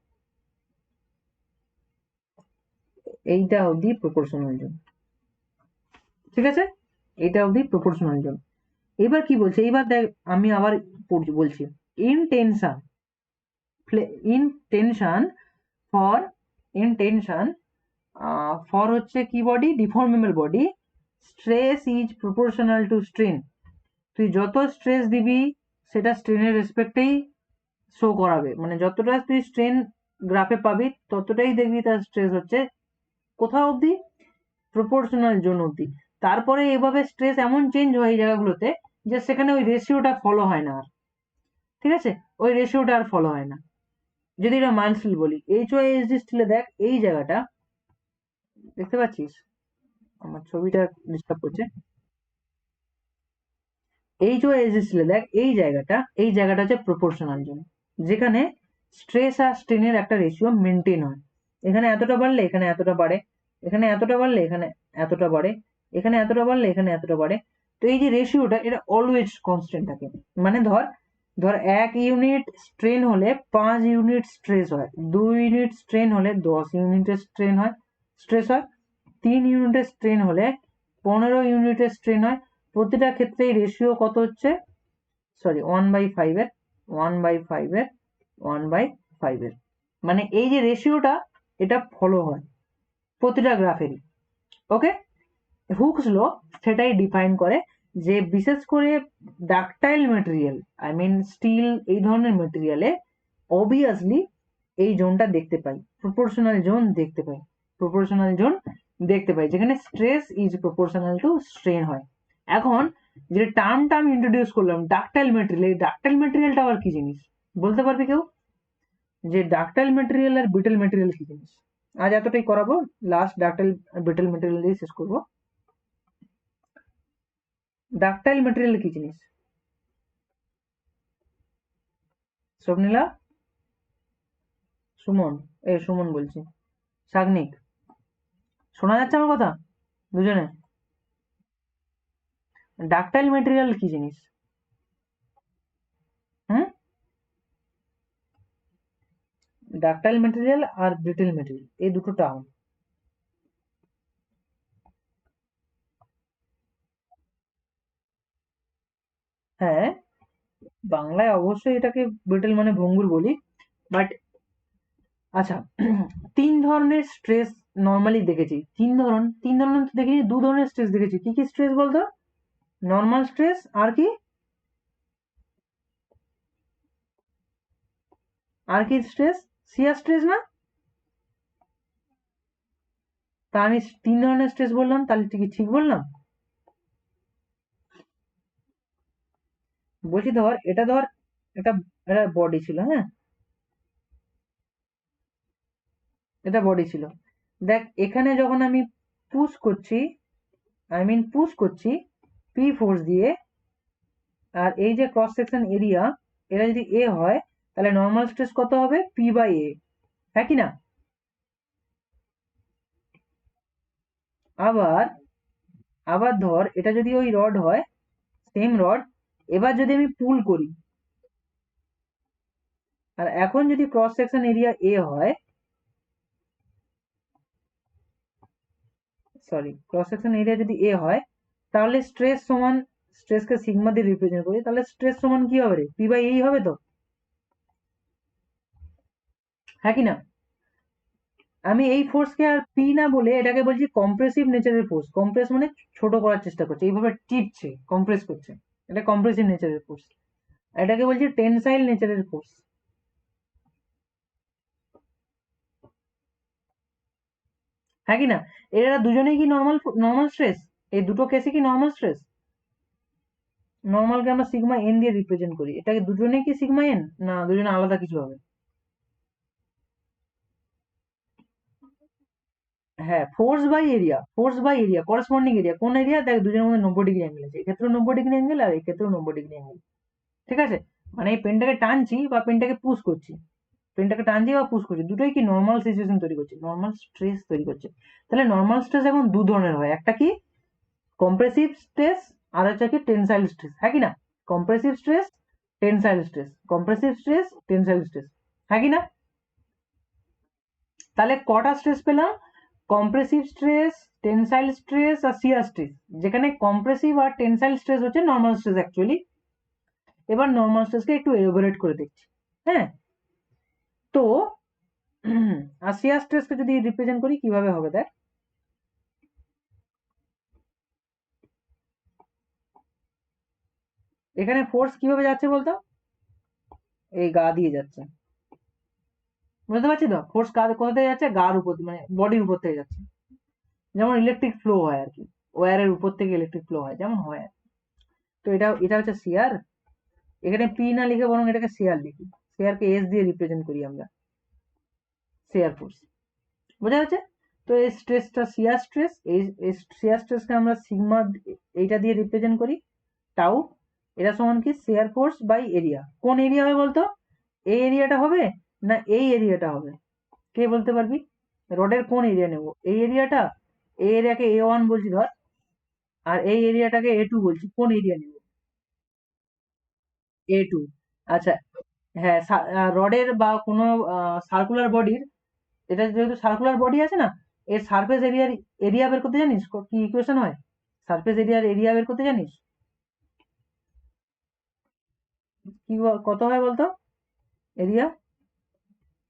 এইটা অবধি প্রপোর্শনাল জোন, ঠিক আছে? এইটা অবধি প্রপোর্শনাল জোন। এবার কি বলছে, এইবার দেখ আমি আবার বলছি, in tension, in tension for, in tension for হচ্ছে কি body, deformable body, stress is proportional to strain. তুই যত স্ট্রেস দিবি সেটা স্ট্রেনের রেসপেক্টেই শো করাবে, মানে যতটা তুই স্ট্রেন গ্রাফে পাবি ততটাই দেখবি তার স্ট্রেস হচ্ছে কোথাও অবধি, প্রপোর্শনাল জোন অবধি। তারপরে এভাবে স্ট্রেস এমন চেঞ্জ হয় এই জায়গাগুলোতে যে সেখানে ওই রেশিওটা ফলো হয় না আর, ঠিক আছে? ওই রেশিওটা আর ফলো হয় না। যদি এটা মাইল্ড বলি, HYSD স্টিলে দেখ এই জায়গাটা, দেখতে পাচ্ছিস? আমার ছবিটা ডিস্টার্ব করছে। HYSD স্টিলে দেখ এই জায়গাটা হচ্ছে প্রপোর্শনাল জোন, যেখানে স্ট্রেস আর স্ট্রেনের একটা রেশিও মেনটেন হয়। এখানে এতটা বাড়লে এখানে এতটা বাড়ে, এখানে এতটা বাড়লে এখানে এতটা বাড়ে, এখানে এতটা বাড়লে এখানে এতটা বাড়ে। তো এই যে রেশিওটা এটা অলওয়েজ কনস্ট্যান্ট থাকে। মানে ধর ধর 1 ইউনিট স্ট্রেন হলে 5 ইউনিট স্ট্রেস হয়, 2 ইউনিট স্ট্রেন হলে 10 ইউনিটের স্ট্রেস হয়, 3 ইউনিটের স্ট্রেন হলে 15 ইউনিটের স্ট্রেন হয়। প্রতিটা ক্ষেত্রেই রেশিও কত হচ্ছে, সরি 1/5 এর, 1/5 এর, 1/5 এর, মানে এই যে রেশিওটা এটা ফলো হয় প্রতিটা গ্রাফেরই। ওকে, হুকস ল সেটাই ডিফাইন করে যে বিশেষ করে ductile material, I mean steel, এই ধরনের মেটেরিয়ালে অবভিয়াসলি এই জোনটা দেখতে পাই, প্রপোর্শনাল জোন দেখতে পাই, প্রপোর্শনাল জোন দেখতে পাই, যেখানে stress is proportional to strain হয়। এখন যে টার্মটা আমি ইন্ট্রোডিউস করলাম ডাকটাইল মেটেরিয়াল, এই ডাকটাইল মেটেরিয়ালটা আবার কি জিনিস বলতে পারবে কেউ? যে ডাকটাইল মেটেরিয়াল আর ব্রিটেল মেটেরিয়াল কি জিনিস? আজ এতটাই করাবো, লাস্ট ডাকটাইল ব্রিটেল মেটেরিয়াল দিয়ে শেষ করবো। ডাকটাইল মেটেরিয়াল কি জিনিস? স্বপ্নীলা, সুমন, সুমন বলছি, সাগ্নিক, শোনা যাচ্ছে আমার কথা দুজনে? ডাকটাইল মেটেরিয়াল কি জিনিস? হুম, ডাকটাইল মেটেরিয়াল আর ব্রিটেল মেটেরিয়াল এই দুটো টার্ম। হ্যাঁ, বাংলায় অবশ্যই এটাকে ব্রিটেল মানে ভঙ্গুর বলি, বাট আচ্ছা, তিন ধরনের স্ট্রেস নর্মালি দেখেছি, তিন ধরনের তো দেখেছি, দু ধরনের স্ট্রেস দেখেছি। কি কি স্ট্রেস বলতো? নর্মাল স্ট্রেস আর কি, আর কি স্ট্রেস? শিয়ার স্ট্রেস না? তা আমি তিন ধরনের স্ট্রেস বললাম, তাহলে কি ঠিক বললাম? বলছি ধর এটা এটা বডি ছিল, হ্যাঁ, এটা বডি ছিল। দেখ এখানে যখন আমি পুশ করছি, পুশ করছি পি ফোর্স দিয়ে, আর এই যে ক্রস সেকশন এরিয়া এটা যদি এ হয়, তাহলে নর্মাল স্ট্রেস কত হবে? পি বাই এ, হ্যাঁ কি না? আবার আবার ধর এটা যদি ওই রড হয়, সেম রড, এবার যদি আমি পুল করি, আর এখন যদি ক্রস সেকশন এরিয়া এ হয়, সরি ক্রস সেকশন এরিয়া যদি এ হয়, তাহলে স্ট্রেস সমান, স্ট্রেসকে সিগমা দিয়ে রিপ্রেজেন্ট করি, তাহলে স্ট্রেস সমান কি হবে রে? পি বাই এই হবে তো, হ্যাঁ কি না? আমি এই ফোর্সকে আর পি না বলে এটাকে বলছি কম্প্রেসিভ নেচারের ফোর্স। কম্প্রেস মানে ছোট করার চেষ্টা করছে, এইভাবে টিপছে, কম্প্রেস করছে, এটা কম্প্রেসিভ নেচারের ফোর্স। এটাকে বলছি টেনসাইল নেচারের ফোর্স, হ্যাঁ কি না? এরা দুজনেই কি নর্মাল, নর্মাল স্ট্রেস? এই দুটো কেসে কি নর্মাল স্ট্রেস? নর্মালকে আমরা সিগমা এন দিয়ে রিপ্রেজেন্ট করি, এটাকে দুজনেই কি সিগমা এন, না দুজনে আলাদা কিছু হবে? হ্যাঁ, force by area corresponding area কোন এরিয়া দেখ, দুজনের মধ্যে 90 ডিগ্রি অ্যাঙ্গেল আছে, এক্ষেত্রেও 90 ডিগ্রি অ্যাঙ্গেল আর এক্ষেত্রেও 90 ডিগ্রি অ্যাঙ্গেল। ঠিক আছে, মানে এই পেনটাকে টানছি বা পেনটাকে পুশ করছি, পেনটাকে টানছি বা পুশ করছি, দুটোই কি নর্মাল সিচুয়েশন তৈরি করছে, নর্মাল স্ট্রেস তৈরি করছে। তাহলে নর্মাল স্ট্রেস এখন দু ধরনের হয়, একটা কি কম্প্রেসিভ স্ট্রেস আর হচ্ছে কি টেনসাইল স্ট্রেস, হ্যাঁ কি না? Compressive stress, tensile stress, compressive stress, tensile stress, হ্যাঁ কি না? তাহলে কটা স্ট্রেস পেলাম? কম্প্রেসিভ স্ট্রেস, টেনসাইল স্ট্রেস আর শিয়ার স্ট্রেস। যেখানে কম্প্রেসিভ আর টেনসাইল স্ট্রেস হচ্ছে নর্মাল স্ট্রেস অ্যাকচুয়ালি। এবার নর্মাল স্ট্রেসকে একটু এলোবোরেট করে দেখছি। হ্যাঁ, তো আর শিয়ার স্ট্রেসকে যদি রিপ্রেজেন্ট করি কিভাবে হবে দেখ, এখানে ফোর্স কিভাবে যাচ্ছে বলতো, এই গা দিয়ে যাচ্ছে, বুঝতে পারছি তো? ফোর্স কোথা থেকে যাচ্ছে? গার উপর, মানে বডির উপর থেকে যাচ্ছে। যেমন ইলেকট্রিক ফ্লো হয় আর কি, ওয়্যারের উপর থেকে ইলেকট্রিক ফ্লো হয়, যেমন হয়। তো এটা এটা হচ্ছে শিয়ার। এখানে পি না লিখে বরং এটাকে শেয়ার লিখি, শেয়ারকে এস দিয়ে রিপ্রেজেন্ট করি আমরা, শেয়ার ফোর্স, বোঝা যাচ্ছে? তো এই স্ট্রেসটা শিয়ার স্ট্রেস, এই শিয়ার স্ট্রেসকে আমরা সিগমা এইটা দিয়ে রিপ্রেজেন্ট করি, টাউ। এটা সমান কি শেয়ার ফোর্স বাই এরিয়া। কোন এরিয়া হবে বলতো? এই এরিয়াটা হবে না এই এরিয়াটা হবে? কে বলতে পারবি? রডের কোন এরিয়া নেব? এই এরিয়াটা, এই এরিয়াকে A1 বলছি ধর, আর এই এরিয়াটাকে A2 বলছি, কোন এরিয়া নেব? A2। আচ্ছা, হ্যাঁ, রডের বা কোনো সার্কুলার বডির, এটা যেহেতু সার্কুলার বডি আছে না, এর সারফেস এরিয়ার এরিয়া বের করতে জানিস কি ইকুয়েশন হয়? সারফেস এরিয়ার এরিয়া বের করতে জানিস? কি কত হয় বলতো এরিয়া?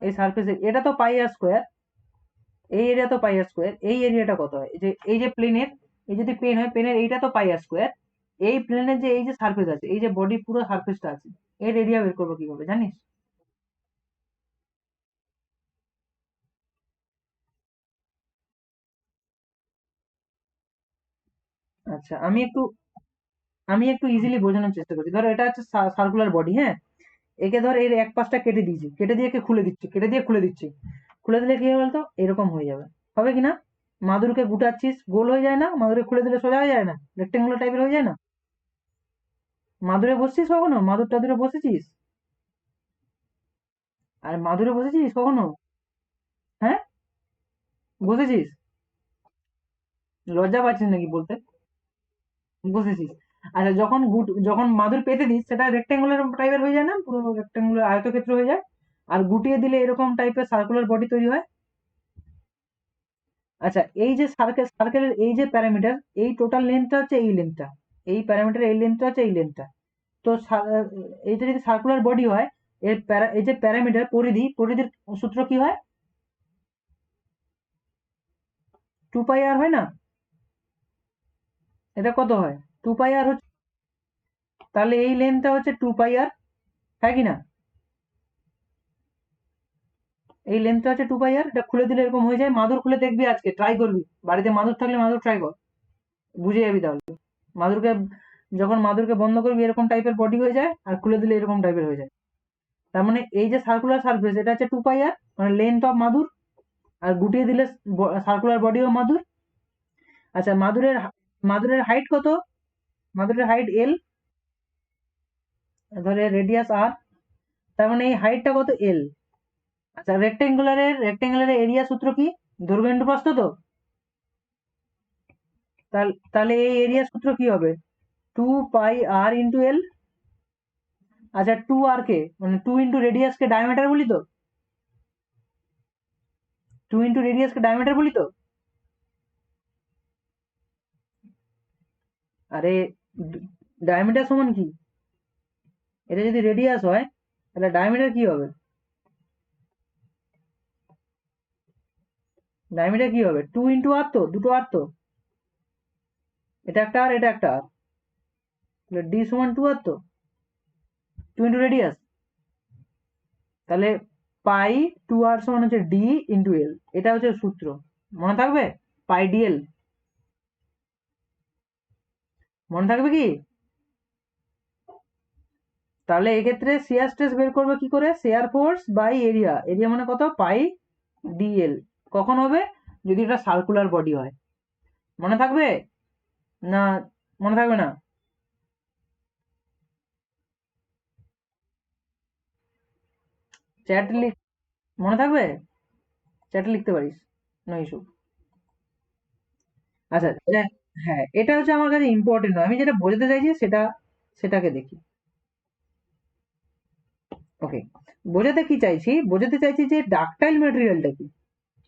এই সারফেস, এটা তো পাই আর স্কোয়ার, এই এরিয়া তো পাই আর স্কোয়ার, এই এরিয়াটা কত হয়? এই যে প্লেনের, এই যদি প্লেন হয়, প্লেনের এইটা তো পাই আর স্কোয়ার, এই প্লেনের যে এই যে সারফেস আছে, এই যে বডি পুরো সারফেসটা আছে, এর এরিয়া বের করবো কিভাবে জানিস? আচ্ছা, আমি একটু ইজিলি বোঝানোর চেষ্টা করছি। ধরো এটা হচ্ছে সার্কুলার বডি, হ্যাঁ, একে ধর এর এক পাশটা কেটে দিয়েছি, কেটে দিয়ে একে খুলে দিচ্ছি, কেটে দিয়ে খুলে দিচ্ছি, খুলে দিলে কি হবে বলতো? এরকম হয়ে যাবে, হবে কি না? মাদুরকে গুটাচ্ছিস, গোল হয়ে যায় না? মাদুরে খুলে দিলে সোজা হয়ে যায় না, রেক্টেঙ্গুলার টাইপের হয়ে যায় না? মাদুরে বসছিস কখনো? মাদুর টাদুরে বসেছিস? আর মাদুরে বসেছিস কখনো? হ্যাঁ, বসেছিস? লজ্জা পাচ্ছিস নাকি বলতে? বসেছিস। আচ্ছা, যখন মাদুর পেতে দিস, সেটা রেক্টেঙ্গুলার টাইপের হয়ে যায় না, পুরো রেক্টেঙ্গুলার আয়তক্ষেত্র হয়ে যায়? আর গুটিয়ে দিলে এরকম টাইপের সার্কুলার বডি তৈরি হয়। আচ্ছা, এই যে সার্কেলের এই যে প্যারামিটার, এই টোটাল লেন্থটা হচ্ছে এই লেন্থটা, এই প্যারামিটার এই লেন্থটা হচ্ছে এই লেন্থটা। তো এইটা যদি সার্কুলার বডি হয়, এই যে প্যারামিটার পরিধির সূত্র কি হয়? 2 পাই আর হয় না? এটা কত হয়? 2 পাই আর হচ্ছে, তাহলে এই লেন্থটা হচ্ছে 2 পাই আর, হ্যাঁ কি না? এই লেন্থটা হচ্ছে 2 পাই আর, এটা খুলে দিলে এরকম হয়ে যায়। মাদুর খুলে দেখবি, আজকে ট্রাই করবি, বাড়িতে মাদুর থাকলে মাদুর ট্রাই কর, বুঝে যাবি তাহলে। মাদুরকে যখন মাদুরকে বন্ধ করবি, এরকম টাইপের বডি হয়ে যায়, আর খুলে দিলে এরকম টাইপের হয়ে যায়। তার মানে এই যে সার্কুলার সারফেস, এটা হচ্ছে 2 পাই আর, মানে লেন্থ অফ মাদুর, আর গুটিয়ে দিলে সার্কুলার বডি অফ মাদুর। আচ্ছা, মাদুরের হাইট কত? মাদুরের হাইট এল, ধরে রেডিয়াস আর, তার মানে এই হাইটটা কত? এল। আচ্ছা, রেক্টেঙ্গুলারের এরিয়া সূত্র কি? দৈর্ঘ্য ইন্টু প্রস্থ তো? তাহলে এই এরিয়া সূত্র কি হবে? 2 পাই আর ইন্টু এল। আচ্ছা, 2 আর কে, মানে 2 ইন্টু রেডিয়াসকে ডায়ামিটার বলি তো? 2 ইন্টু রেডিয়াসকে ডায়ামিটার বলি তো? আরে, ডায়ামিটার সমান কি? এটা যদি রেডিয়াস হয়, তাহলে ডায়ামিটার কি হবে? ডায়ামিটার কি হবে? 2 ইন্টু আর, তো দুটো আর তো, এটা একটা আর এটা একটা আর, তাহলে ডি সমান 2 আর, তো 2 ইন্টু রেডিয়াস, তাহলে পাই 2 আর সমান হচ্ছে ডি ইন্টু এল। এটা হচ্ছে সূত্র, মনে থাকবে? পাই ডিএল, মনে থাকবে কি? তাহলে এক্ষেত্রে শিয়ার স্ট্রেস বের করবে কি করে? Shear force by area, area মানে কত? Pi d l. কখন হবে? যদি এটা সার্কুলার বডি হয়, মনে থাকবে না? মনে থাকবে না? চ্যাট লিখ, মনে থাকবে? চ্যাটে লিখতে পারিস, নো ইস্যু। আচ্ছা হ্যাঁ, এটা হচ্ছে আমার কাছে ইম্পর্টেন্ট নয়, আমি যেটা বোঝাতে চাইছি সেটাকে দেখি। ওকে, বোঝাতে চাইছি যে ডাকটাইল ম্যাটেরিয়ালটা কি,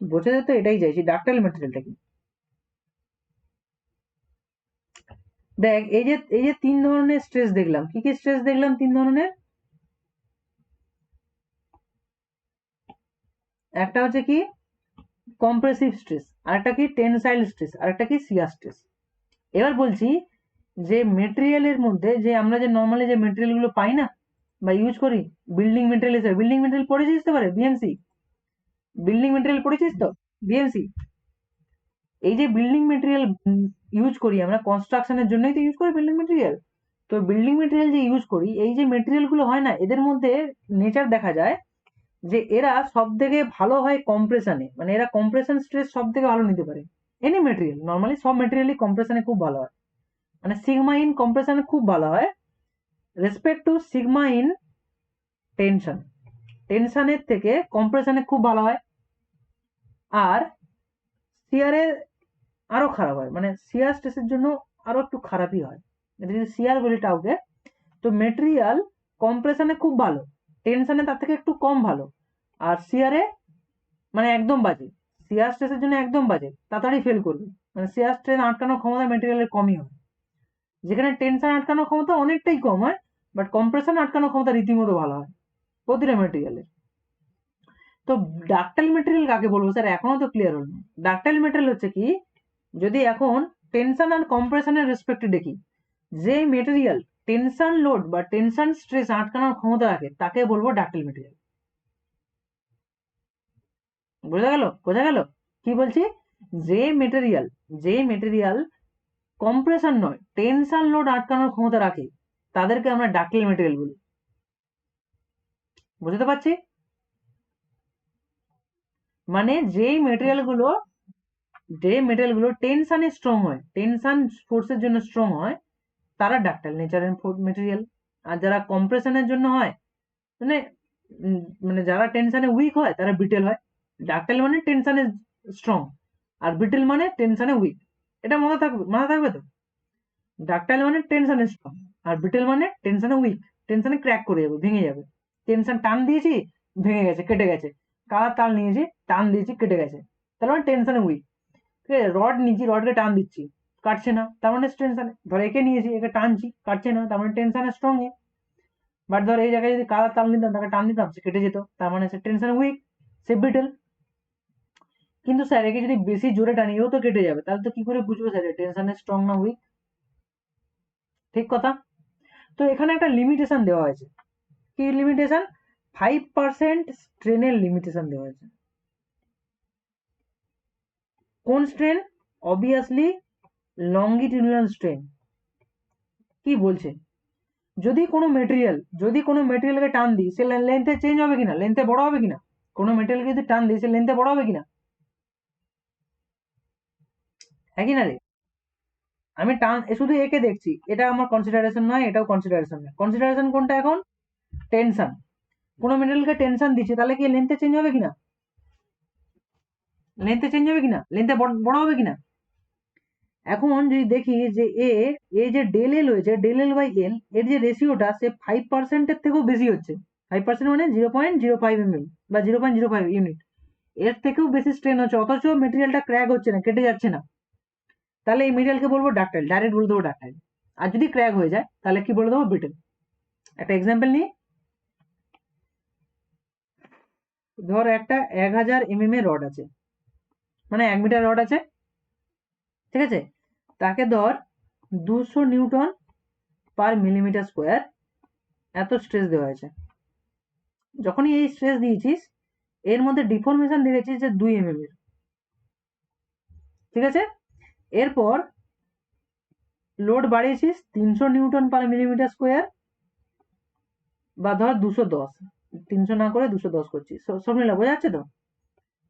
বোঝাতে তো এটাই চাইছি, ডাকটাইল ম্যাটেরিয়ালটা কি। দেখ, এই যে তিন ধরনের স্ট্রেস দেখলাম, কি কি স্ট্রেস দেখলাম? তিন ধরনের। একটা হচ্ছে কি কম্প্রেসিভ স্ট্রেস, আরেকটা কি টেনসাইল স্ট্রেস, আরেকটা কি শিয়ার স্ট্রেস। এবার বলছি যে মেটেরিয়ালের মধ্যে যে আমরা যে নর্মালি যে মেটেরিয়াল গুলো পাই না বা ইউজ করি, বিল্ডিং মেটেরিয়াল হিসেবে, বিল্ডিং মেটেরিয়াল পড়েছিস তো পারে, বিএমসি বিল্ডিং মেটেরিয়াল পড়েছিস তো, বিএমসি। এই যে বিল্ডিং মেটেরিয়াল ইউজ করি আমরা, কনস্ট্রাকশনের জন্যই তো ইউজ করি বিল্ডিং মেটেরিয়াল। তো বিল্ডিং মেটেরিয়াল যে ইউজ করি, এই যে মেটেরিয়াল গুলো হয় না, এদের মধ্যে নেচার দেখা যায় যে এরা সব থেকে ভালো হয় কম্প্রেশনে, মানে এরা কম্প্রেশন স্ট্রেস সব থেকে ভালো নিতে পারে। এনি মেটেরিয়াল, নর্মালি সব মেটেরিয়ালই কম্প্রেশনে খুব ভালো হয়, মানে সিগমা ইন কম্প্রেশনে খুব ভালো হয় respect to sigma in tension. টেনশনের থেকে কম্প্রেশনে খুব ভালো হয়। আর শিয়ারে আরো খারাপ হয়, মানে শিয়ার স্ট্রেসের জন্য আরো একটু খারাপই হয়। এটা যদি শিয়ার বলি টাউকে, তো মেটেরিয়াল কম্প্রেশনে খুব ভালো, টেনশনে তার থেকে একটু কম ভালো। আর শিয়ারে মানে একদম বাজে, শিয়ার স্ট্রেসের জন্য একদম বাজে, তাড়াতাড়ি ফেল করবে। মানে শিয়ার স্ট্রেস আটকানোর ক্ষমতা মেটেরিয়ালের কমই হয়, যেখানে টেনশন আটকানোর ক্ষমতা অনেকটাই কম হয়, বাট কম্প্রেশন আটকানোর ক্ষমতা রীতিমতো ভালো হয় প্রতিটা মেটেরিয়ালের। তো ডাকটাইল মেটেরিয়াল কাকে বলবো স্যার, এখনো তো ক্লিয়ার হল না। ডাকটাইল মেটেরিয়াল হচ্ছে কি, যদি এখন টেনশন আর কম্প্রেশনের রেসপেক্টে দেখি, যে মেটেরিয়াল টেনশন লোড বা টেনশন স্ট্রেস আটকানোর ক্ষমতা রাখে তাকে বলবো ডাকটাইল মেটেরিয়াল। বোঝা গেল কি বলছি? যে মেটেরিয়াল কম্প্রেশন নয়, টেনশন লোড আটকানোর ক্ষমতা রাখে, তাদেরকে আমরা ডাকটাইল মেটেরিয়াল বলি। বুঝতে পারছি? মানে যে মেটেরিয়ালগুলো টেনশনে স্ট্রং হয়, টেনশন ফোর্সের জন্য স্ট্রং হয়, তারা ডাকটাইল নেচারের মেটেরিয়াল। আর যারা কম্প্রেশনের জন্য হয়, মানে মানে যারা টেনশনে উইক হয়, তারা ব্রিটেল হয়। ডাকটাইল মানে টেনশনে স্ট্রং, আর ব্রিটেল মানে টেনশনে উইক। এটা মাথা থাকবে তো। ডাকটাইল মানে টেনশনে স্ট্রং, আর ব্রিটেল মানে টেনশনে উইক, টেনশনে ক্র্যাক করে যাবে, ভেঙে যাবে। টেনশন টান দিয়েছি, ভেঙে গেছে, কেটে গেছে। কাদার তাল নিয়েছি, টান দিয়েছি, কেটে গেছে, তার মানে টেনশনে উইক। ঠিক আছে, রড নিয়েছি, রডকে টান দিচ্ছি, কাটছে না, তার মানে টেনশনে। ধর একে নিয়েছি, একে টানছি, কাটছে না, তার মানে টেনশনে স্ট্রং। বাট ধর এই জায়গায় যদি কাদার তাল নিতাম, তাকে টান দিতাম, সে কেটে যেত, তার মানে সে টেনশনে উইক, সে ব্রিটেল। কিন্তু স্যার একে যদি বেশি জোরে টানি, ও তো কেটে যাবে, তাহলে তো কি করে বুঝবো স্যার টেনশনে স্ট্রং না উইক? ঠিক কথা। তো এখানে একটা লিমিটেশন দেওয়া হয়েছে। কি লিমিটেশন? 5% স্ট্রেনের লিমিটেশন দেওয়া হয়েছে। কোন স্ট্রেন? Obviously longitudinal strain. কি বলছে? যদি কোনো মেটেরিয়ালকে টান দিই, সে লেন্থে চেঞ্জ হবে কিনা, লেন্থে বড় হবে কিনা? কোনো মেটেরিয়ালকে যদি টান দিই, সে লেন্থে বড় হবে কিনা? হ্যাঁ কি না রে? আমি শুধু একে দেখছি, এটা আমার কনসিডারেশন নয়, এটাও কনসিডারেশন নয়। কনসিডারেশন কোনটা এখন? টেনশন। কোনো মেটেরিয়ালকে টেনশন দিচ্ছি, তাহলে কি লেন্থে চেঞ্জ হবে কিনা? লেন্থে বড় হবে কিনা? এখন যদি দেখি যে এই যে ডেল এল হয়েছে, ডেল এল বাই এল, এর যে রেশিওটা, সে 5%-এর থেকেও বেশি হচ্ছে। 5% মানে 0.05 mm বা 0.05 ইউনিট, এর থেকেও বেশি স্ট্রেন হচ্ছে, অথচ মেটেরিয়ালটা ক্র্যাক হচ্ছে না, কেটে যাচ্ছে না। তাহলে এই মেটেরিয়ালকে বলবো ডাকটাইল, ডাইরেক্ট বলে দেবো ডাকটাইল। আর যদি ক্র্যাক হয়ে যায়, তাহলে কি বলে দেবো? ব্রিটেল। একটা এক্সাম্পল নিই। ধর একটা 1000 mm এর রড আছে, মানে 1 মিটার রড আছে, ঠিক আছে? তাকে ধর 200 নিউটন পার মিলিমিটার স্কোয়ার এত স্ট্রেস দেওয়া হয়েছে। যখনই এই স্ট্রেস দিয়েছিস, এর মধ্যে ডিফর্মেশন দেখেছিস যে 2 mm এর, ঠিক আছে? এরপর লোড বাড়িয়েছিস 300 নিউটন পার মিলিমিটার স্কোয়ার, বা ধর 210, 300 না করে 210 করছিস, সব মিলে বোঝা যাচ্ছে তো?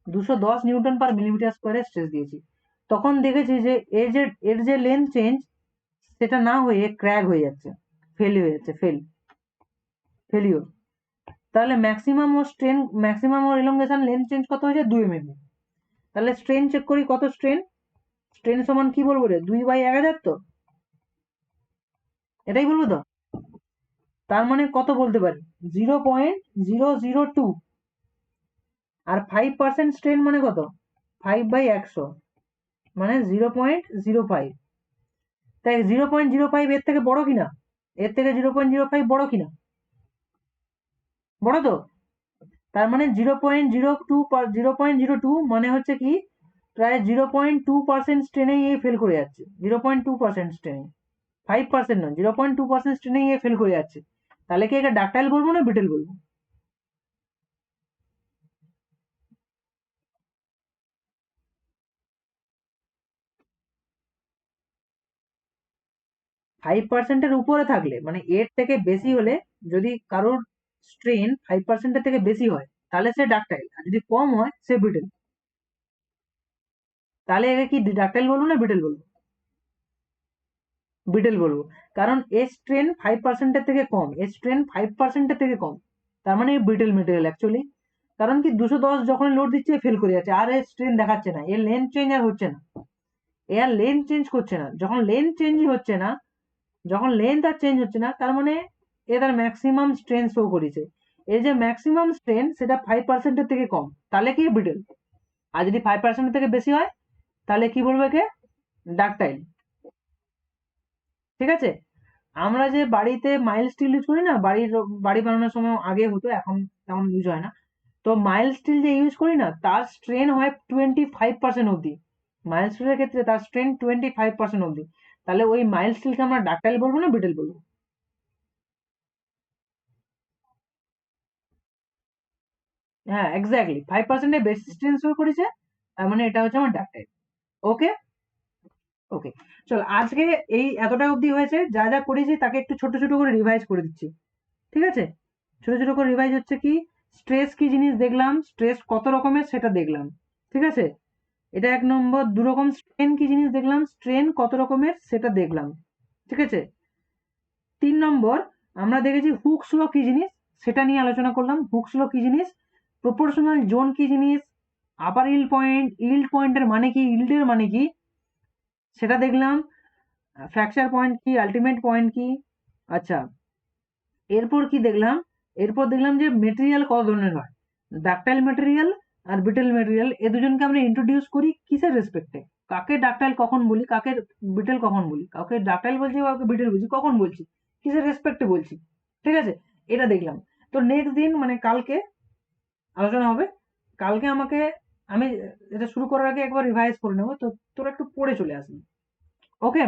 210 নিউটন পার মিলিমিটার স্কোয়ারে স্ট্রেস দিয়েছি, তখন দেখেছি যে এর যে লেন্থ চেঞ্জ সেটা না হয়ে ক্র্যাক হয়ে যাচ্ছে, ফেল হয়ে যাচ্ছে, ফেলিওর। তাহলে ম্যাক্সিমাম ওর এলংগেশন লেন্থ চেঞ্জ কত হয়েছে 2 mm। তাহলে স্ট্রেন চেক করি, কত স্ট্রেন সমান কি বলবো রে, 2/1000 তো, এটাই বলবো তো। তার মানে কত বলতে পারি, 0.002। আর 5% স্ট্রেন মানে কত, 5/100, মানে 0.05। তাই 0.05 এর থেকে বড় কিনা, এর থেকে 0.05 বড় কিনা, বড় তো। তার মানে 0.02 মানে হচ্ছে কি, প্রায় 0.2% স্ট্রেনেই এ ফেল করে যাচ্ছে, 0.2% স্ট্রেনে, 5% নয়, 0.2% স্ট্রেনেই এ ফেল করে যাচ্ছে। তাহলে কি এটা ডাকটাইল বলবো না ব্রিটেল বলবো? ফাইভ পার্সেন্টের উপরে থাকলে, মানে এর থেকে বেশি হলে, যদি কারোর স্ট্রেন 5%-এর থেকে বেশি হয় তাহলে সে ডাকটাইল, আর যদি কম হয় সে ব্রিটেল। তাহলে একে কি ডাকটাইল বলবো না ব্রিটেল বলবো? ব্রিটেল বলবো। কারণ এর স্ট্রেন 5%-এর থেকে কম, এর স্ট্রেন 5%-এর থেকে কম, তার মানে ব্রিটেল মেটেরিয়াল অ্যাকচুয়ালি। কারণ কি 210 যখন লোড দিচ্ছে ফেল করে যাচ্ছে, আর এর স্ট্রেন দেখাচ্ছে না, এর লেন্থ চেঞ্জ আর হচ্ছে না, এর লেন্থ চেঞ্জ করছে না। যখন লেন্থ চেঞ্জই হচ্ছে না, যখন লেন্থ আর চেঞ্জ হচ্ছে না, তার মানে এ তার ম্যাক্সিমাম স্ট্রেন শো করেছে। এর যে ম্যাক্সিমাম স্ট্রেন সেটা 5%-এর থেকে কম, তাহলে কি ব্রিটেল। আর যদি 5%-এর থেকে বেশি হয় তাহলে কি বলবো একে, ডাকটাইল। ঠিক আছে। আমরা যে বাড়িতে মাইল স্টিল ইউজ করি না, বাড়ি বানানোর সময় আগে হতো, এখন তেমন ইউজ হয় না। তো মাইল স্টিল যে ইউজ করি না, তার স্ট্রেন হয় 25% অবধি। মাইল স্টিলের ক্ষেত্রে তার স্ট্রেন 25% অবধি। তাহলে ওই মাইল স্টিলকে আমরা ডাকটাইল বলবো না ব্রিটেল বলবো? হ্যাঁ, এক্স্যাক্টলি, 5% এর বেশি স্ট্রেন শো করেছে, তার মানে এটা হচ্ছে আমার ডাকটাইল। ওকে। ওকে, চল আজকে এই এতটা অবধি হয়েছে। যা যা করেছি তাকে একটু ছোট ছোট করে রিভাইজ করে দিচ্ছি, ঠিক আছে। ছোট ছোট করে রিভাইজ হচ্ছে কি, স্ট্রেস কি জিনিস দেখলাম, স্ট্রেস কত রকমের সেটা দেখলাম, ঠিক আছে। এটা 1 নম্বর। 2 রকম স্ট্রেন কি জিনিস দেখলাম, স্ট্রেন কত রকমের সেটা দেখলাম, ঠিক আছে। 3 নম্বর, আমরা দেখেছি হুকস ল কি জিনিস, সেটা নিয়ে আলোচনা করলাম। হুকস ল কি জিনিস, প্রপোর্শনাল জোন কি জিনিস, আপার ইল্ড পয়েন্টের মানে কি, ইল্ডের মানে কি সেটা দেখলাম। ফ্র্যাকচার পয়েন্ট কি, আলটিমেট পয়েন্ট কি। আচ্ছা, এরপর কি দেখলাম, এরপর দেখলাম যে মেটেরিয়াল কত ধরনের হয়, ডাকটাইল মেটেরিয়াল আর ব্রিটেল মেটেরিয়াল। এ দুজনকে আমরা ইন্ট্রোডিউস করি কিসের রেসপেক্টে, কাকে ডাকটাইল কখন বলি, কাকে ব্রিটেল কখন বলি, কাউকে ডাকটাইল বলছি কাউকে ব্রিটেল বলছি, কখন বলছি, কিসের রেসপেক্টে বলছি, ঠিক আছে। এটা দেখলাম। তো নেক্সট দিন মানে কালকে আলোচনা হবে। কালকে আমি এটা শুরু করার আগে একবার রিভাইজ করে নেবো, তো তোরা একটু পড়ে চলে আসবি। ওকে।